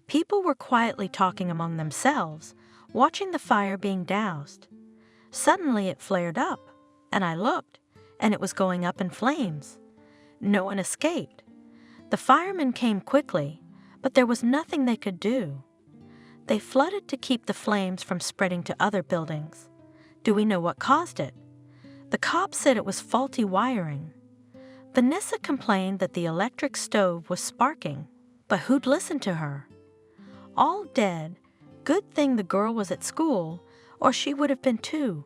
[SPEAKER 3] People were quietly talking among themselves, watching the fire being doused. Suddenly it flared up, and I looked, and it was going up in flames. No one escaped. The firemen came quickly, but there was nothing they could do. They flooded to keep the flames from spreading to other buildings. Do we know what caused it? The cops said it was faulty wiring. Vanessa complained that the electric stove was sparking, but who'd listen to her? All dead. Good thing the girl was at school, or she would have been too.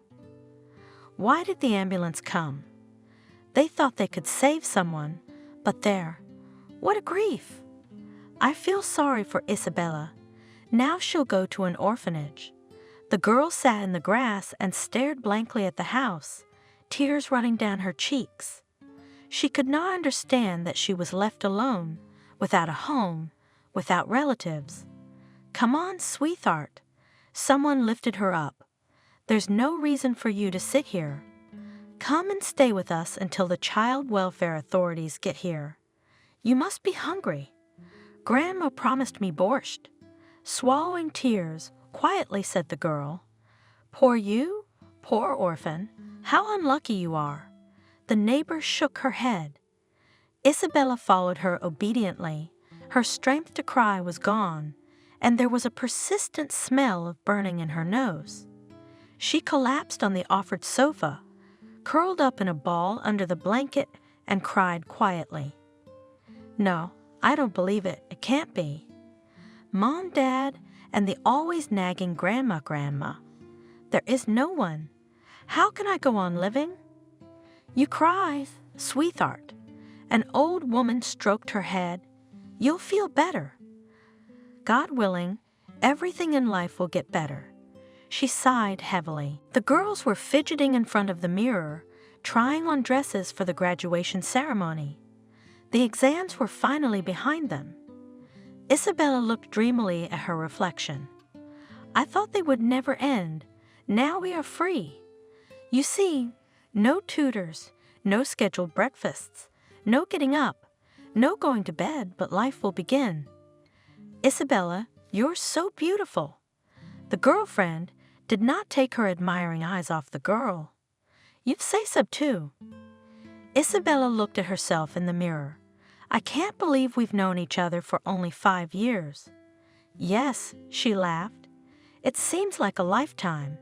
[SPEAKER 3] Why did the ambulance come? They thought they could save someone, but there. What a grief! I feel sorry for Isabella. Now she'll go to an orphanage. The girl sat in the grass and stared blankly at the house, tears running down her cheeks. She could not understand that she was left alone, without a home, without relatives. Come on, sweetheart. Someone lifted her up. There's no reason for you to sit here. Come and stay with us until the child welfare authorities get here. You must be hungry. Grandma promised me borscht. Swallowing tears, quietly said the girl. Poor you? Poor orphan. How unlucky you are. The neighbor shook her head. Isabella followed her obediently. Her strength to cry was gone, and there was a persistent smell of burning in her nose. She collapsed on the offered sofa, curled up in a ball under the blanket, and cried quietly. No, I don't believe it. It can't be. Mom, Dad, and the always nagging Grandma. There is no one. How can I go on living? You cry, sweetheart. An old woman stroked her head. You'll feel better. God willing, everything in life will get better. She sighed heavily. The girls were fidgeting in front of the mirror, trying on dresses for the graduation ceremony. The exams were finally behind them. Isabella looked dreamily at her reflection. I thought they would never end. Now we are free. You see, no tutors, no scheduled breakfasts, no getting up, no going to bed, but life will begin. Isabella, you're so beautiful. The girlfriend did not take her admiring eyes off the girl. You say so too. Isabella looked at herself in the mirror. I can't believe we've known each other for only 5 years. Yes, she laughed. It seems like a lifetime.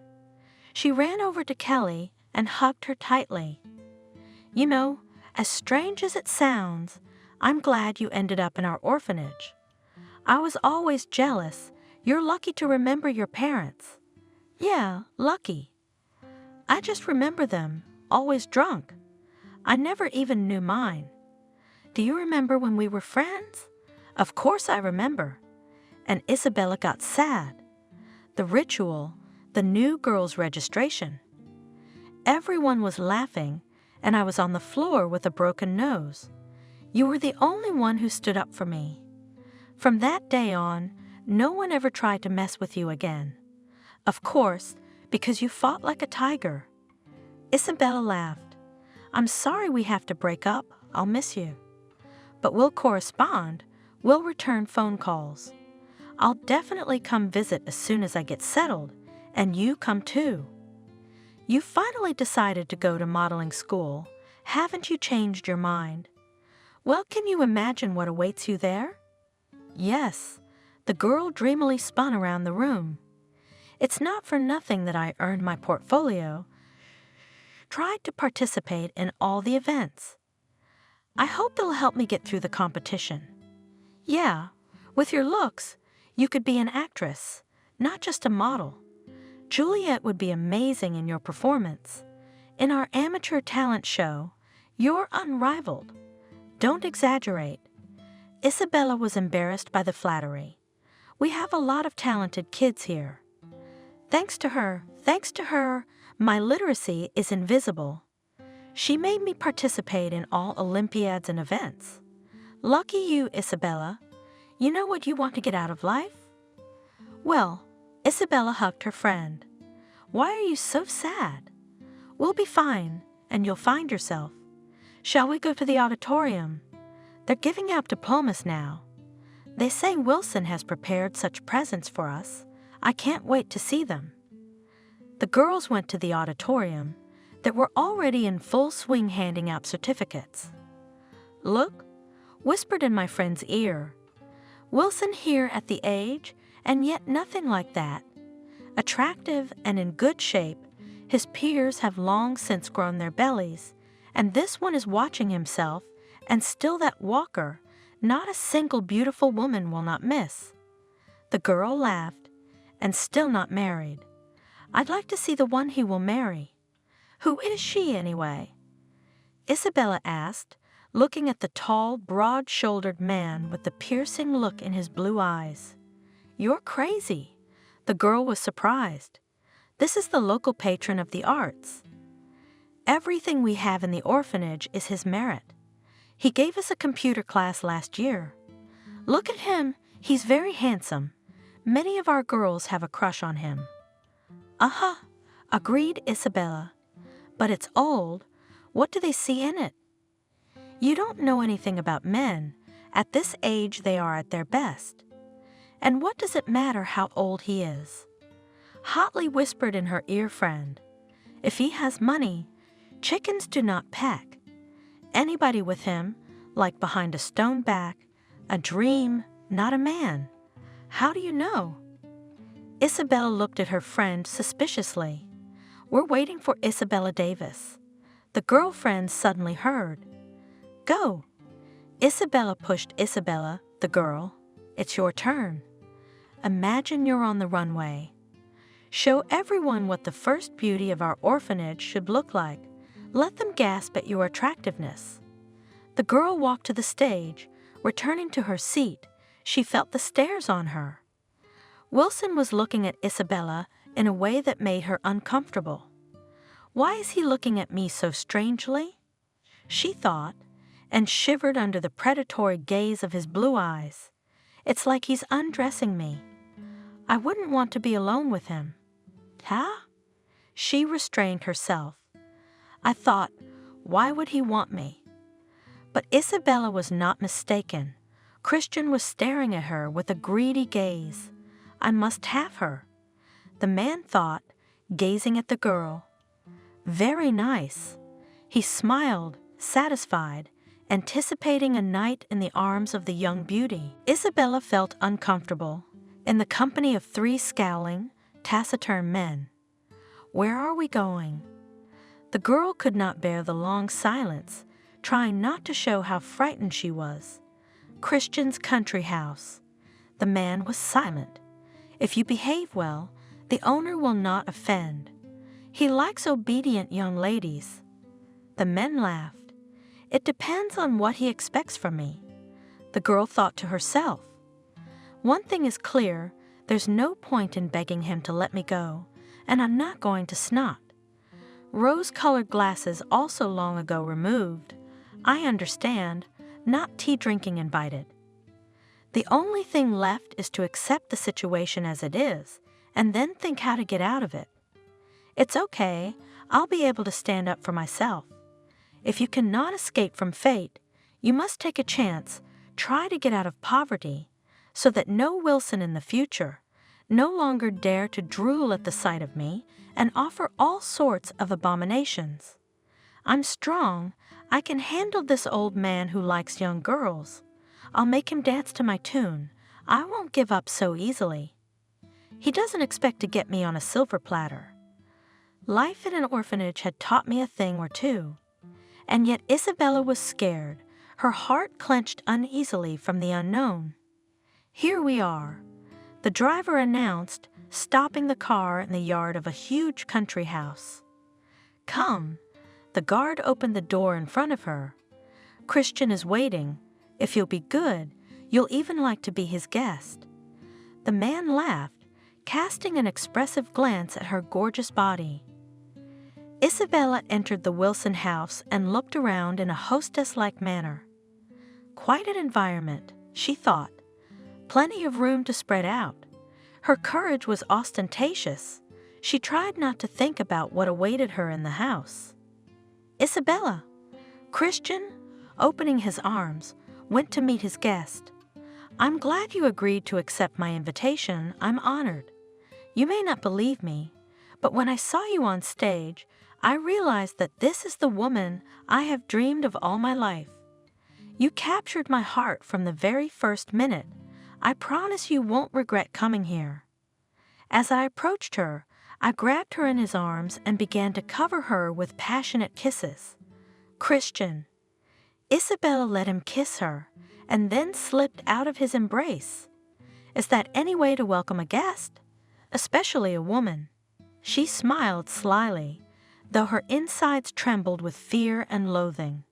[SPEAKER 3] She ran over to Kelly and hugged her tightly. You know, as strange as it sounds, I'm glad you ended up in our orphanage. I was always jealous. You're lucky to remember your parents. Yeah, lucky. I just remember them, always drunk. I never even knew mine. Do you remember when we were friends? Of course I remember. And Isabella got sad. The ritual, the new girl's registration. Everyone was laughing, and I was on the floor with a broken nose. You were the only one who stood up for me. From that day on, no one ever tried to mess with you again. Of course, because you fought like a tiger. Isabella laughed. I'm sorry we have to break up. I'll miss you. But we'll correspond. We'll return phone calls. I'll definitely come visit as soon as I get settled, and you come too. You finally decided to go to modeling school. Haven't you changed your mind? Well, can you imagine what awaits you there? Yes, the girl dreamily spun around the room. It's not for nothing that I earned my portfolio. Tried to participate in all the events. I hope they'll help me get through the competition. Yeah, with your looks, you could be an actress, not just a model. Juliet would be amazing in your performance. In our amateur talent show, you're unrivaled. Don't exaggerate. Isabella was embarrassed by the flattery. We have a lot of talented kids here. Thanks to her, my literacy is invisible. She made me participate in all Olympiads and events. Lucky you, Isabella. You know what you want to get out of life? Well, Isabella hugged her friend. Why are you so sad? We'll be fine, and you'll find yourself. Shall we go to the auditorium? They're giving out diplomas now. They say Wilson has prepared such presents for us. I can't wait to see them. The girls went to the auditorium that were already in full swing handing out certificates. Look, whispered in my friend's ear. Wilson here at the age, and yet nothing like that. Attractive and in good shape, his peers have long since grown their bellies, and this one is watching himself, and still that walker, not a single beautiful woman will not miss. The girl laughed, and still not married. I'd like to see the one he will marry. Who is she, anyway? Isabella asked, looking at the tall, broad-shouldered man with the piercing look in his blue eyes. You're crazy. The girl was surprised. This is the local patron of the arts. Everything we have in the orphanage is his merit. He gave us a computer class last year. Look at him. He's very handsome. Many of our girls have a crush on him. Uh-huh, agreed Isabella. But it's old. What do they see in it? You don't know anything about men. At this age, they are at their best. And what does it matter how old he is? Hotly whispered in her ear friend. If he has money, chickens do not peck. Anybody with him, like behind a stone back, a dream, not a man. How do you know? Isabella looked at her friend suspiciously. We're waiting for Isabella Davis. The girlfriend suddenly heard. Go. Isabella pushed Isabella, the girl. It's your turn. Imagine you're on the runway. Show everyone what the first beauty of our orphanage should look like. Let them gasp at your attractiveness. The girl walked to the stage. Returning to her seat, she felt the stares on her. Wilson was looking at Isabella in a way that made her uncomfortable. Why is he looking at me so strangely? She thought, and shivered under the predatory gaze of his blue eyes. It's like he's undressing me. I wouldn't want to be alone with him. Huh? She restrained herself. I thought, why would he want me? But Isabella was not mistaken. Christian was staring at her with a greedy gaze. I must have her. The man thought, gazing at the girl. Very nice. He smiled, satisfied, anticipating a night in the arms of the young beauty. Isabella felt uncomfortable. in the company of 3 scowling, taciturn men. Where are we going? The girl could not bear the long silence, trying not to show how frightened she was. Christian's country house. The man was silent. If you behave well, the owner will not offend. He likes obedient young ladies. The men laughed. It depends on what he expects from me. The girl thought to herself. One thing is clear, there's no point in begging him to let me go, and I'm not going to snot. Rose-colored glasses also long ago removed. I understand, not tea drinking invited. The only thing left is to accept the situation as it is, and then think how to get out of it. It's okay, I'll be able to stand up for myself. If you cannot escape from fate, you must take a chance, try to get out of poverty, so that no Wilson in the future no longer dare to drool at the sight of me and offer all sorts of abominations. I'm strong, I can handle this old man who likes young girls. I'll make him dance to my tune. I won't give up so easily. He doesn't expect to get me on a silver platter. Life in an orphanage had taught me a thing or two. And yet Isabella was scared, her heart clenched uneasily from the unknown. Here we are, the driver announced, stopping the car in the yard of a huge country house. Come. The guard opened the door in front of her. Christian is waiting. If you'll be good, you'll even like to be his guest. The man laughed, casting an expressive glance at her gorgeous body. Isabella entered the Wilson house and looked around in a hostess-like manner. Quite an environment, she thought. Plenty of room to spread out. Her courage was ostentatious. She tried not to think about what awaited her in the house. Isabella! Christian, opening his arms, went to meet his guest. I'm glad you agreed to accept my invitation. I'm honored. You may not believe me, but when I saw you on stage, I realized that this is the woman I have dreamed of all my life. You captured my heart from the very first minute. I promise you won't regret coming here. As I approached her, I grabbed her in his arms and began to cover her with passionate kisses. Christian. Isabella let him kiss her, and then slipped out of his embrace. Is that any way to welcome a guest? Especially a woman. She smiled slyly, though her insides trembled with fear and loathing.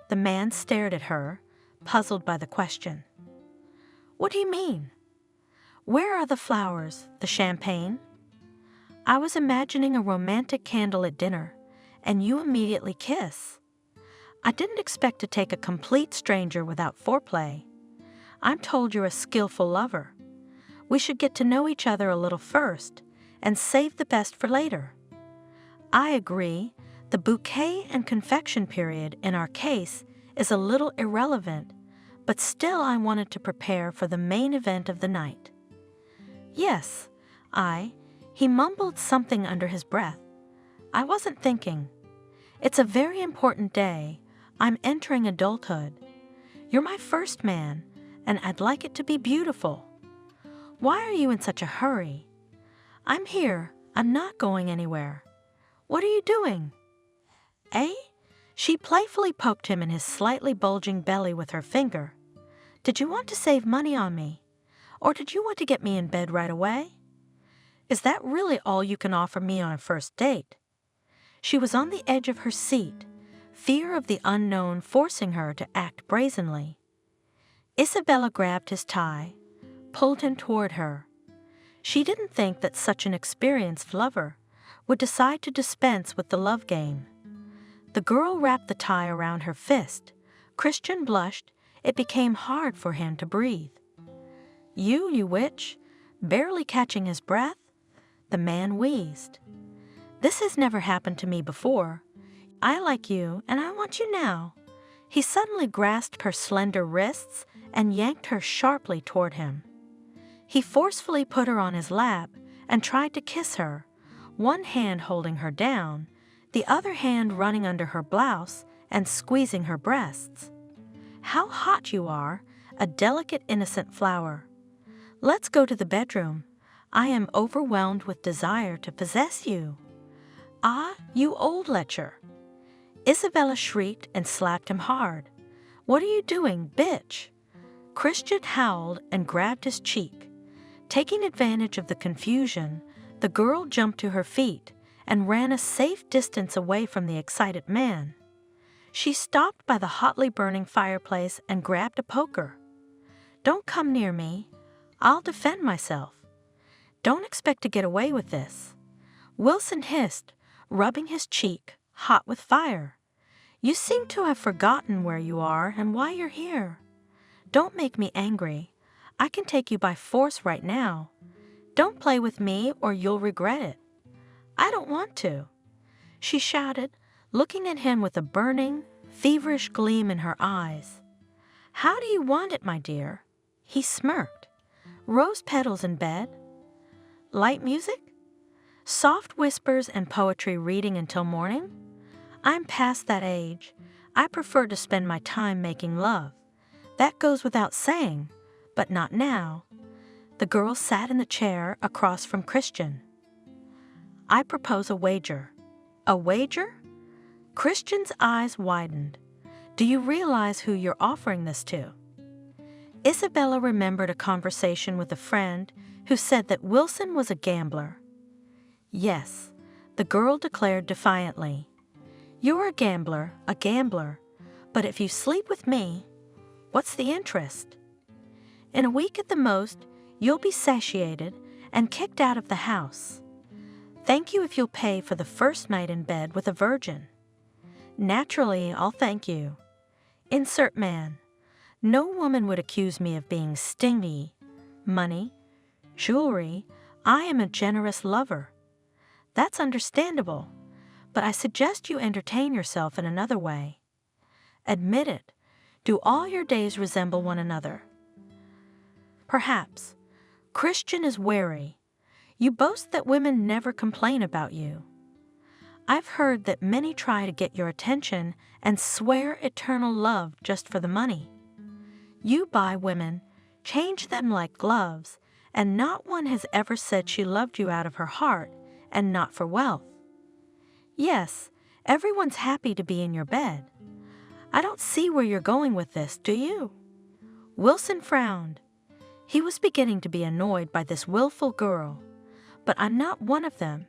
[SPEAKER 3] The man stared at her, puzzled by the question. What do you mean? Where are the flowers, the champagne? I was imagining a romantic candle at dinner, and you immediately kiss. I didn't expect to take a complete stranger without foreplay. I'm told you're a skillful lover. We should get to know each other a little first, and save the best for later. I agree, the bouquet and confection period in our case is a little irrelevant, but still I wanted to prepare for the main event of the night. Yes, he mumbled something under his breath. I wasn't thinking. It's a very important day. I'm entering adulthood. You're my first man, and I'd like it to be beautiful. Why are you in such a hurry? I'm here. I'm not going anywhere. What are you doing? Eh? She playfully poked him in his slightly bulging belly with her finger. Did you want to save money on me? Or did you want to get me in bed right away? Is that really all you can offer me on a first date? She was on the edge of her seat, fear of the unknown forcing her to act brazenly. Isabella grabbed his tie, pulled him toward her. She didn't think that such an experienced lover would decide to dispense with the love game. The girl wrapped the tie around her fist. Christian blushed. It became hard for him to breathe. You witch, barely catching his breath, the man wheezed. This has never happened to me before. I like you, and I want you now. He suddenly grasped her slender wrists and yanked her sharply toward him. He forcefully put her on his lap and tried to kiss her, one hand holding her down, the other hand running under her blouse and squeezing her breasts. How hot you are, a delicate innocent flower. Let's go to the bedroom. I am overwhelmed with desire to possess you. Ah, you old lecher. Isabella shrieked and slapped him hard. What are you doing, bitch? Christian howled and grabbed his cheek. Taking advantage of the confusion, the girl jumped to her feet and ran a safe distance away from the excited man. She stopped by the hotly burning fireplace and grabbed a poker. Don't come near me. I'll defend myself. Don't expect to get away with this. Wilson hissed, rubbing his cheek, hot with fire. You seem to have forgotten where you are and why you're here. Don't make me angry. I can take you by force right now. Don't play with me or you'll regret it. I don't want to, she shouted, looking at him with a burning, feverish gleam in her eyes. How do you want it, my dear? He smirked. Rose petals in bed? Light music? Soft whispers and poetry reading until morning? I'm past that age. I prefer to spend my time making love. That goes without saying, but not now. The girl sat in the chair across from Christian. I propose a wager. A wager? Christian's eyes widened. Do you realize who you're offering this to? Isabella remembered a conversation with a friend who said that Wilson was a gambler. Yes, the girl declared defiantly. You're a gambler, but if you sleep with me, what's the interest? In a week at the most, you'll be satiated and kicked out of the house. Thank you if you'll pay for the first night in bed with a virgin. Naturally, I'll thank you. Insert man. No woman would accuse me of being stingy. Money, jewelry, I am a generous lover. That's understandable, but I suggest you entertain yourself in another way. Admit it. Do all your days resemble one another? Perhaps. Christian is wary. You boast that women never complain about you. I've heard that many try to get your attention and swear eternal love just for the money. You buy women, change them like gloves, and not one has ever said she loved you out of her heart and not for wealth. Yes, everyone's happy to be in your bed. I don't see where you're going with this, do you? Wilson frowned. He was beginning to be annoyed by this willful girl. But I'm not one of them,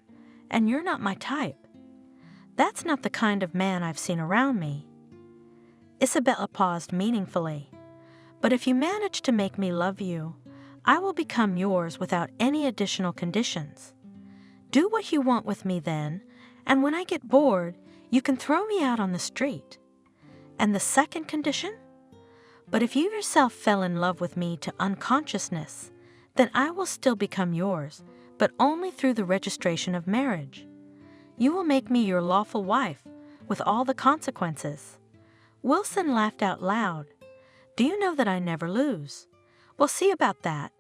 [SPEAKER 3] and you're not my type. That's not the kind of man I've seen around me. Isabella paused meaningfully. But if you manage to make me love you, I will become yours without any additional conditions. Do what you want with me then, and when I get bored, you can throw me out on the street. And the second condition? But if you yourself fell in love with me to unconsciousness, then I will still become yours, but only through the registration of marriage. You will make me your lawful wife, with all the consequences. Wilson laughed out loud. Do you know that I never lose? We'll see about that.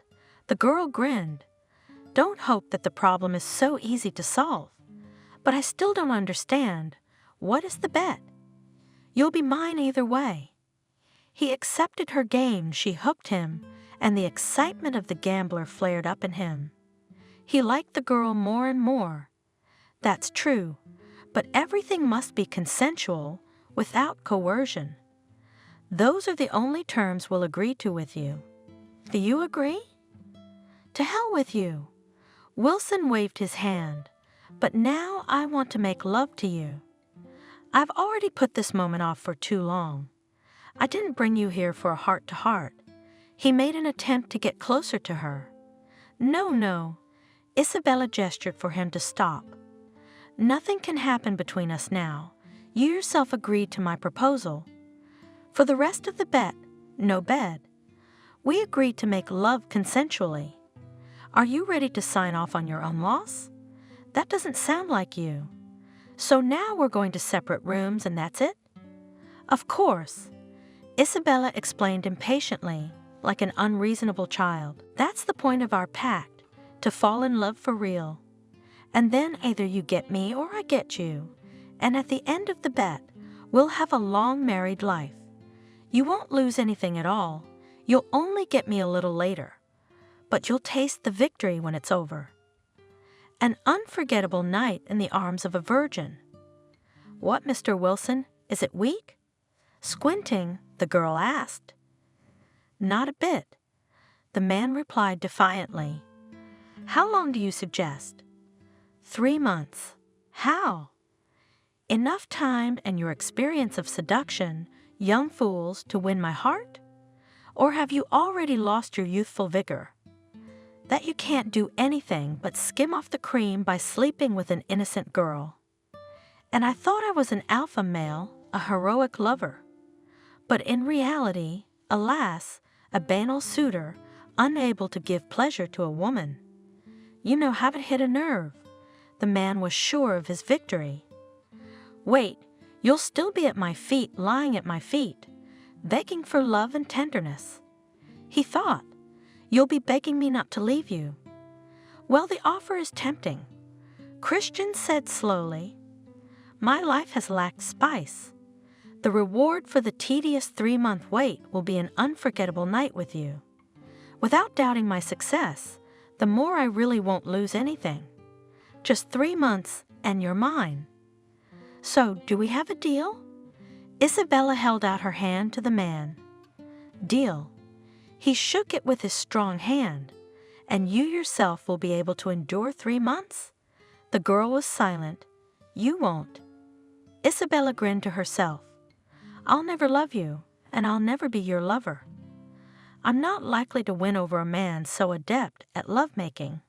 [SPEAKER 3] The girl grinned. Don't hope that the problem is so easy to solve. But I still don't understand. What is the bet? You'll be mine either way. He accepted her game. She hooked him, and the excitement of the gambler flared up in him. He liked the girl more and more. That's true, but everything must be consensual, without coercion. Those are the only terms we'll agree to with you. Do you agree? To hell with you. Wilson waved his hand. But now I want to make love to you. I've already put this moment off for too long. I didn't bring you here for a heart-to-heart. He made an attempt to get closer to her. No. Isabella gestured for him to stop. Nothing can happen between us now. You yourself agreed to my proposal. For the rest of the bet, no bed. We agreed to make love consensually. Are you ready to sign off on your own loss? That doesn't sound like you. So now we're going to separate rooms and that's it? Of course. Isabella explained impatiently, like an unreasonable child. That's the point of our pact, to fall in love for real. And then either you get me or I get you. And at the end of the bet, we'll have a long married life. You won't lose anything at all. You'll only get me a little later. but you'll taste the victory when it's over. An unforgettable night in the arms of a virgin. What, Mr. Wilson, is it weak? Squinting, the girl asked. Not a bit. The man replied defiantly. How long do you suggest? 3 months. How? Enough time and your experience of seduction, young fools, to win my heart? Or have you already lost your youthful vigor? That you can't do anything but skim off the cream by sleeping with an innocent girl. And I thought I was an alpha male, a heroic lover. But in reality, alas, a banal suitor, unable to give pleasure to a woman. You know, haven't hit a nerve. The man was sure of his victory. Wait, you'll still be at my feet, lying at my feet, begging for love and tenderness. He thought, you'll be begging me not to leave you. Well, the offer is tempting. Christian said slowly, my life has lacked spice. The reward for the tedious 3-month wait will be an unforgettable night with you. Without doubting my success, the more I really won't lose anything. Just 3 months and you're mine. So, do we have a deal? Isabella held out her hand to the man. Deal. He shook it with his strong hand. And you yourself will be able to endure 3 months? The girl was silent. You won't. Isabella grinned to herself. I'll never love you, and I'll never be your lover. I'm not likely to win over a man so adept at lovemaking.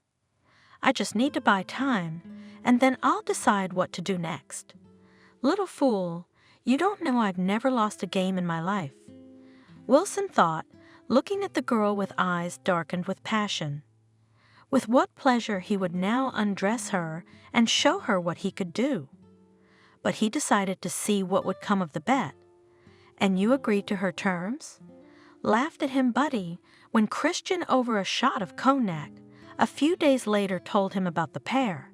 [SPEAKER 3] I just need to buy time, and then I'll decide what to do next. Little fool, you don't know I've never lost a game in my life. Wilson thought, looking at the girl with eyes darkened with passion. With what pleasure he would now undress her and show her what he could do. But he decided to see what would come of the bet. And you agreed to her terms? Laughed at him Buddy when Christian, over a shot of cognac, a few days later told him about the pair.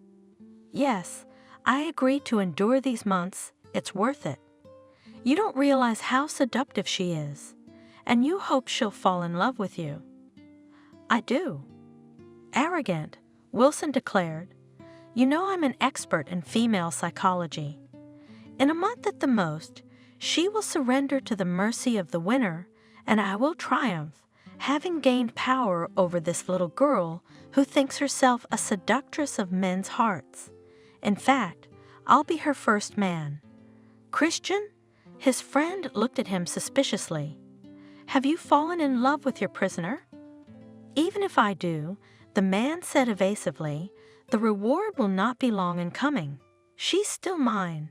[SPEAKER 3] Yes, I agreed to endure these months. It's worth it. You don't realize how seductive she is, and you hope she'll fall in love with you. I do. Arrogant, Wilson declared. You know I'm an expert in female psychology. In a month at the most, she will surrender to the mercy of the winner, and I will triumph, having gained power over this little girl who thinks herself a seductress of men's hearts. In fact, I'll be her first man. Christian? His friend looked at him suspiciously. Have you fallen in love with your prisoner? Even if I do, the man said evasively, the reward will not be long in coming. She's still mine.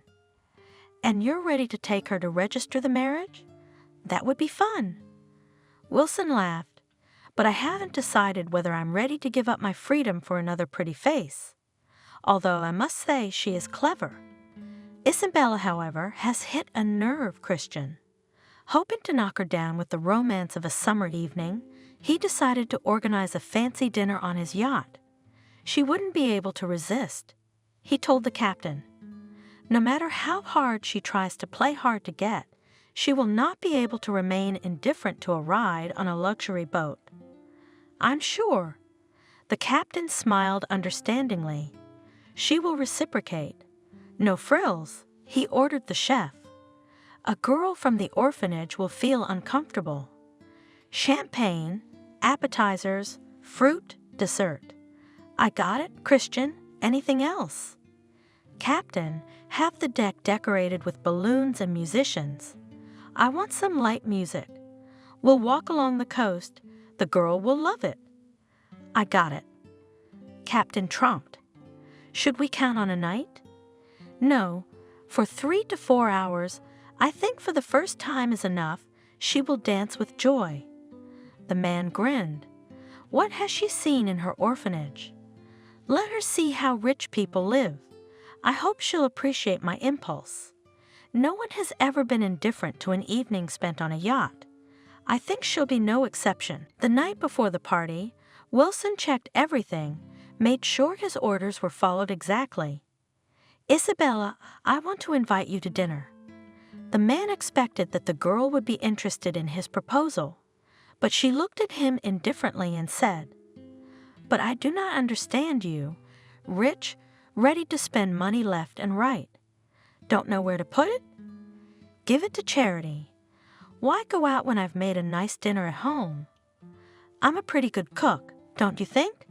[SPEAKER 3] And you're ready to take her to register the marriage? That would be fun. Wilson laughed, but I haven't decided whether I'm ready to give up my freedom for another pretty face. Although I must say she is clever. Isabella, however, has hit a nerve, Christian. Hoping to knock her down with the romance of a summer evening, he decided to organize a fancy dinner on his yacht. She wouldn't be able to resist. He told the captain, no matter how hard she tries to play hard to get, she will not be able to remain indifferent to a ride on a luxury boat. I'm sure. The captain smiled understandingly. She will reciprocate. No frills, he ordered the chef. A girl from the orphanage will feel uncomfortable. Champagne, appetizers, fruit, dessert. I got it, Christian. Anything else? Captain, have the deck decorated with balloons and musicians. I want some light music. We'll walk along the coast. The girl will love it. I got it. Captain trumped. Should we count on a night? No. For 3 to 4 hours, I think for the first time is enough. She will dance with joy. The man grinned. What has she seen in her orphanage? Let her see how rich people live. I hope she'll appreciate my impulse. No one has ever been indifferent to an evening spent on a yacht. I think she'll be no exception. The night before the party, Wilson checked everything, made sure his orders were followed exactly. Isabella, I want to invite you to dinner. The man expected that the girl would be interested in his proposal, but she looked at him indifferently and said, But I do not understand you. Rich, ready to spend money left and right. Don't know where to put it? Give it to charity. Why go out when I've made a nice dinner at home? I'm a pretty good cook, don't you think?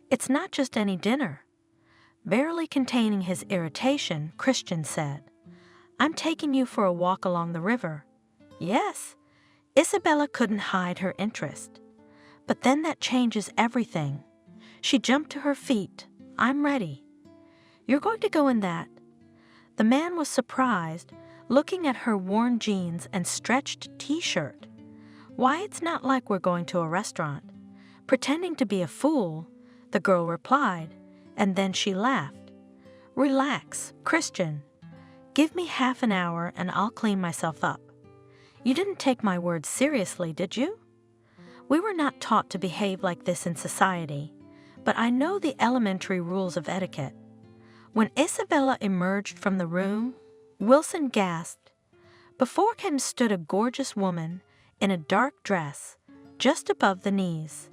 [SPEAKER 3] It's not just any dinner. Barely containing his irritation, Christian said, I'm taking you for a walk along the river. Yes, Isabella couldn't hide her interest. But then that changes everything. She jumped to her feet. I'm ready. You're going to go in that. The man was surprised, looking at her worn jeans and stretched t-shirt. Why, it's not like we're going to a restaurant. Pretending to be a fool, the girl replied, and then she laughed. Relax, Christian. Give me half an hour and I'll clean myself up. You didn't take my words seriously, did you? We were not taught to behave like this in society, but I know the elementary rules of etiquette. When Isabella emerged from the room, Wilson gasped. Before him stood a gorgeous woman in a dark dress, just above the knees.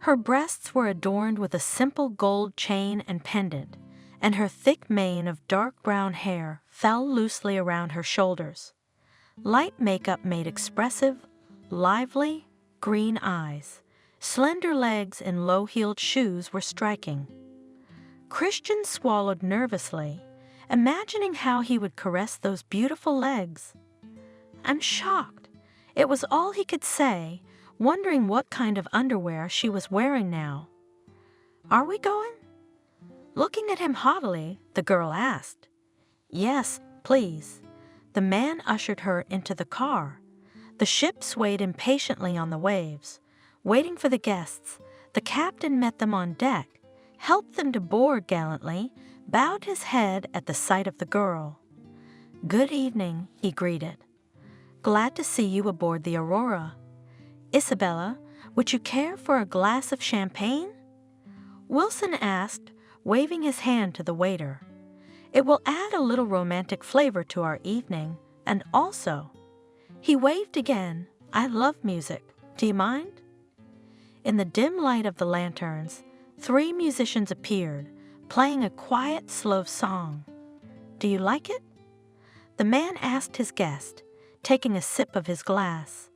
[SPEAKER 3] Her breasts were adorned with a simple gold chain and pendant, and her thick mane of dark brown hair fell loosely around her shoulders. Light makeup made expressive, lively, green eyes. Slender legs in low-heeled shoes were striking. Christian swallowed nervously, imagining how he would caress those beautiful legs. I'm shocked. It was all he could say, wondering what kind of underwear she was wearing now. Are we going? Looking at him haughtily, the girl asked. Yes, please. The man ushered her into the car. The ship swayed impatiently on the waves. Waiting for the guests, the captain met them on deck, helped them to board gallantly, bowed his head at the sight of the girl. Good evening, he greeted. Glad to see you aboard the Aurora. Isabella, would you care for a glass of champagne? Wilson asked, waving his hand to the waiter. It will add a little romantic flavor to our evening, and also, he waved again, I love music. Do you mind? In the dim light of the lanterns, 3 musicians appeared, playing a quiet, slow song. Do you like it? The man asked his guest, taking a sip of his glass.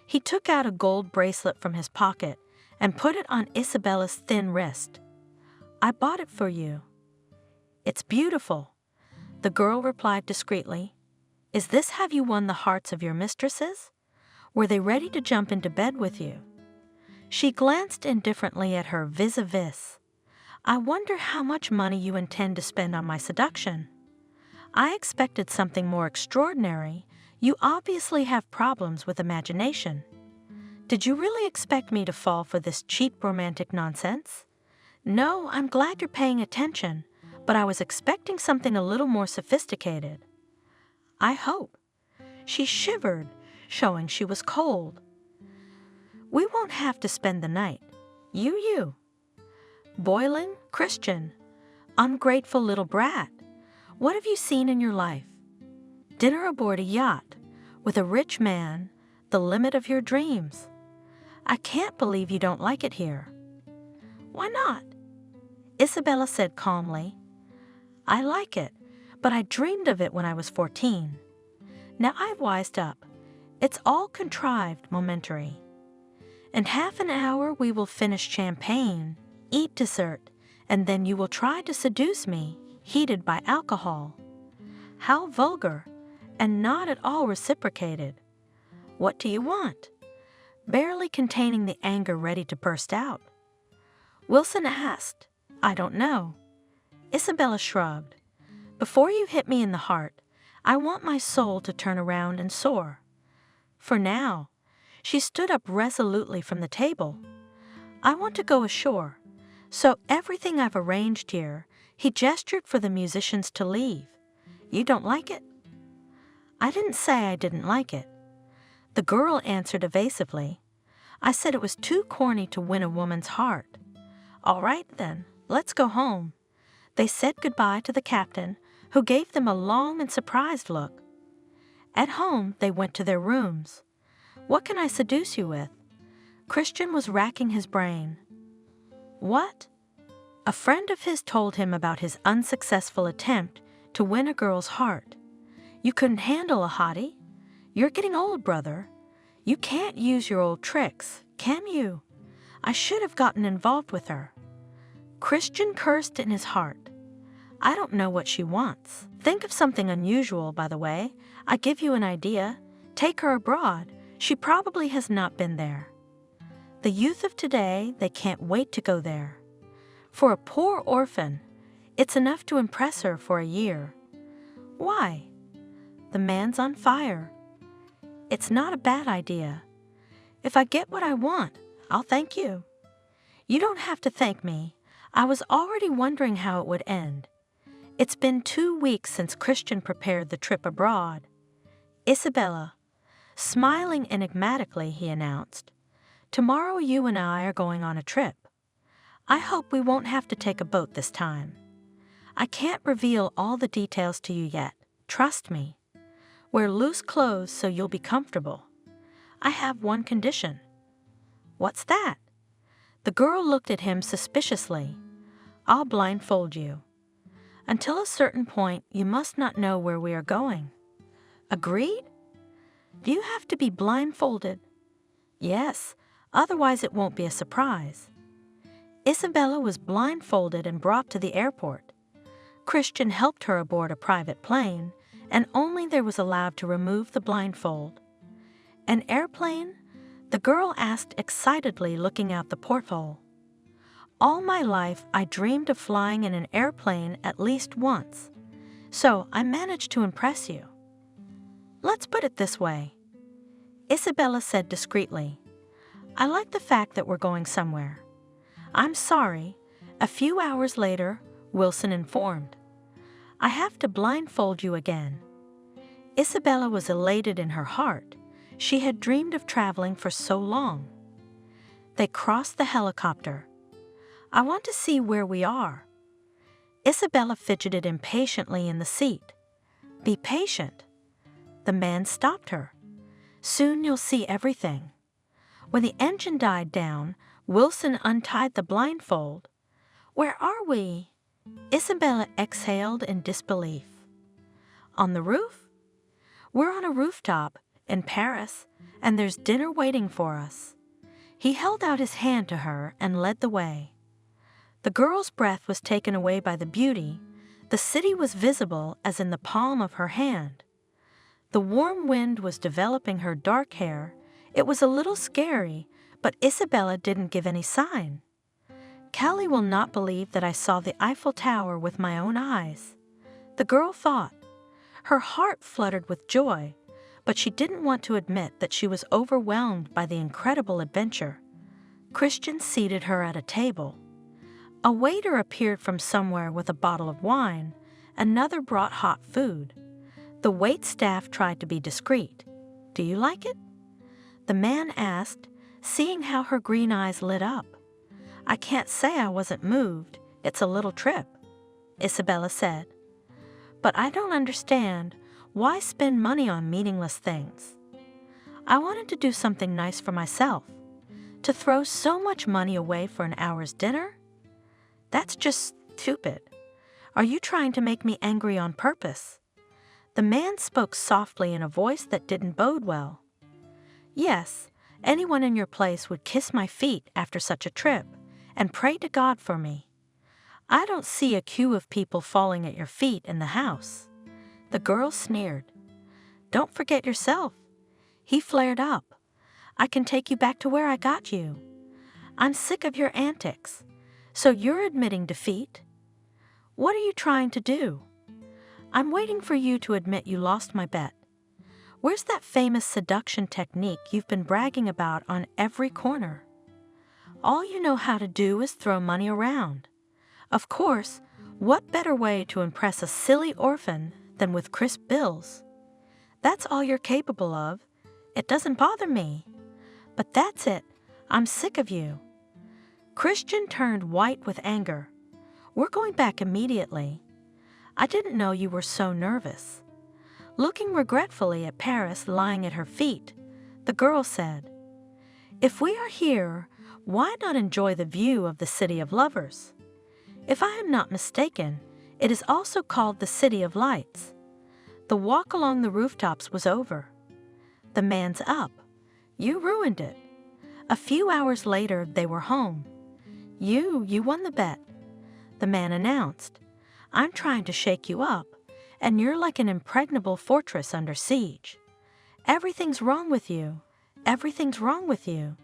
[SPEAKER 3] He took out a gold bracelet from his pocket and put it on Isabella's thin wrist. I bought it for you. It's beautiful, the girl replied discreetly. Is this how you won the hearts of your mistresses? Were they ready to jump into bed with you? She glanced indifferently at her vis-a-vis. I wonder how much money you intend to spend on my seduction. I expected something more extraordinary. You obviously have problems with imagination. Did you really expect me to fall for this cheap romantic nonsense? No, I'm glad you're paying attention, but I was expecting something a little more sophisticated. I hope. She shivered, showing she was cold. We won't have to spend the night. You. Boiling, Christian. Ungrateful little brat. What have you seen in your life? Dinner aboard a yacht, with a rich man, the limit of your dreams. I can't believe you don't like it here. Why not? Isabella said calmly. I like it, but I dreamed of it when I was 14. Now I've wised up. It's all contrived, momentary. In half an hour we will finish champagne, eat dessert, and then you will try to seduce me, heated by alcohol. How vulgar, and not at all reciprocated. What do you want? Barely containing the anger ready to burst out. Wilson asked, I don't know. Isabella shrugged. Before you hit me in the heart, I want my soul to turn around and soar. For now, she stood up resolutely from the table. I want to go ashore. So everything I've arranged here, he gestured for the musicians to leave. You don't like it? I didn't say I didn't like it. The girl answered evasively. I said it was too corny to win a woman's heart. All right then, let's go home. They said goodbye to the captain, who gave them a long and surprised look. At home, they went to their rooms. What can I seduce you with? Christian was racking his brain. What? A friend of his told him about his unsuccessful attempt to win a girl's heart. You couldn't handle a hottie? You're getting old, brother. You can't use your old tricks, can you? I should have gotten involved with her. Christian cursed in his heart. I don't know what she wants. Think of something unusual, by the way. I give you an idea. Take her abroad. She probably has not been there. The youth of today, they can't wait to go there. For a poor orphan, it's enough to impress her for a year. Why? The man's on fire. It's not a bad idea. If I get what I want, I'll thank you. You don't have to thank me. I was already wondering how it would end. It's been 2 weeks since Christian prepared the trip abroad. Isabella. Smiling enigmatically, he announced, "Tomorrow you and I are going on a trip. I hope we won't have to take a boat this time. I can't reveal all the details to you yet. Trust me. Wear loose clothes so you'll be comfortable. I have one condition." "What's that?" The girl looked at him suspiciously. "I'll blindfold you. Until a certain point, you must not know where we are going." "Agreed?" "Do you have to be blindfolded?" "Yes, otherwise it won't be a surprise." Isabella was blindfolded and brought to the airport. Christian helped her aboard a private plane, and only there was allowed to remove the blindfold. "An airplane?" the girl asked excitedly, looking out the porthole. "All my life I dreamed of flying in an airplane at least once, so I managed to impress you." "Let's put it this way," Isabella said discreetly. "I like the fact that we're going somewhere. I'm sorry," a few hours later, Wilson informed. "I have to blindfold you again." Isabella was elated in her heart. She had dreamed of traveling for so long. They crossed the helicopter. "I want to see where we are." Isabella fidgeted impatiently in the seat. "Be patient." The man stopped her. "Soon you'll see everything." When the engine died down, Wilson untied the blindfold. "Where are we?" Isabella exhaled in disbelief. "On the roof?" "We're on a rooftop in Paris, and there's dinner waiting for us." He held out his hand to her and led the way. The girl's breath was taken away by the beauty. The city was visible as in the palm of her hand. The warm wind was developing her dark hair. It was a little scary, but Isabella didn't give any sign. "Callie will not believe that I saw the Eiffel Tower with my own eyes," the girl thought. Her heart fluttered with joy, but she didn't want to admit that she was overwhelmed by the incredible adventure. Christian seated her at a table. A waiter appeared from somewhere with a bottle of wine. Another brought hot food. The waitstaff tried to be discreet. "Do you like it?" the man asked, seeing how her green eyes lit up. "I can't say I wasn't moved. It's a little trip," Isabella said. "But I don't understand. Why spend money on meaningless things? I wanted to do something nice for myself. To throw so much money away for an hour's dinner? That's just stupid. Are you trying to make me angry on purpose?" The man spoke softly in a voice that didn't bode well. "Yes, anyone in your place would kiss my feet after such a trip and pray to God for me. I don't see a queue of people falling at your feet in the house." The girl sneered. "Don't forget yourself." He flared up. "I can take you back to where I got you. I'm sick of your antics. So you're admitting defeat? What are you trying to do?" "I'm waiting for you to admit you lost my bet. Where's that famous seduction technique you've been bragging about on every corner? All you know how to do is throw money around. Of course, what better way to impress a silly orphan than with crisp bills? That's all you're capable of. It doesn't bother me. But that's it. I'm sick of you." Christian turned white with anger. "We're going back immediately. I didn't know you were so nervous." Looking regretfully at Paris lying at her feet, the girl said, "If we are here, Why not enjoy the view of the City of Lovers? If I am not mistaken, it is also called the City of Lights. The walk along the rooftops was over. The man's up. You ruined it. A few hours later, they were home. You won the bet. The man announced, I'm trying to shake you up, and you're like an impregnable fortress under siege. Everything's wrong with you. Everything's wrong with you.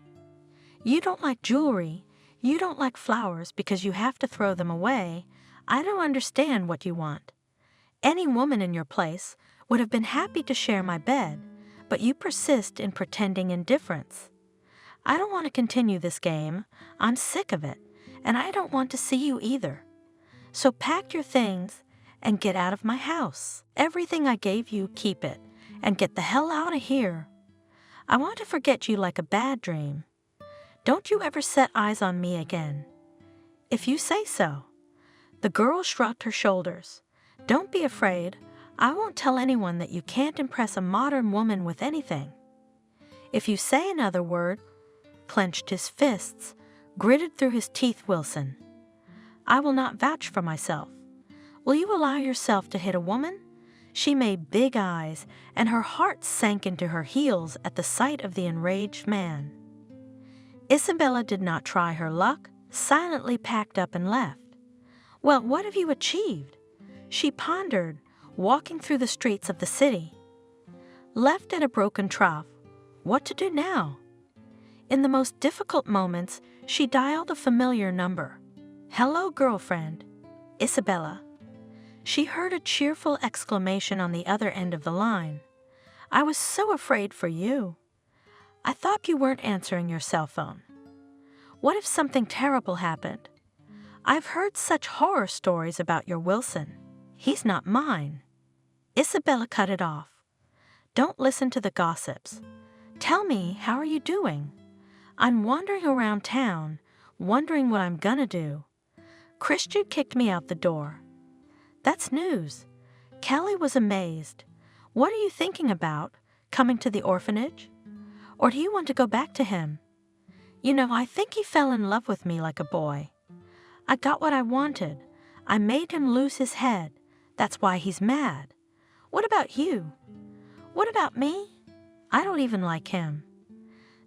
[SPEAKER 3] You don't like jewelry. You don't like flowers because you have to throw them away. I don't understand what you want. Any woman in your place would have been happy to share my bed, but you persist in pretending indifference. I don't want to continue this game. I'm sick of it, and I don't want to see you either. So pack your things and get out of my house. Everything I gave you, keep it, and get the hell out of here. I want to forget you like a bad dream. Don't you ever set eyes on me again. If you say so. The girl shrugged her shoulders. Don't be afraid. I won't tell anyone that you can't impress a modern woman with anything. If you say another word, clenched his fists, gritted through his teeth, Wilson. I will not vouch for myself. Will you allow yourself to hit a woman? She made big eyes, and her heart sank into her heels at the sight of the enraged man. Isabella did not try her luck, silently packed up and left. Well, what have you achieved? She pondered, walking through the streets of the city. Left at a broken trough, what to do now? In the most difficult moments, she dialed a familiar number. Hello, girlfriend. Isabella. She heard a cheerful exclamation on the other end of the line. I was so afraid for you. I thought you weren't answering your cell phone. What if something terrible happened? I've heard such horror stories about your Wilson. He's not mine. Isabella cut it off. Don't listen to the gossips. Tell me, how are you doing? I'm wandering around town, wondering what I'm gonna do. Christian kicked me out the door. That's news. Kelly was amazed. What are you thinking about? Coming to the orphanage? Or do you want to go back to him? You know, I think he fell in love with me like a boy. I got what I wanted. I made him lose his head. That's why he's mad. What about you? What about me? I don't even like him.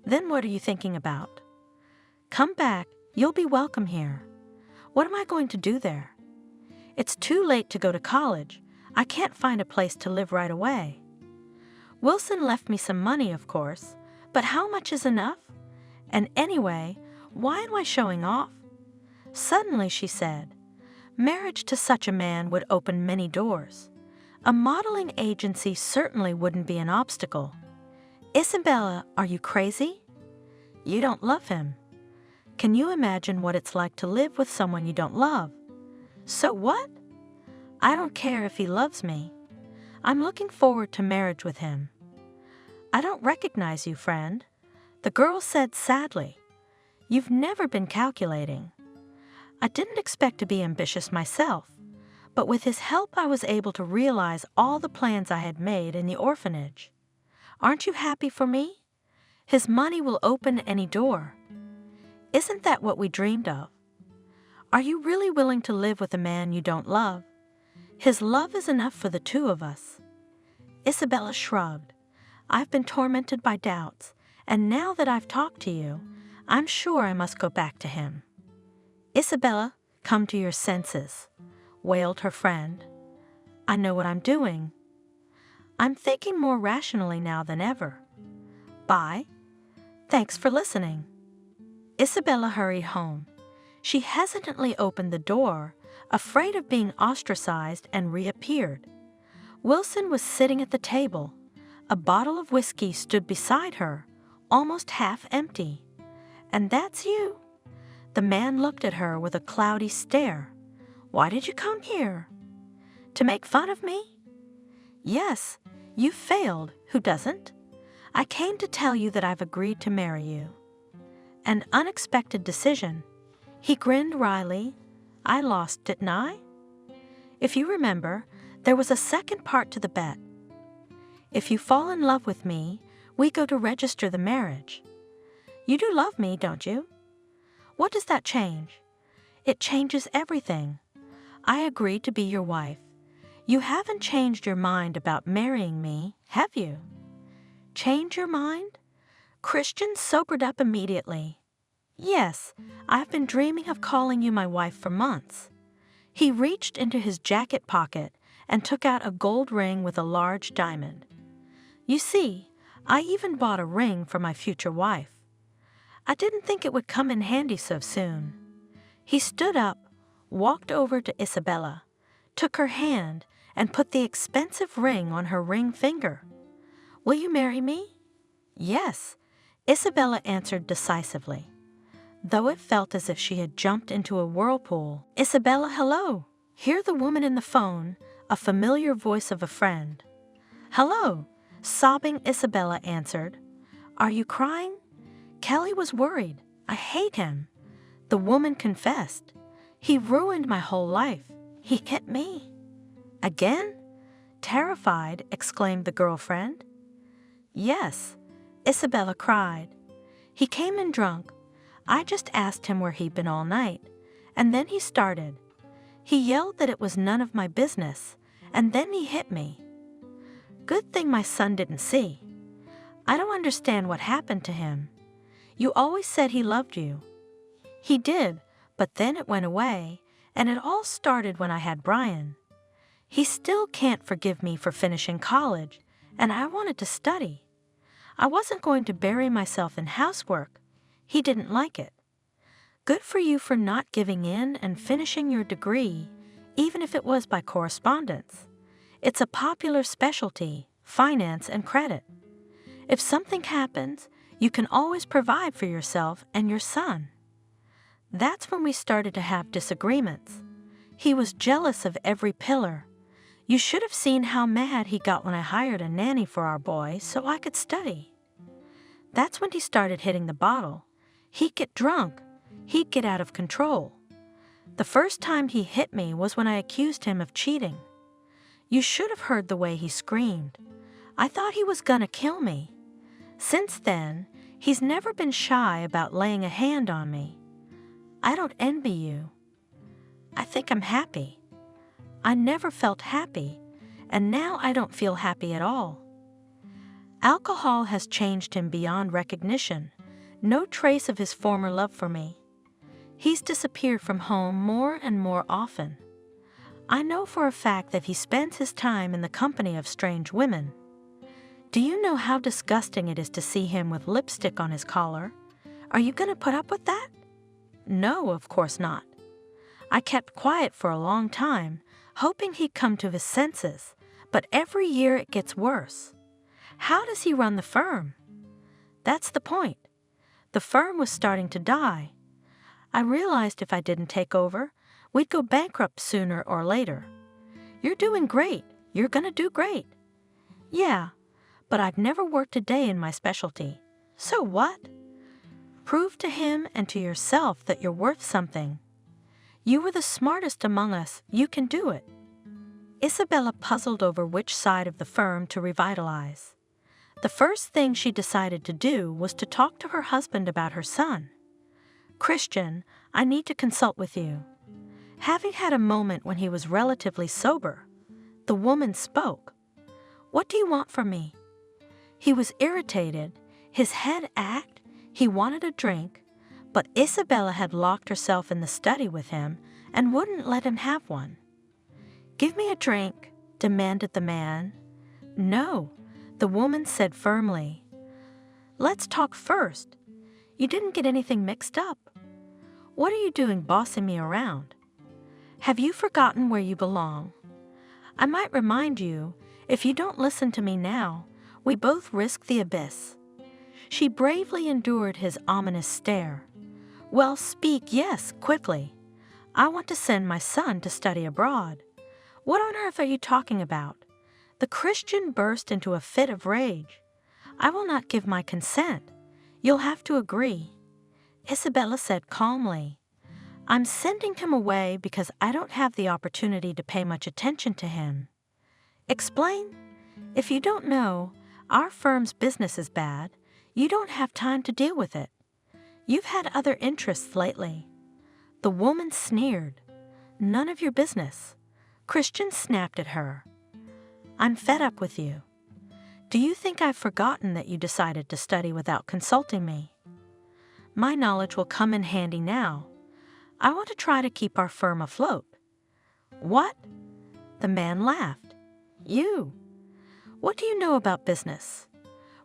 [SPEAKER 3] Then what are you thinking about? Come back. You'll be welcome here. What am I going to do there? It's too late to go to college. I can't find a place to live right away. Wilson left me some money, of course, but how much is enough? And anyway, why am I showing off? Suddenly, she said, marriage to such a man would open many doors. A modeling agency certainly wouldn't be an obstacle. Isabella, are you crazy? You don't love him. Can you imagine what it's like to live with someone you don't love? So what? I don't care if he loves me. I'm looking forward to marriage with him. I don't recognize you, friend. The girl said sadly. You've never been calculating. I didn't expect to be ambitious myself, but with his help I was able to realize all the plans I had made in the orphanage. Aren't you happy for me? His money will open any door. Isn't that what we dreamed of? Are you really willing to live with a man you don't love? His love is enough for the two of us. Isabella shrugged. I've been tormented by doubts, and now that I've talked to you, I'm sure I must go back to him. Isabella, come to your senses, wailed her friend. I know what I'm doing. I'm thinking more rationally now than ever. Bye. Thanks for listening. Isabella hurried home. She hesitantly opened the door, afraid of being ostracized, and reappeared. Wilson was sitting at the table. A bottle of whiskey stood beside her, almost half empty. And that's you? The man looked at her with a cloudy stare. Why did you come here? To make fun of me? Yes, you failed. Who doesn't? I came to tell you that I've agreed to marry you. An unexpected decision. He grinned wryly. I lost, didn't I? If you remember, there was a second part to the bet. If you fall in love with me, we go to register the marriage. You do love me, don't you? What does that change? It changes everything. I agree to be your wife. You haven't changed your mind about marrying me, have you? Change your mind? Christian sobered up immediately. Yes, I've been dreaming of calling you my wife for months. He reached into his jacket pocket and took out a gold ring with a large diamond. You see, I even bought a ring for my future wife. I didn't think it would come in handy so soon. He stood up, walked over to Isabella, took her hand, and put the expensive ring on her ring finger. Will you marry me? Yes, Isabella answered decisively. Though it felt as if she had jumped into a whirlpool. Isabella, hello! Hear the woman in the phone, a familiar voice of a friend. Hello, sobbing Isabella answered. Are you crying? Kelly was worried. I hate him. The woman confessed. He ruined my whole life. He hit me. Again? Terrified, exclaimed the girlfriend. Yes, Isabella cried. He came in drunk. I just asked him where he'd been all night, and then he started. He yelled that it was none of my business, and then he hit me. Good thing my son didn't see. I don't understand what happened to him. You always said he loved you. He did, but then it went away, and it all started when I had Brian. He still can't forgive me for finishing college, and I wanted to study. I wasn't going to bury myself in housework. He didn't like it. Good for you for not giving in and finishing your degree, even if it was by correspondence. It's a popular specialty, finance and credit. If something happens, you can always provide for yourself and your son. That's when we started to have disagreements. He was jealous of every pillar. You should have seen how mad he got when I hired a nanny for our boy so I could study. That's when he started hitting the bottle. He'd get drunk. He'd get out of control. The first time he hit me was when I accused him of cheating. You should have heard the way he screamed. I thought he was gonna kill me. Since then, he's never been shy about laying a hand on me. I don't envy you. I think I'm happy. I never felt happy, and now I don't feel happy at all. Alcohol has changed him beyond recognition. No trace of his former love for me. He's disappeared from home more and more often. I know for a fact that he spends his time in the company of strange women. Do you know how disgusting it is to see him with lipstick on his collar? Are you going to put up with that? No, of course not. I kept quiet for a long time, hoping he'd come to his senses, but every year it gets worse. How does he run the firm? That's the point. The firm was starting to die. I realized if I didn't take over, we'd go bankrupt sooner or later. You're doing great. You're going to do great. Yeah, but I've never worked a day in my specialty. So what? Prove to him and to yourself that you're worth something. You were the smartest among us. You can do it. Isabella puzzled over which side of the firm to revitalize. The first thing she decided to do was to talk to her husband about her son. Christian, I need to consult with you. Having had a moment when he was relatively sober, the woman spoke. What do you want from me? He was irritated, his head ached, he wanted a drink, but Isabella had locked herself in the study with him and wouldn't let him have one. Give me a drink, demanded the man. No, the woman said firmly. Let's talk first. You didn't get anything mixed up. What are you doing bossing me around? Have you forgotten where you belong? I might remind you, if you don't listen to me now, we both risk the abyss. She bravely endured his ominous stare. Well, speak, yes, quickly. I want to send my son to study abroad. What on earth are you talking about? The Christian burst into a fit of rage. I will not give my consent. You'll have to agree. Isabella said calmly, I'm sending him away because I don't have the opportunity to pay much attention to him. Explain? If you don't know, our firm's business is bad. You don't have time to deal with it. You've had other interests lately." The woman sneered. "None of your business." Christian snapped at her. "I'm fed up with you. Do you think I've forgotten that you decided to study without consulting me? My knowledge will come in handy now. I want to try to keep our firm afloat." "What?" The man laughed. "You. What do you know about business?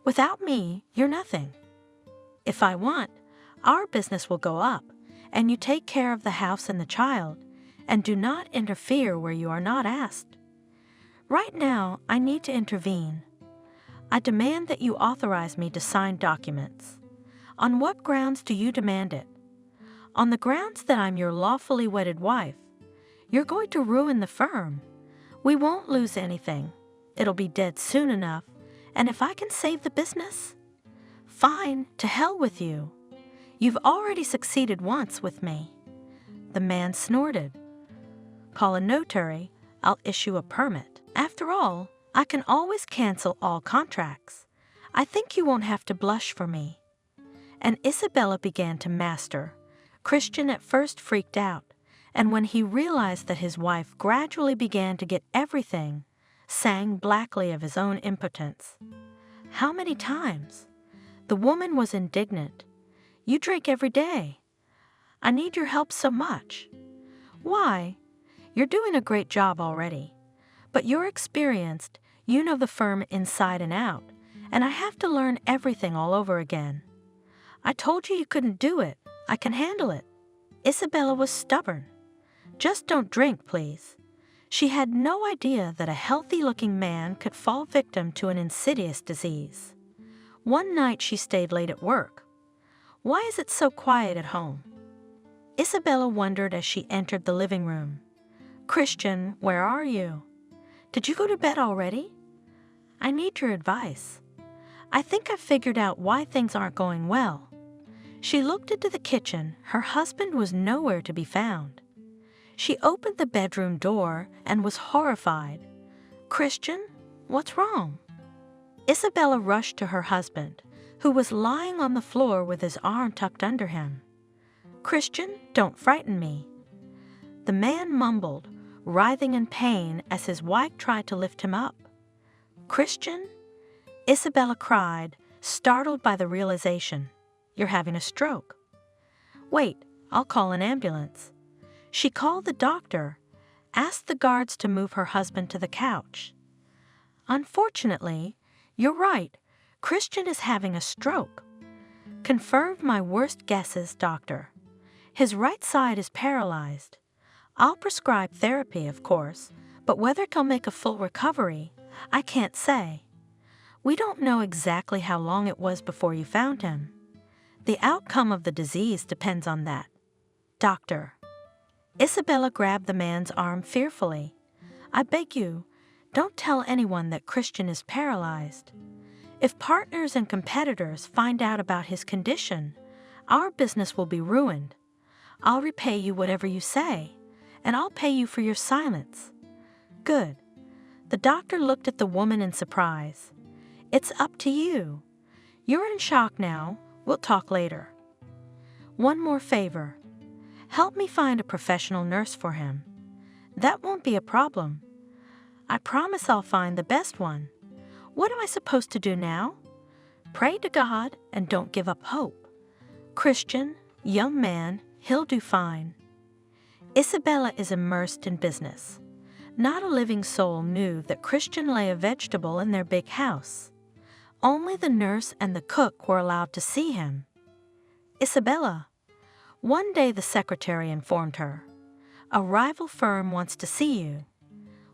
[SPEAKER 3] Without me, you're nothing. If I want, our business will go up, and you take care of the house and the child, and do not interfere where you are not asked. Right now, I need to intervene. I demand that you authorize me to sign documents. On what grounds do you demand it? On the grounds that I'm your lawfully wedded wife. You're going to ruin the firm. We won't lose anything. It'll be dead soon enough, and if I can save the business, fine, to hell with you. You've already succeeded once with me." The man snorted. "Call a notary. I'll issue a permit. After all, I can always cancel all contracts. I think you won't have to blush for me." And Isabella began to master. Christian at first freaked out, and when he realized that his wife gradually began to get everything, sang blackly of his own impotence. How many times? The woman was indignant. "You drink every day. I need your help so much." "Why? You're doing a great job already. But you're experienced, you know the firm inside and out, and I have to learn everything all over again." "I told you you couldn't do it. I can handle it." Isabella was stubborn. "Just don't drink, please." She had no idea that a healthy-looking man could fall victim to an insidious disease. One night she stayed late at work. "Why is it so quiet at home?" Isabella wondered as she entered the living room. "Christian, where are you? Did you go to bed already? I need your advice. I think I've figured out why things aren't going well." She looked into the kitchen. Her husband was nowhere to be found. She opened the bedroom door and was horrified. "Christian, what's wrong?" Isabella rushed to her husband, who was lying on the floor with his arm tucked under him. "Christian, don't frighten me." The man mumbled, writhing in pain as his wife tried to lift him up. "Christian?" Isabella cried, startled by the realization. "You're having a stroke." "Wait, I'll call an ambulance." She called the doctor, asked the guards to move her husband to the couch. "Unfortunately, you're right. Christian is having a stroke." "Confirmed my worst guesses, doctor. His right side is paralyzed. I'll prescribe therapy, of course, but whether he'll make a full recovery, I can't say. We don't know exactly how long it was before you found him. The outcome of the disease depends on that." "Doctor." Isabella grabbed the man's arm fearfully. "I beg you, don't tell anyone that Christian is paralyzed. If partners and competitors find out about his condition, our business will be ruined. I'll repay you whatever you say, and I'll pay you for your silence." "Good." The doctor looked at the woman in surprise. "It's up to you. You're in shock now. We'll talk later. One more favor. Help me find a professional nurse for him." "That won't be a problem. I promise I'll find the best one. What am I supposed to do now?" "Pray to God and don't give up hope. Christian, young man, he'll do fine." Isabella is immersed in business. Not a living soul knew that Christian lay a vegetable in their big house. Only the nurse and the cook were allowed to see him. "Isabella." One day the secretary informed her, "A rival firm wants to see you."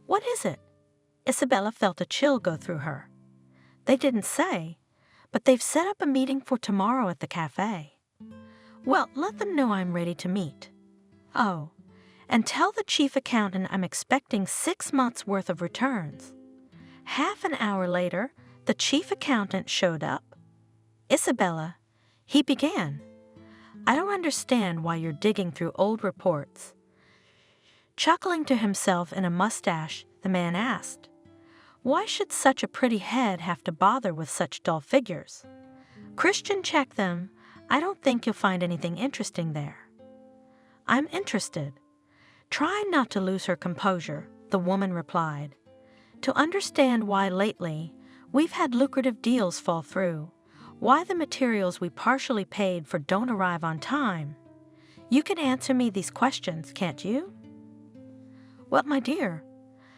[SPEAKER 3] "What is it?" Isabella felt a chill go through her. "They didn't say, but they've set up a meeting for tomorrow at the cafe." "Well, let them know I'm ready to meet." "Oh, and tell the chief accountant I'm expecting 6 months' worth of returns." Half an hour later, the chief accountant showed up. "Isabella," he began, "I don't understand why you're digging through old reports." Chuckling to himself in a mustache, the man asked, "Why should such a pretty head have to bother with such dull figures?" "Christian checked them. I don't think you'll find anything interesting there." "I'm interested." Trying not to lose her composure, the woman replied, "To understand why lately we've had lucrative deals fall through, why the materials we partially paid for don't arrive on time, you can answer me these questions, can't you?" "Well, my dear,"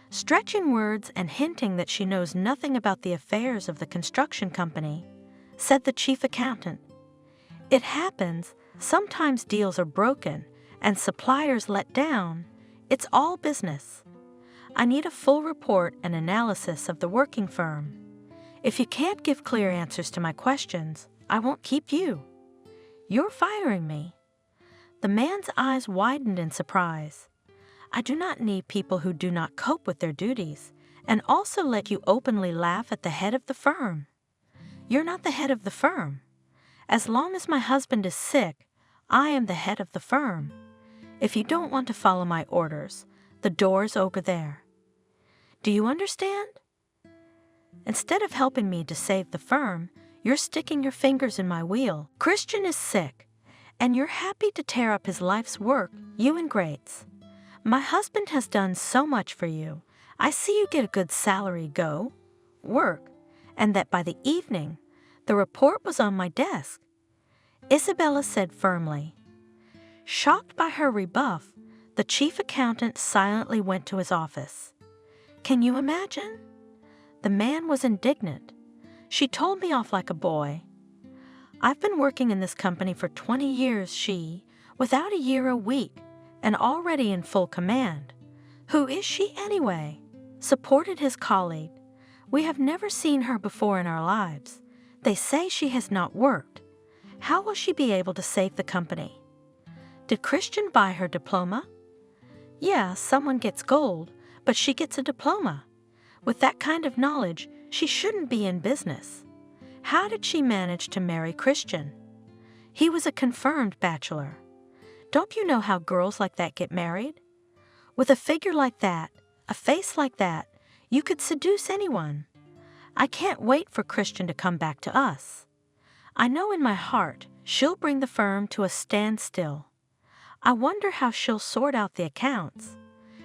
[SPEAKER 3] stretching words and hinting that she knows nothing about the affairs of the construction company, said the chief accountant, "it happens, sometimes deals are broken and suppliers let down. It's all business. I need a full report and analysis of the working firm. If you can't give clear answers to my questions, I won't keep you. You're firing me." The man's eyes widened in surprise. "I do not need people who do not cope with their duties and also let you openly laugh at the head of the firm. You're not the head of the firm. As long as my husband is sick, I am the head of the firm. If you don't want to follow my orders, the door's over there. Do you understand? Instead of helping me to save the firm, you're sticking your fingers in my wheel. Christian is sick, and you're happy to tear up his life's work, you and Greats. My husband has done so much for you. I see you get a good salary, go, work, and that by the evening, the report was on my desk," Isabella said firmly. Shocked by her rebuff, the chief accountant silently went to his office. "Can you imagine?" The man was indignant. "She told me off like a boy. I've been working in this company for 20 years, she, without a year a week, and already in full command. Who is she anyway?" Supported his colleague. "We have never seen her before in our lives. They say she has not worked. How will she be able to save the company? Did Christian buy her diploma? Yeah, someone gets gold, but she gets a diploma. With that kind of knowledge, she shouldn't be in business. How did she manage to marry Christian? He was a confirmed bachelor. Don't you know how girls like that get married? With a figure like that, a face like that, you could seduce anyone. I can't wait for Christian to come back to us. I know in my heart she'll bring the firm to a standstill. I wonder how she'll sort out the accounts.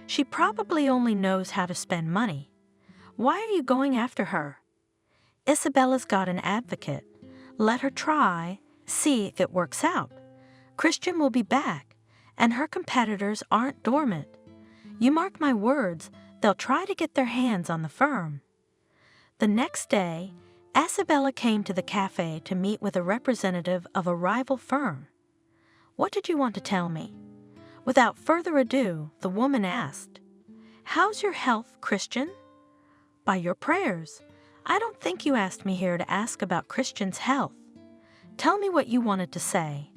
[SPEAKER 3] She probably only knows how to spend money. Why are you going after her? Isabella's got an advocate. Let her try, see if it works out. Christian will be back, and her competitors aren't dormant. You mark my words, they'll try to get their hands on the firm." The next day, Isabella came to the cafe to meet with a representative of a rival firm. "What did you want to tell me?" Without further ado, the woman asked, "How's your health, Christian?" "By your prayers. I don't think you asked me here to ask about Christian's health. Tell me what you wanted to say."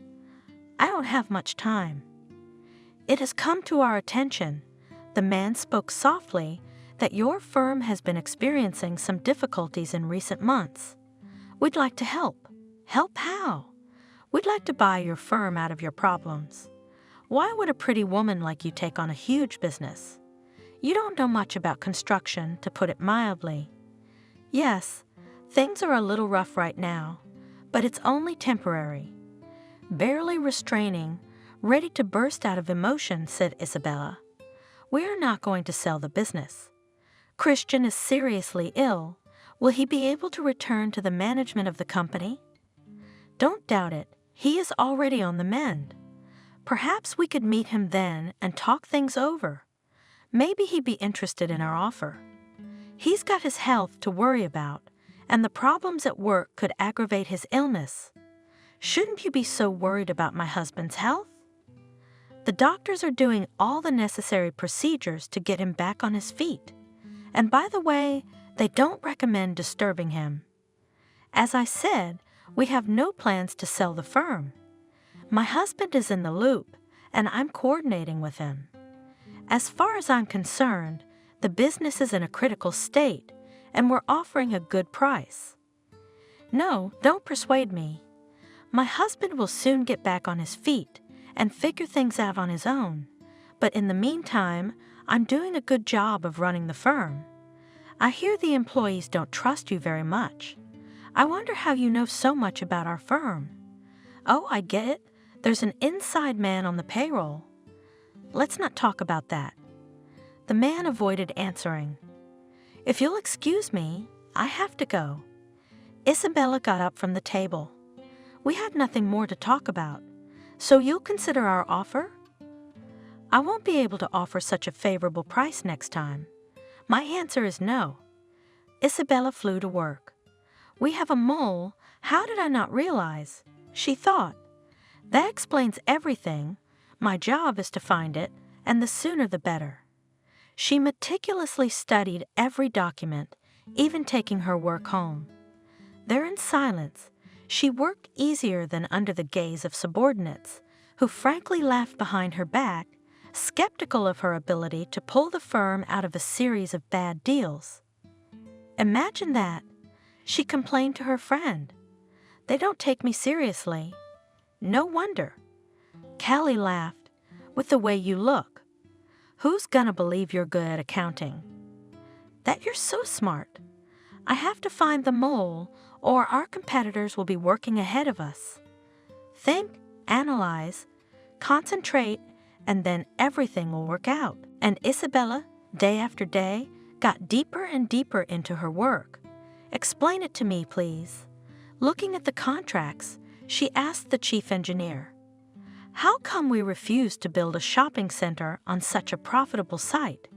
[SPEAKER 3] "I don't have much time." "It has come to our attention," the man spoke softly, "that your firm has been experiencing some difficulties in recent months. We'd like to help. Help how? We'd like to buy your firm out of your problems. Why would a pretty woman like you take on a huge business? You don't know much about construction, to put it mildly. Yes, things are a little rough right now, but it's only temporary." Barely restraining, ready to burst out of emotion, said Isabella, "We are not going to sell the business. Christian is seriously ill. Will he be able to return to the management of the company? Don't doubt it. He is already on the mend. Perhaps we could meet him then and talk things over. Maybe he'd be interested in our offer. He's got his health to worry about, and the problems at work could aggravate his illness. Shouldn't you be so worried about my husband's health? The doctors are doing all the necessary procedures to get him back on his feet. And by the way, they don't recommend disturbing him. As I said, we have no plans to sell the firm. My husband is in the loop, and I'm coordinating with him. As far as I'm concerned, the business is in a critical state, and we're offering a good price. No, don't persuade me. My husband will soon get back on his feet and figure things out on his own, but in the meantime, I'm doing a good job of running the firm. I hear the employees don't trust you very much. I wonder how you know so much about our firm. Oh, I get it. There's an inside man on the payroll. Let's not talk about that. The man avoided answering. If you'll excuse me, I have to go. Isabella got up from the table. We have nothing more to talk about, so you'll consider our offer? I won't be able to offer such a favorable price next time. My answer is no. Isabella flew to work. We have a mole. How did I not realize? She thought. That explains everything. My job is to find it, and the sooner the better. She meticulously studied every document, even taking her work home. There in silence, she worked easier than under the gaze of subordinates, who frankly laughed behind her back, skeptical of her ability to pull the firm out of a series of bad deals. Imagine that. She complained to her friend. They don't take me seriously. No wonder. Callie laughed. With the way you look. Who's gonna believe you're good at accounting? That you're so smart. I have to find the mole, or our competitors will be working ahead of us. Think, analyze, concentrate, and then everything will work out. And Isabella, day after day, got deeper and deeper into her work. Explain it to me, please. Looking at the contracts, she asked the chief engineer, how come we refuse to build a shopping center on such a profitable site?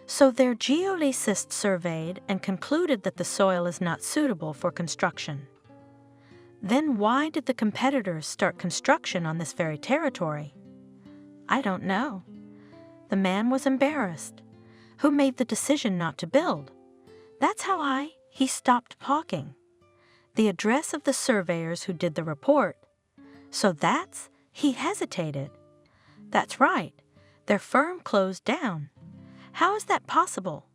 [SPEAKER 3] So their geodesist surveyed and concluded that the soil is not suitable for construction. Then why did the competitors start construction on this very territory? I don't know. The man was embarrassed. Who made the decision not to build? That's how he stopped talking. The address of the surveyors who did the report. So he hesitated. That's right. Their firm closed down. How is that possible?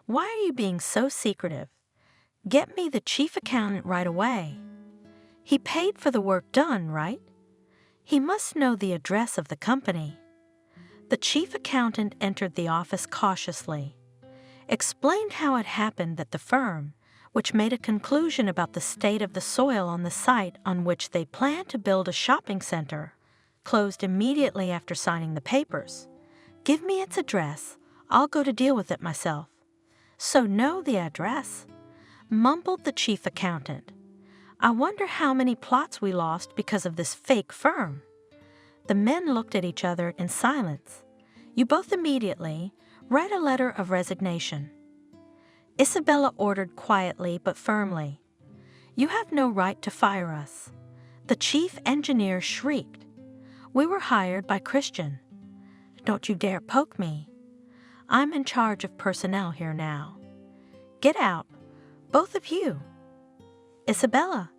[SPEAKER 3] Why are you being so secretive? Get me the chief accountant right away. He paid for the work done, right? He must know the address of the company. The chief accountant entered the office cautiously, explained how it happened that the firm, which made a conclusion about the state of the soil on the site on which they planned to build a shopping center, closed immediately after signing the papers. Give me its address. I'll go to deal with it myself. So know the address, mumbled the chief accountant. I wonder how many plots we lost because of this fake firm. The men looked at each other in silence. You both immediately write a letter of resignation. Isabella ordered quietly but firmly. You have no right to fire us. The chief engineer shrieked. We were hired by Christian. Don't you dare poke me. I'm in charge of personnel here now. Get out, both of you. Isabella,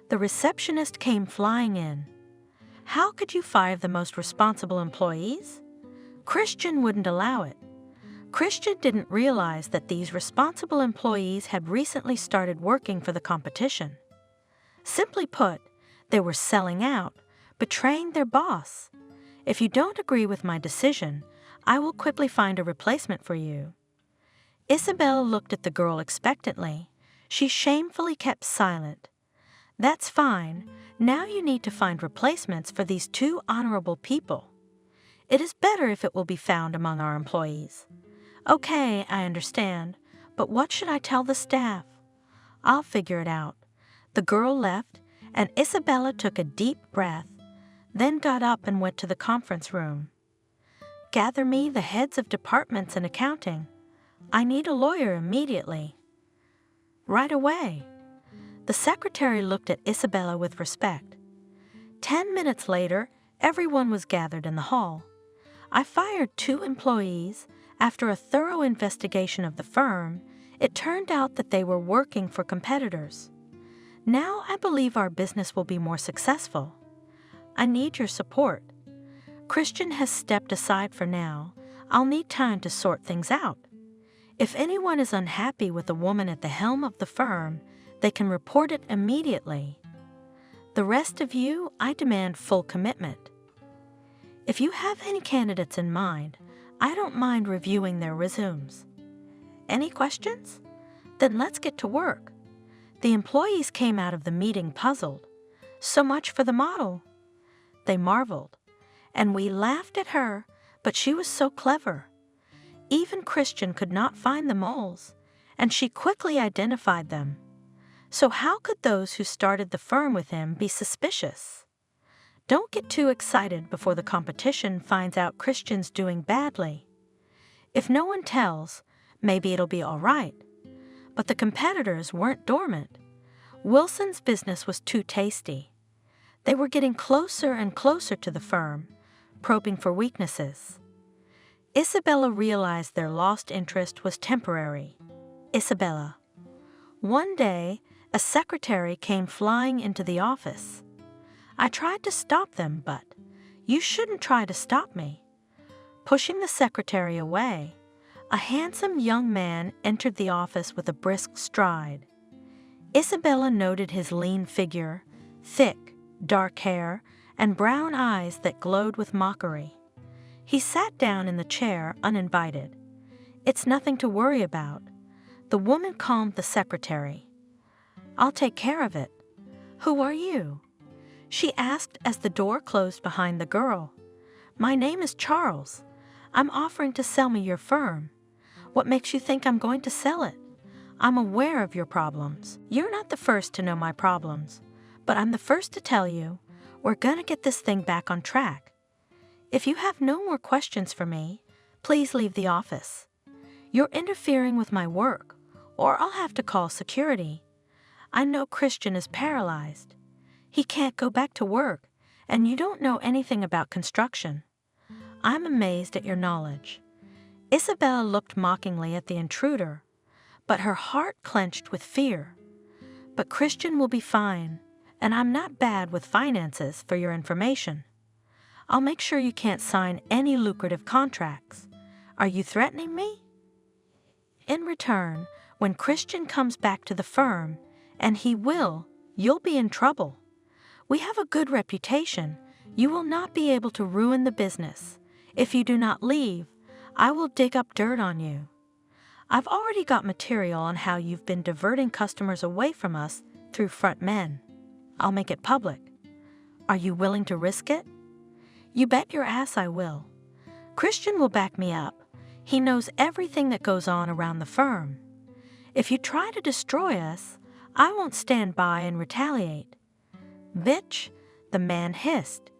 [SPEAKER 3] the receptionist came flying in. How could you fire the most responsible employees? Christian wouldn't allow it. Christian didn't realize that these responsible employees had recently started working for the competition. Simply put, they were selling out, betraying their boss. If you don't agree with my decision, I will quickly find a replacement for you. Isabella looked at the girl expectantly. She shamefully kept silent. That's fine. Now you need to find replacements for these two honorable people. It is better if it will be found among our employees. Okay, I understand, but what should I tell the staff? I'll figure it out. The girl left, and Isabella took a deep breath, then got up and went to the conference room. Gather me the heads of departments in accounting. I need a lawyer immediately. Right away. The secretary looked at Isabella with respect. 10 minutes later, everyone was gathered in the hall. I fired 2 employees. After a thorough investigation of the firm, it turned out that they were working for competitors. Now I believe our business will be more successful. I need your support. Christian has stepped aside for now. I'll need time to sort things out. If anyone is unhappy with the woman at the helm of the firm, they can report it immediately. The rest of you, I demand full commitment. If you have any candidates in mind, I don't mind reviewing their resumes. Any questions? Then let's get to work. The employees came out of the meeting puzzled. So much for the model." They marveled, and we laughed at her, but she was so clever. Even Christian could not find the moles, and she quickly identified them. So how could those who started the firm with him be suspicious? Don't get too excited before the competition finds out Christian's doing badly. If no one tells, maybe it'll be all right. But the competitors weren't dormant. Wilson's business was too tasty. They were getting closer and closer to the firm, probing for weaknesses. Isabella realized their lost interest was temporary. Isabella. One day, a secretary came flying into the office. I tried to stop them, but you shouldn't try to stop me. Pushing the secretary away, a handsome young man entered the office with a brisk stride. Isabella noted his lean figure, thick, dark hair, and brown eyes that glowed with mockery. He sat down in the chair uninvited. "It's nothing to worry about." The woman calmed the secretary. "I'll take care of it. Who are you?" she asked as the door closed behind the girl. "My name is Charles. I'm offering to sell me your firm. What makes you think I'm going to sell it? I'm aware of your problems. You're not the first to know my problems, but I'm the first to tell you we're going to get this thing back on track. If you have no more questions for me, please leave the office. You're interfering with my work, or I'll have to call security. I know Christian is paralyzed. He can't go back to work, and you don't know anything about construction. I'm amazed at your knowledge." Isabella looked mockingly at the intruder, but her heart clenched with fear. "But Christian will be fine, and I'm not bad with finances, for your information. I'll make sure you can't sign any lucrative contracts. Are you threatening me?" In return, when Christian comes back to the firm, and he will, you'll be in trouble. We have a good reputation. You will not be able to ruin the business. If you do not leave, I will dig up dirt on you. I've already got material on how you've been diverting customers away from us through front men. I'll make it public. Are you willing to risk it?" "You bet your ass I will. Christian will back me up. He knows everything that goes on around the firm. If you try to destroy us, I won't stand by and retaliate." "Bitch," the man hissed.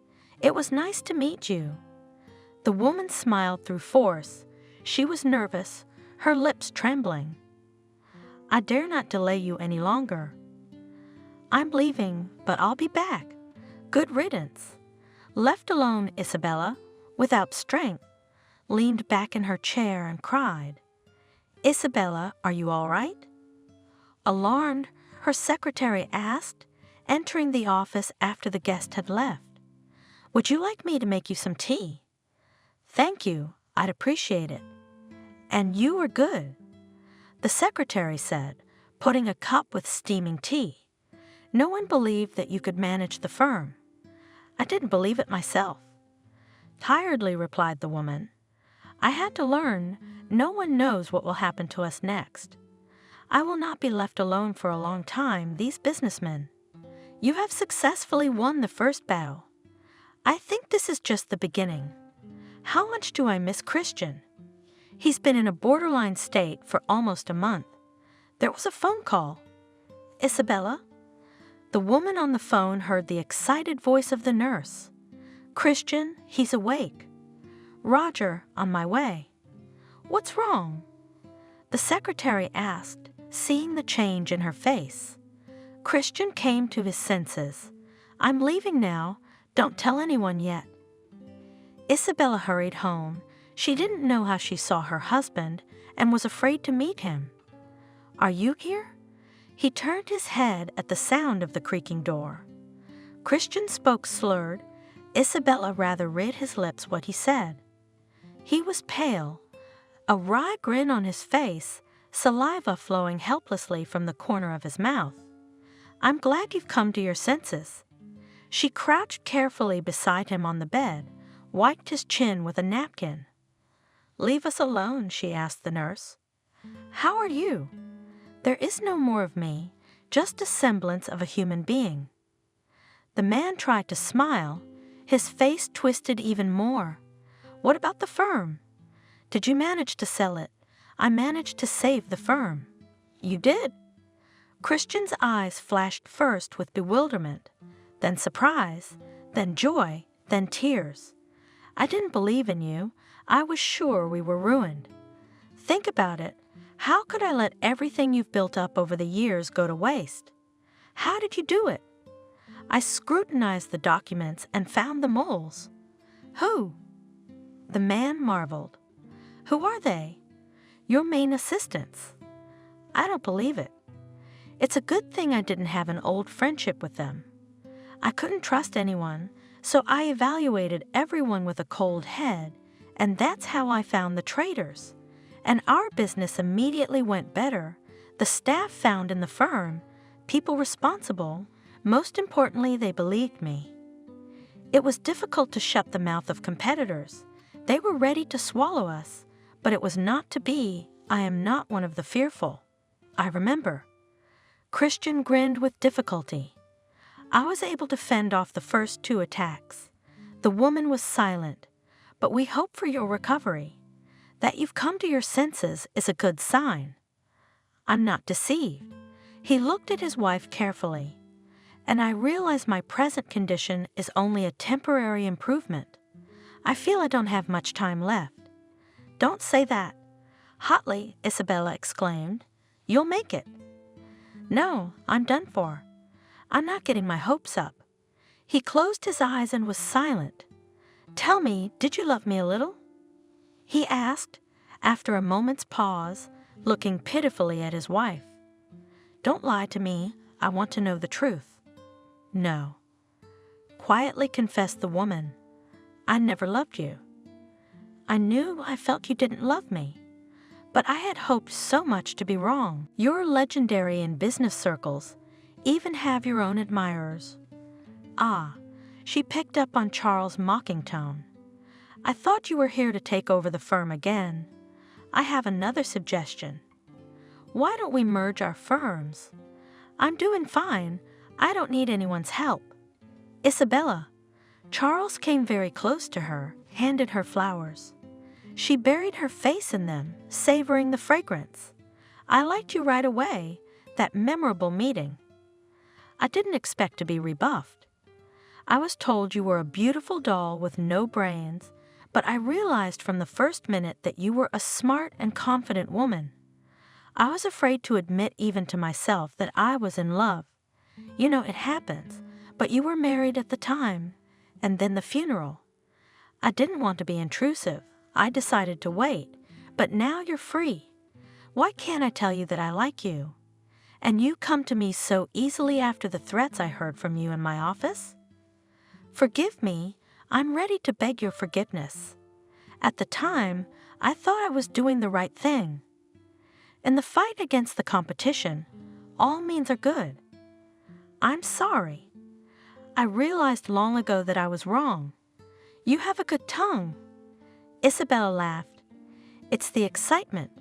[SPEAKER 3] "It was nice to meet you." The woman smiled through force. She was nervous, her lips trembling. "I dare not delay you any longer. I'm leaving, but I'll be back. Good riddance." Left alone, Isabella, without strength, leaned back in her chair and cried. "Isabella, are you all right?" Alarmed, her secretary asked, entering the office after the guest had left. "Would you like me to make you some tea?" "Thank you, I'd appreciate it." "And you are good," the secretary said, putting a cup with steaming tea. "No one believed that you could manage the firm." "I didn't believe it myself," tiredly replied the woman. "I had to learn no one knows what will happen to us next. I will not be left alone for a long time, these businessmen. You have successfully won the first battle. I think this is just the beginning. How much do I miss Christian? He's been in a borderline state for almost a month. There was a phone call. Isabella?" The woman on the phone heard the excited voice of the nurse. "Christian, he's awake." "Roger, on my way." "What's wrong?" the secretary asked, seeing the change in her face. Christian came to his senses. "I'm leaving now. Don't tell anyone yet." Isabella hurried home. She didn't know how she saw her husband and was afraid to meet him. "Are you here?" He turned his head at the sound of the creaking door. Christian spoke slurred. Isabella rather read his lips what he said. He was pale, a wry grin on his face, saliva flowing helplessly from the corner of his mouth. "I'm glad you've come to your senses." She crouched carefully beside him on the bed, wiped his chin with a napkin. "Leave us alone," she asked the nurse. "How are you?" "There is no more of me, just a semblance of a human being." The man tried to smile. His face twisted even more. What about the firm? Did you manage to sell it? I managed to save the firm. You did? Christian's eyes flashed first with bewilderment, then surprise, then joy, then tears. I didn't believe in you. I was sure we were ruined. Think about it. How could I let everything you've built up over the years go to waste? How did you do it? I scrutinized the documents and found the moles. Who? The man marveled. Who are they? Your main assistants. I don't believe it. It's a good thing I didn't have an old friendship with them. I couldn't trust anyone, so I evaluated everyone with a cold head, and that's how I found the traitors. And our business immediately went better. The staff found in the firm, people responsible, most importantly, they believed me. It was difficult to shut the mouth of competitors. They were ready to swallow us, but it was not to be. I am not one of the fearful. I remember. Christian grinned with difficulty. I was able to fend off the first 2 attacks. The woman was silent, but we hope for your recovery. That you've come to your senses is a good sign. I'm not deceived. He looked at his wife carefully, and I realize my present condition is only a temporary improvement. I feel I don't have much time left. Don't say that. Hotly, Isabella exclaimed. You'll make it. No, I'm done for. I'm not getting my hopes up. He closed his eyes and was silent. Tell me, did you love me a little? He asked, after a moment's pause, looking pitifully at his wife. Don't lie to me. I want to know the truth. No. Quietly confessed the woman. I never loved you. I knew I felt you didn't love me, but I had hoped so much to be wrong. You're legendary in business circles, even have your own admirers. Ah, she picked up on Charles' mocking tone. I thought you were here to take over the firm again. I have another suggestion. Why don't we merge our firms? I'm doing fine. I don't need anyone's help. Isabella. Charles came very close to her, handed her flowers. She buried her face in them, savoring the fragrance. I liked you right away, that memorable meeting. I didn't expect to be rebuffed. I was told you were a beautiful doll with no brains, but I realized from the first minute that you were a smart and confident woman. I was afraid to admit even to myself that I was in love. You know, it happens, but you were married at the time, and then the funeral. I didn't want to be intrusive. I decided to wait, but now you're free. Why can't I tell you that I like you? And you come to me so easily after the threats I heard from you in my office? Forgive me. I'm ready to beg your forgiveness. At the time, I thought I was doing the right thing. In the fight against the competition, all means are good. I'm sorry. I realized long ago that I was wrong. You have a good tongue. Isabella laughed. It's the excitement.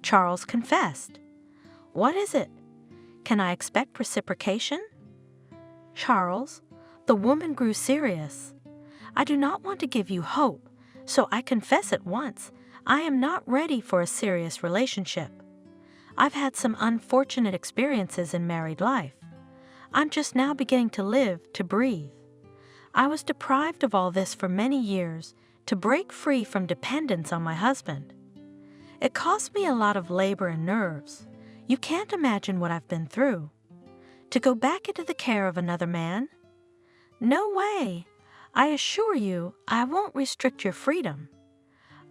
[SPEAKER 3] Charles confessed. What is it? Can I expect reciprocation? Charles, the woman grew serious. I do not want to give you hope, so I confess at once, I am not ready for a serious relationship. I've had some unfortunate experiences in married life. I'm just now beginning to live, to breathe. I was deprived of all this for many years to break free from dependence on my husband. It cost me a lot of labor and nerves. You can't imagine what I've been through. To go back into the care of another man? No way. I assure you, I won't restrict your freedom.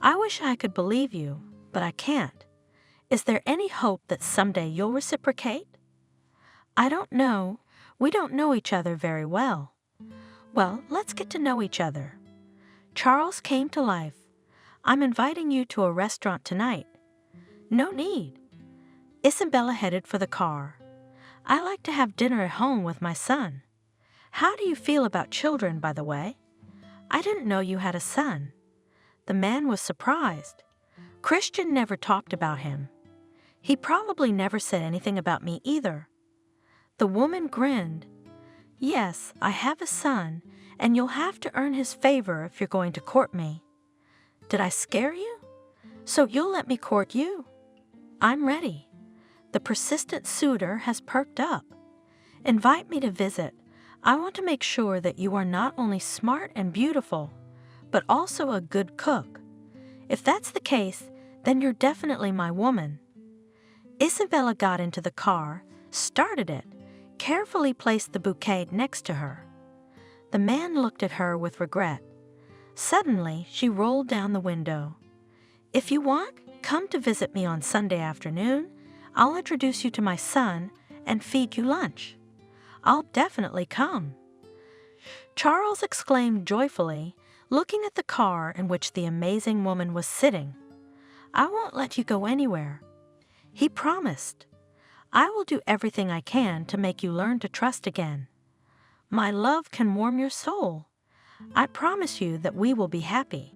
[SPEAKER 3] I wish I could believe you, but I can't. Is there any hope that someday you'll reciprocate? I don't know. We don't know each other very well. Well, let's get to know each other. Charles came to life. I'm inviting you to a restaurant tonight. No need. Isabella headed for the car. I like to have dinner at home with my son. How do you feel about children, by the way? I didn't know you had a son. The man was surprised. Christian never talked about him. He probably never said anything about me either. The woman grinned. Yes, I have a son, and you'll have to earn his favor if you're going to court me. Did I scare you? So you'll let me court you? I'm ready. The persistent suitor has perked up. Invite me to visit. I want to make sure that you are not only smart and beautiful, but also a good cook. If that's the case, then you're definitely my woman. Isabella got into the car, started it, carefully placed the bouquet next to her. The man looked at her with regret. Suddenly, she rolled down the window. If you want, come to visit me on Sunday afternoon. I'll introduce you to my son and feed you lunch. I'll definitely come. Charles exclaimed joyfully, looking at the car in which the amazing woman was sitting. I won't let you go anywhere. He promised. I will do everything I can to make you learn to trust again. My love can warm your soul. I promise you that we will be happy.